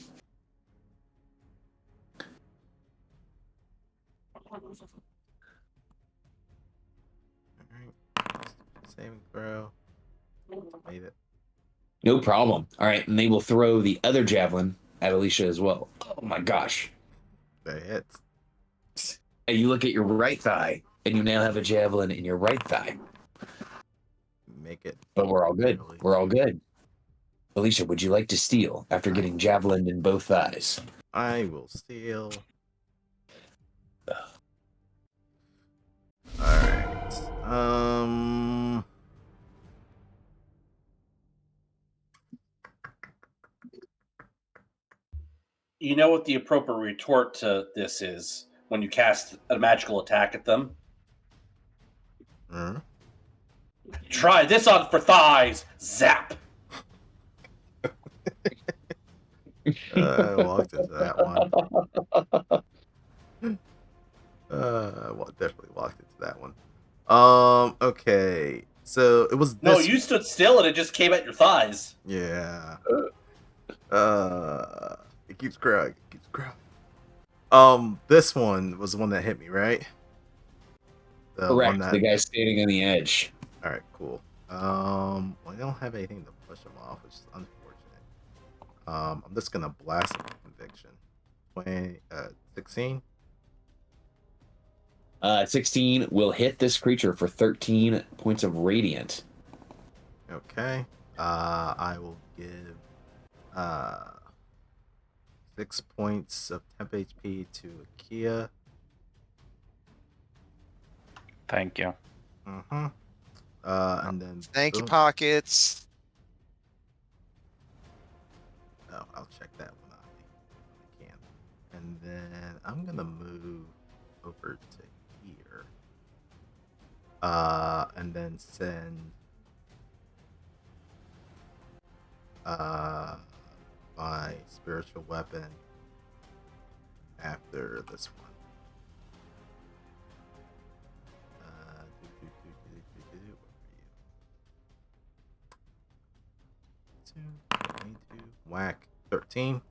Alright. Saving throw. Made it. No problem. All right, and they will throw the other javelin at Alicia as well. Oh my gosh. That hits. And you look at your right thigh, and you now have a javelin in your right thigh. Make it. But we're all good. Really. We're all good. Alicia, would you like to steal after getting javelined in both thighs? I will steal. Alright. You know what the appropriate retort to this is when you cast a magical attack at them? Try this on for thighs! Zap! I walked into that one. Definitely walked into that one. Okay. So it was this. No, you stood still and it just came at your thighs. Yeah. It keeps growing. It keeps growing. This one was the one that hit me, right? The Correct. one that... The guy standing on the edge. All right, cool. Well, I don't have anything to push him off, which is unfortunate. I'm just gonna blast him with conviction. 16. 16 will hit this creature for 13 points of radiant. Okay. I will give 6 points of temp HP to Akia. Thank you. Mm-hmm. And then Thank you, boom. Pockets. Oh, I'll check that one out when I can. And then I'm gonna move over to here. And then send my spiritual weapon after this one. Whack. 13.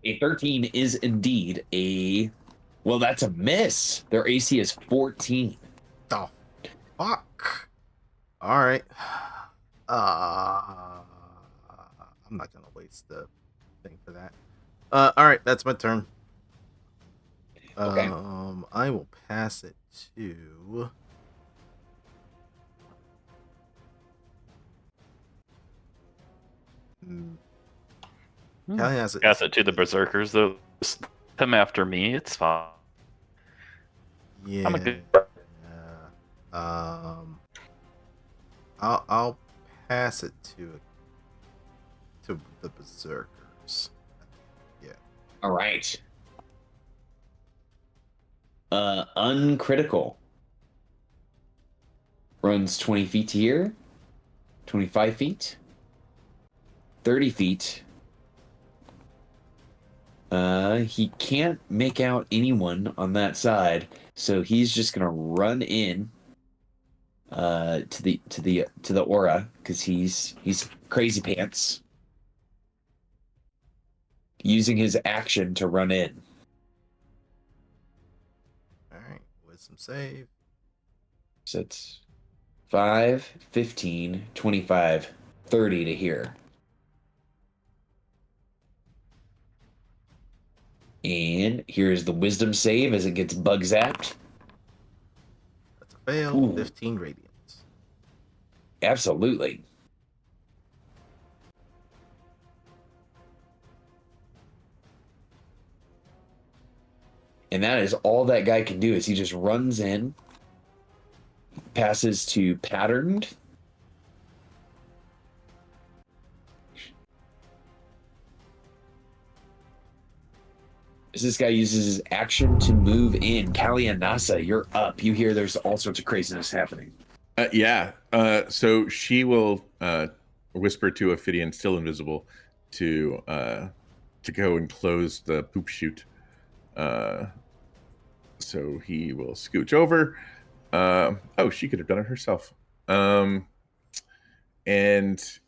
A 13 is indeed a... Well, that's a miss. Their AC is 14. Oh, fuck. Alright. I'm not gonna waste the thing for that. Alright, that's my turn. Okay. I will pass it to. Hmm, Callie has it. Pass it to the berserkers. They'll come after me. It's fine. Yeah. I'm a good. I'll pass it to the berserkers. Yeah. All right. Uncritical. Runs 20 feet here, 25 feet, 30 feet. He can't make out anyone on that side, so he's just gonna run in to the aura because he's crazy pants, using his action to run in. All right. Wisdom save. So it's 5, 15, 25, 30 to here. And here's the wisdom save as it gets bug zapped. That's a fail. Ooh. 15 radiance. Absolutely. And that is all that guy can do is he just runs in, passes to patterned. As this guy uses his action to move in. Kalianasa, you're up. You hear there's all sorts of craziness happening. Yeah. So she will whisper to Ophidian, still invisible, to go and close the poop chute. So he will scooch over. Oh, she could have done it herself. And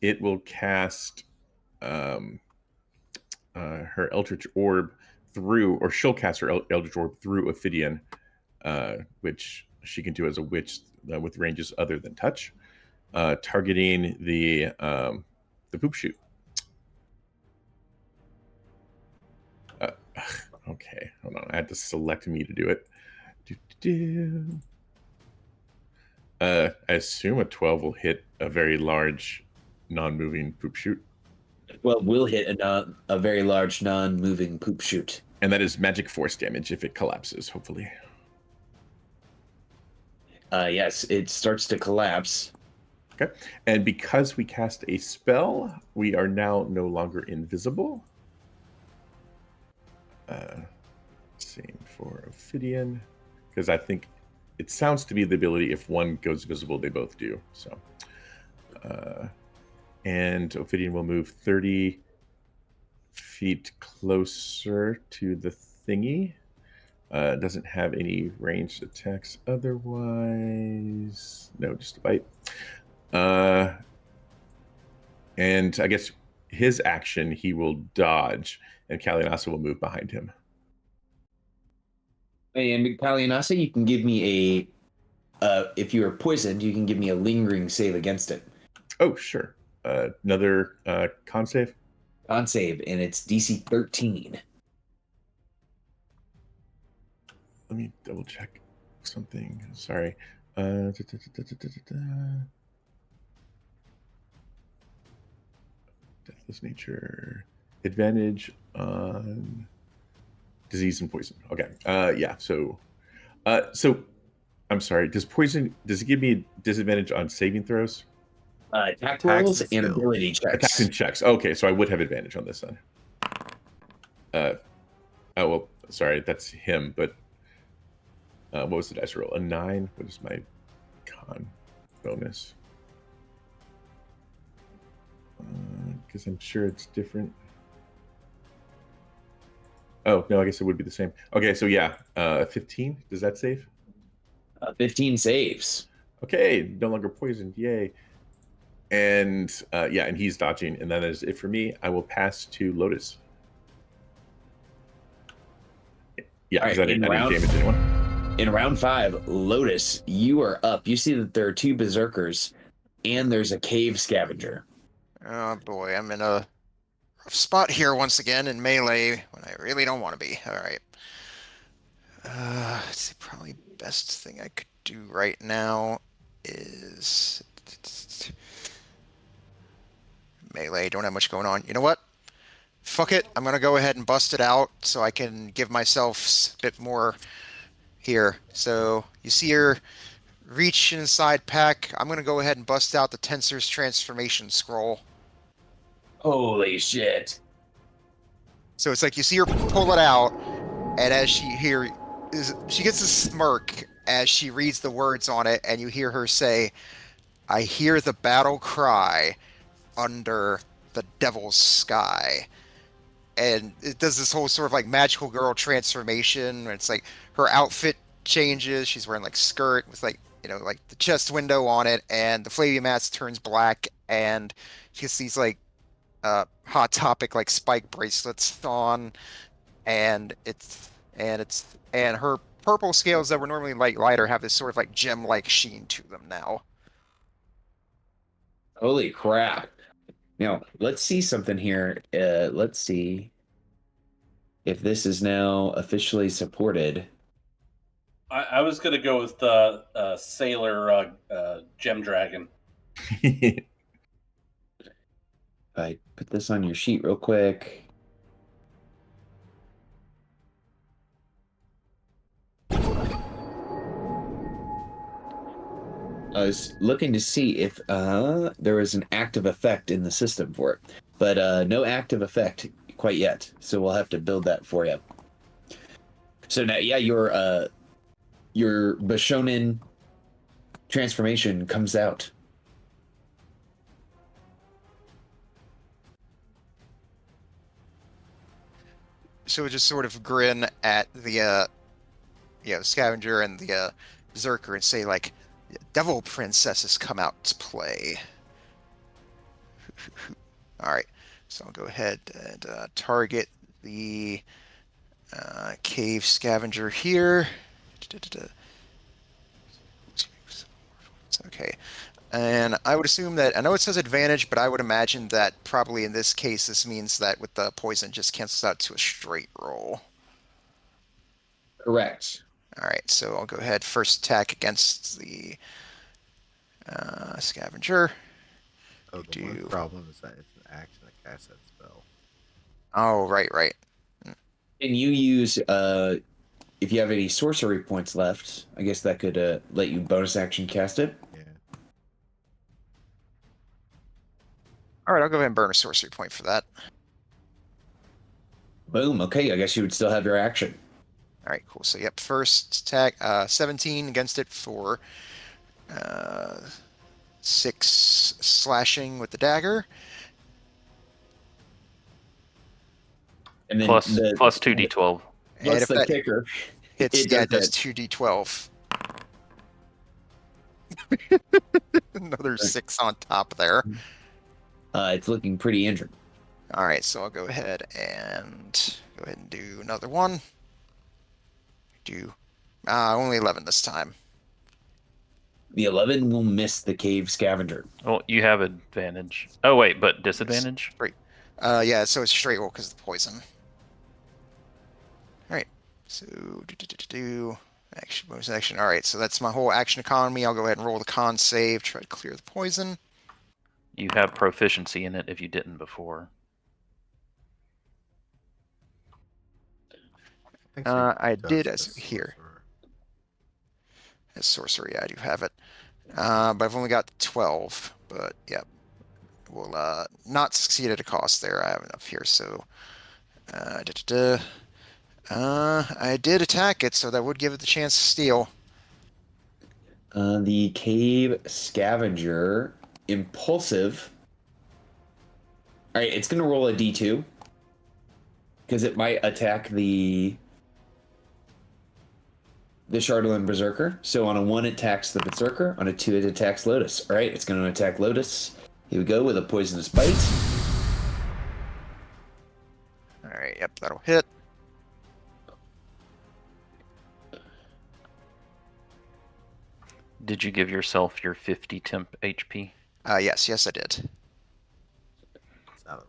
it will cast her Eldritch Orb through, or she'll cast her Eldritch Orb through Ophidian, which she can do as a witch with ranges other than touch, targeting the poop chute. Okay, hold on. I had to select me to do it. I assume a 12 will hit a very large, non-moving poop chute. Well, we'll hit a very large non-moving poop chute. And that is magic force damage if it collapses, hopefully. Yes, it starts to collapse. Okay. And because we cast a spell, we are now no longer invisible. Same for Ophidian, because I think it sounds to be the ability if one goes visible, they both do. So, and Ophidian will move 30 feet closer to the thingy. Doesn't have any ranged attacks otherwise. No, just a bite. And I guess his action, he will dodge, and Kalianasa will move behind him. And Kalianasa, you can give me if you are poisoned, you can give me a lingering save against it. Oh, sure. Another con save? Con save, and it's DC 13. Let me double check something. Sorry. Deathless nature. Advantage on disease and poison. Okay. Yeah. So I'm sorry. Does it give me a disadvantage on saving throws? Attack Attacks rolls and and skills. ability checks. Attacks and checks. Okay, so I would have advantage on this then. Oh well, sorry, that's him. But what was the dice roll? A 9. What is my con bonus? Because I'm sure it's different. Oh no, I guess it would be the same. Okay, so yeah, 15. Does that save? 15 saves. Okay, no longer poisoned. Yay. And yeah, and he's dodging, and that is it for me. I will pass to Lotus. Yeah, because Right, I didn't damage anyone. In round 5, Lotus, you are up. You see that there are 2 berserkers, and there's a cave scavenger. Oh boy, I'm in a rough spot here once again in melee when I really don't want to be. All right. Let's see, probably best thing I could do right now is melee. Don't have much going on. You know what? Fuck it. I'm gonna go ahead and bust it out so I can give myself a bit more here. So you see her reach inside pack. I'm gonna go ahead and bust out the Tensor's transformation scroll. Holy shit. So it's like you see her pull it out, and as she gets a smirk as she reads the words on it, and you hear her say, "I hear the battle cry under the devil's sky." And it does this whole sort of like magical girl transformation. Where it's like her outfit changes. She's wearing like skirt with like, like the chest window on it, and the flavia mask turns black, and she gets these like hot topic like spike bracelets on, and her purple scales that were normally lighter have this sort of like gem-like sheen to them now. Holy crap. Now, let's see something here. Let's see if this is now officially supported. I was gonna go with the sailor gem dragon. I put this on your sheet real quick. I was looking to see if there was an active effect in the system for it, but no active effect quite yet. So we'll have to build that for you. So now, yeah, your Bishonen transformation comes out. So we just sort of grin at the scavenger and the berserker and say like, devil princesses come out to play. All right, so I'll go ahead and target the cave scavenger here. Okay, and I would assume that, I know it says advantage, but I would imagine that probably in this case this means that with the poison just cancels out to a straight roll. Correct. All right, so I'll go ahead, first attack against the scavenger. Oh, the one Do- problem is that it's an action to cast that spell. Oh, right. And you use if you have any sorcery points left, I guess that could let you bonus action cast it. Yeah. All right, I'll go ahead and burn a sorcery point for that. Boom. Okay, I guess you would still have your action. All right, cool. So, yep, first attack, 17 against it for 6 slashing with the dagger. And then plus 2d12. And What's if the that kicker? hits, It it does does 2d12. Another 6 on top there. It's looking pretty injured. All right, so I'll go ahead and do another one. Do only 11 this time. The 11 will miss the cave scavenger. Well, you have advantage. Oh wait, but disadvantage. Great. Yeah, so it's straight roll because of the poison. All right. So action, bonus action. All right, so that's my whole action economy. I'll go ahead and roll the con save, try to clear the poison. You have proficiency in it if you didn't before. I did Just as here. sorcerer. As sorcery, I do have it. But I've only got 12. But yeah, will not succeed at a cost there. I have enough here, so I did attack it, so that would give it the chance to steal. The cave scavenger, impulsive. All right, it's going to roll a d2 because it might attack the Chardolin Berserker. So on a 1, it attacks the Berserker. On a 2, it attacks Lotus. All right, it's going to attack Lotus. Here we go with a poisonous bite. All right, yep, that'll hit. Did you give yourself your 50 temp HP? Yes, I did. Salary.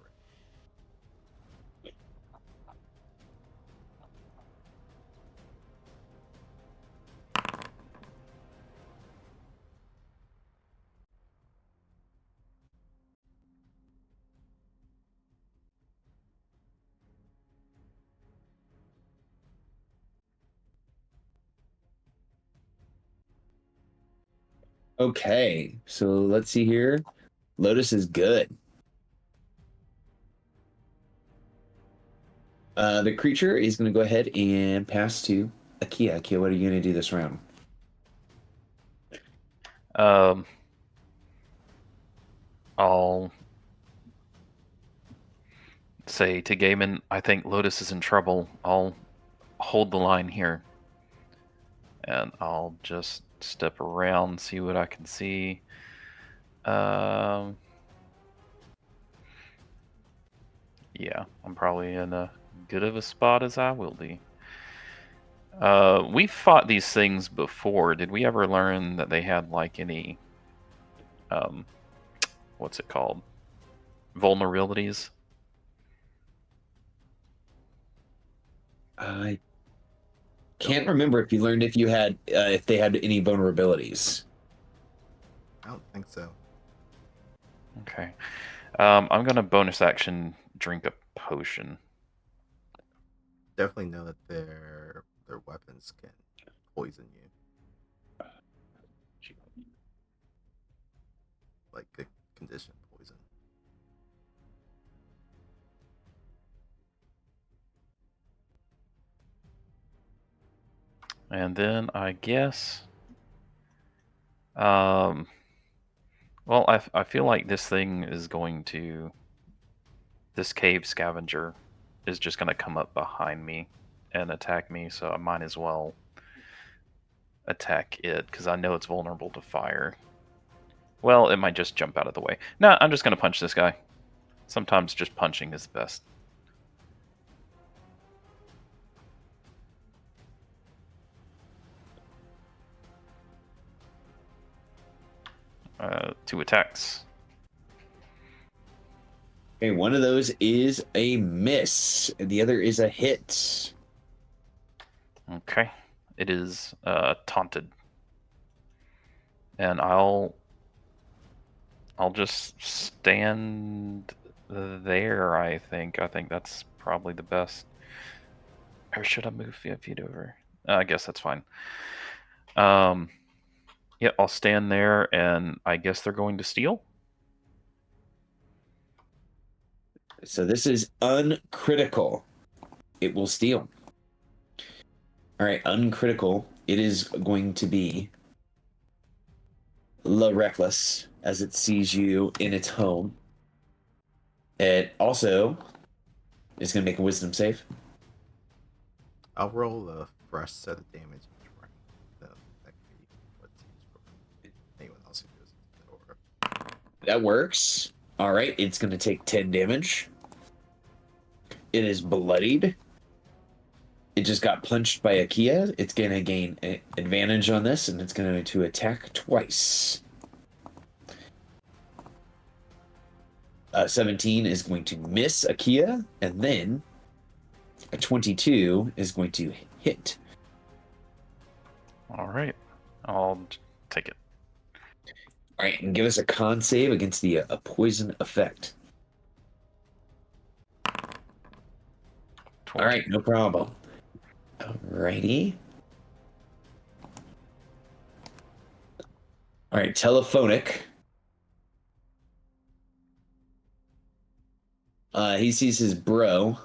Okay, so let's see here. Lotus is good. The creature is going to go ahead and pass to Akia. Akia, what are you going to do this round? I'll say to Gaiman, I think Lotus is in trouble. I'll hold the line here. And I'll just step around, see what I can see. Yeah, I'm probably in a good of a spot as I will be. We've fought these things before. Did we ever learn that they had like any what's it called? Vulnerabilities? I can't remember if you learned if you had if they had any vulnerabilities. I don't think so. Okay. I'm gonna bonus action drink a potion. Definitely know that their weapons can poison you. Like good condition poison. And then I guess well, I feel like this thing is going to, this cave scavenger is just going to come up behind me and attack me, so I might as well attack it, because I know it's vulnerable to fire. Well, it might just jump out of the way. No, I'm just going to punch this guy. Sometimes just punching is best. Two attacks. Okay, one of those is a miss, and the other is a hit. Okay. It is taunted. And I'll just stand there, I think. I think that's probably the best. Or should I move 5 feet over? I guess that's fine. Yeah, I'll stand there, and I guess they're going to steal. So this is uncritical. It will steal. All right, uncritical. It is going to be La Reckless as it sees you in its home. It also is going to make a wisdom save. I'll roll a fresh set of damage each round. That can be what's used for anyone else who goes into the order. That works. All right, it's going to take 10 damage. It is bloodied. It just got punched by Akia. It's going to gain an advantage on this, and it's going to attack twice. 17 is going to miss Akia, and then a 22 is going to hit. All right. I'll take it. All right, and give us a con save against the poison effect. 20. All right, no problem. Alrighty. All right, telephonic. He sees his bro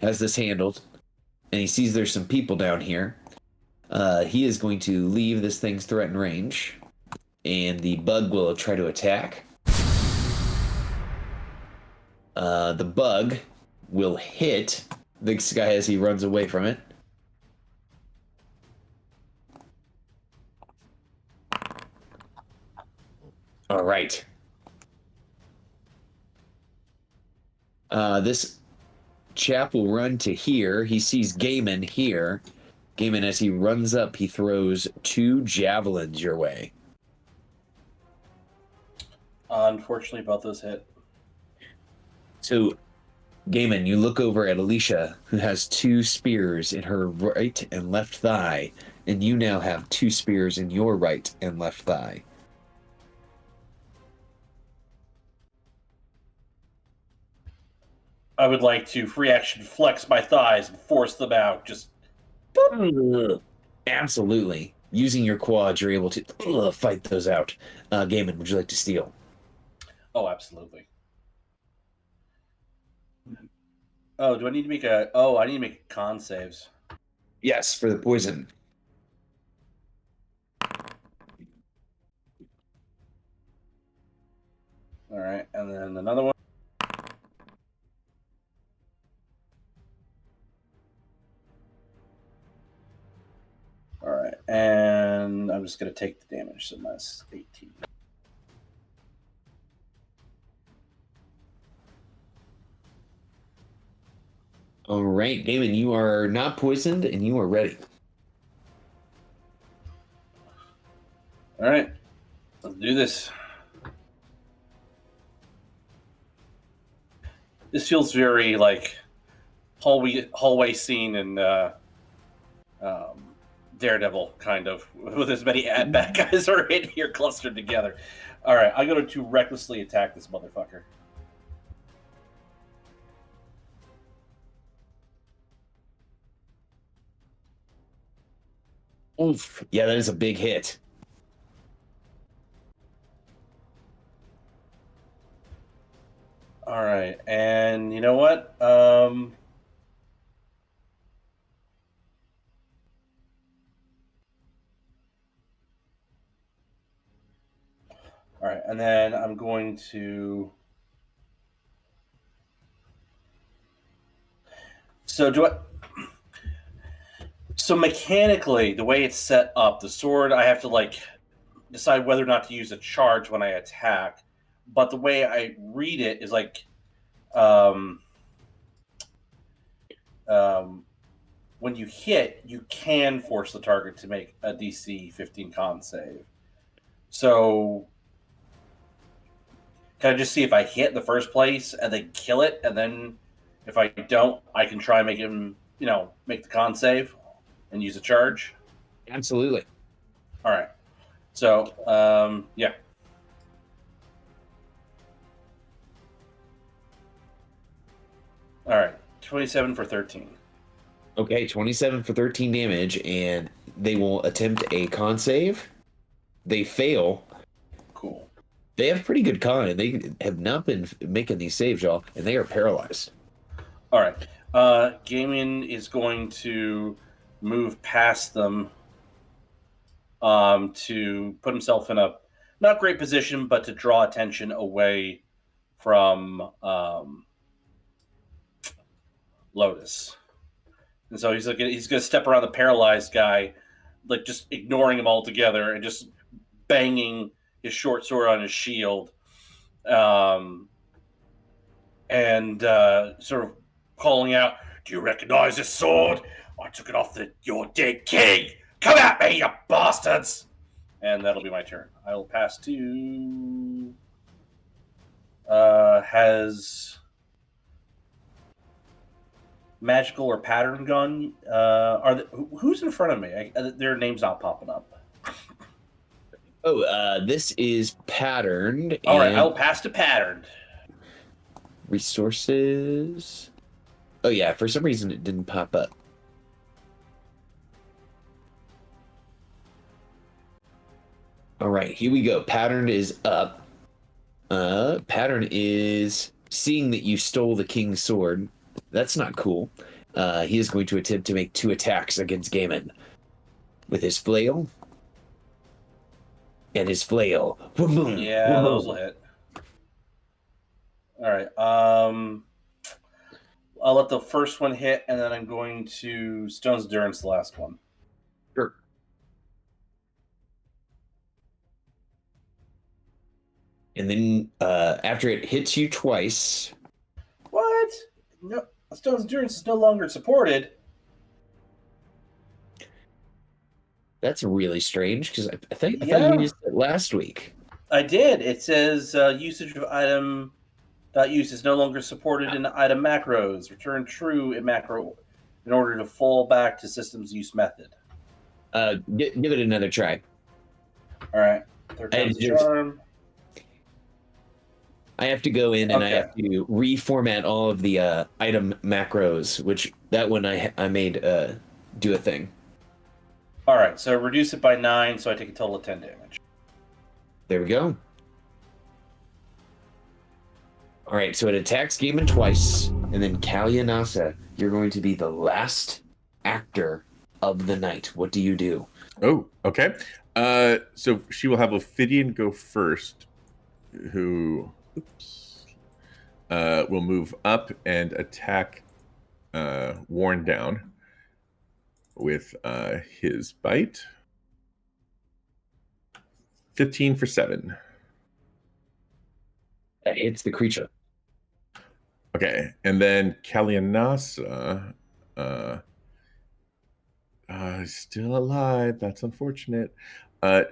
has this handled, and he sees there's some people down here. He is going to leave this thing's threatened range, and the bug will try to attack. The bug will hit this guy as he runs away from it. All right. This chap will run to here. He sees Gaiman here. Gaiman, as he runs up, he throws 2 javelins your way. Unfortunately, both those hit. So, Gaiman, you look over at Alicia, who has 2 spears in her right and left thigh, and you now have 2 spears in your right and left thigh. I would like to free action flex my thighs and force them out. Just Absolutely. using your quads, you're able to fight those out. Gaiman, would you like to steal? Oh, absolutely. Oh, do I need to make a... Oh, I need to make con saves. Yes, for the poison. All right, and then another one. All right, and I'm just going to take the damage, so that's 18. All right, Gaiman, you are not poisoned, and you are ready. All right, let's do this. This feels very like hallway scene in Daredevil, kind of, with as many bad guys are in here clustered together. All right, I'm going to recklessly attack this motherfucker. Oof. Yeah, that is a big hit. All right, and you know what? All right, and then I'm going to... So mechanically, the way it's set up, the sword, I have to like decide whether or not to use a charge when I attack. But the way I read it is like, when you hit, you can force the target to make a DC 15 con save. So can I just see if I hit in the first place and then kill it, and then if I don't, I can try and make him, make the con save and use a charge? Absolutely. All right. So, yeah. All right. 27 for 13. Okay, 27 for 13 damage, and they will attempt a con save. They fail. Cool. They have pretty good con, and they have not been making these saves, y'all, and they are paralyzed. All right. Gaiman is going to move past them to put himself in a not great position, but to draw attention away from Lotus. And so he's going to step around the paralyzed guy, like just ignoring him altogether and just banging his short sword on his shield, and sort of calling out, "Do you recognize this sword? I took it off your dead king. Come at me, you bastards!" And that'll be my turn. I will pass to... has magical or pattern gun? Who's in front of me? Their name's not popping up. Oh, this is patterned. All right, I'll pass to patterned. Resources. Oh, yeah, for some reason it didn't pop up. All right, here we go. Patterned is up. Pattern is seeing that you stole the king's sword. That's not cool. He is going to attempt to make 2 attacks against Gaiman with his flail and his flail. Boom, Yeah, those will hit. All right. I'll let the first one hit, and then I'm going to Stone's Endurance, the last one. Sure. And then after it hits you twice. What? No, Stone's Endurance is no longer supported. That's really strange because I thought you used it last week. I did. It says usage of item use is no longer supported in item macros. Return true in macro in order to fall back to system's use method. Give it another try. All right. Third time's the charm. I have to go in and I have to reformat all of the item macros, which that one I made do a thing. All right, so reduce it by 9, so I take a total of 10 damage. There we go. All right, so it attacks Gaiman twice, and then Kalyanasa, you're going to be the last actor of the night. What do you do? Oh, okay. So she will have Ophidian go first, who will move up and attack Worn Down with his bite. 15 for 7. That hits the creature. Okay, and then Kalyanasa is still alive. That's unfortunate.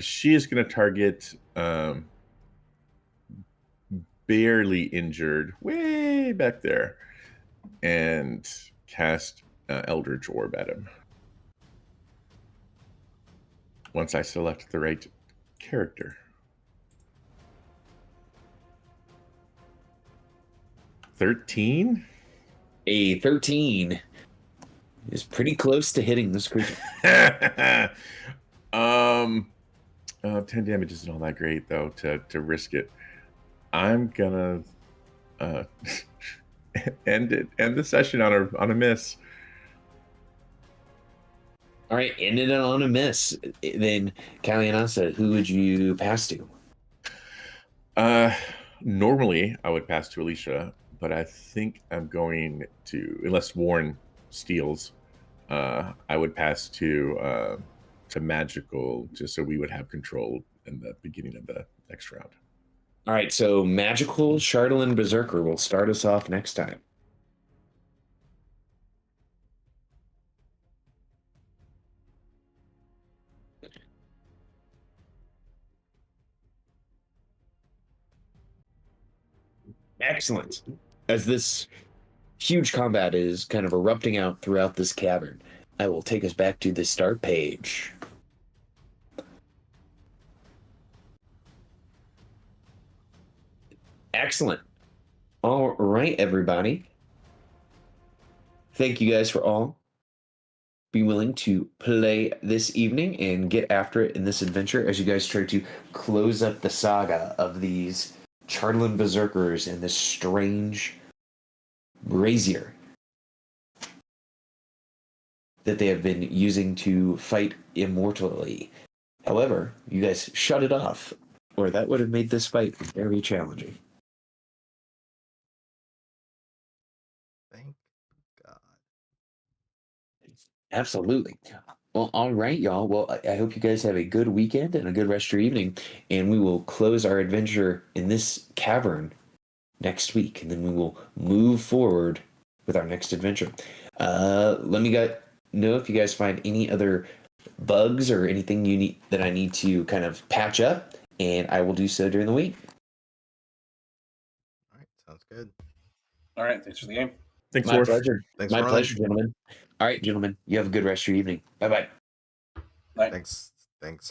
She is going to target barely injured, way back there, and cast Eldritch Orb at him. Once I select the right character. 13? A 13 is pretty close to hitting this creature. 10 damage isn't all that great though to risk it. I'm gonna end the session on a miss. All right, ended it on a miss. Then Kalyanasa, who would you pass to? Normally I would pass to Alicia, but I think I'm going to, unless Warren steals, I would pass to Magical, just so we would have control in the beginning of the next round. All right, so Magical Chardalyn Berserker will start us off next time. Excellent. As this huge combat is kind of erupting out throughout this cavern, I will take us back to the start page. Excellent. All right, everybody. Thank you guys for all being willing to play this evening and get after it in this adventure as you guys try to close up the saga of these Chardalyn Berserkers and this strange brazier that they have been using to fight immortally. However, you guys shut it off, or that would have made this fight very challenging. Thank God. Absolutely. Well, all right, y'all. Well, I hope you guys have a good weekend and a good rest of your evening, and we will close our adventure in this cavern next week, and then we will move forward with our next adventure. Let me know if you guys find any other bugs or anything you need that I need to kind of patch up, and I will do so during the week. All right, sounds good. All right, thanks for the game. Thanks, My Orf. pleasure. Thanks My for running. pleasure, gentlemen. All right, gentlemen. You have a good rest of your evening. Bye-bye. Bye. Thanks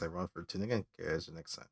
everyone for tuning in. Catch you next time.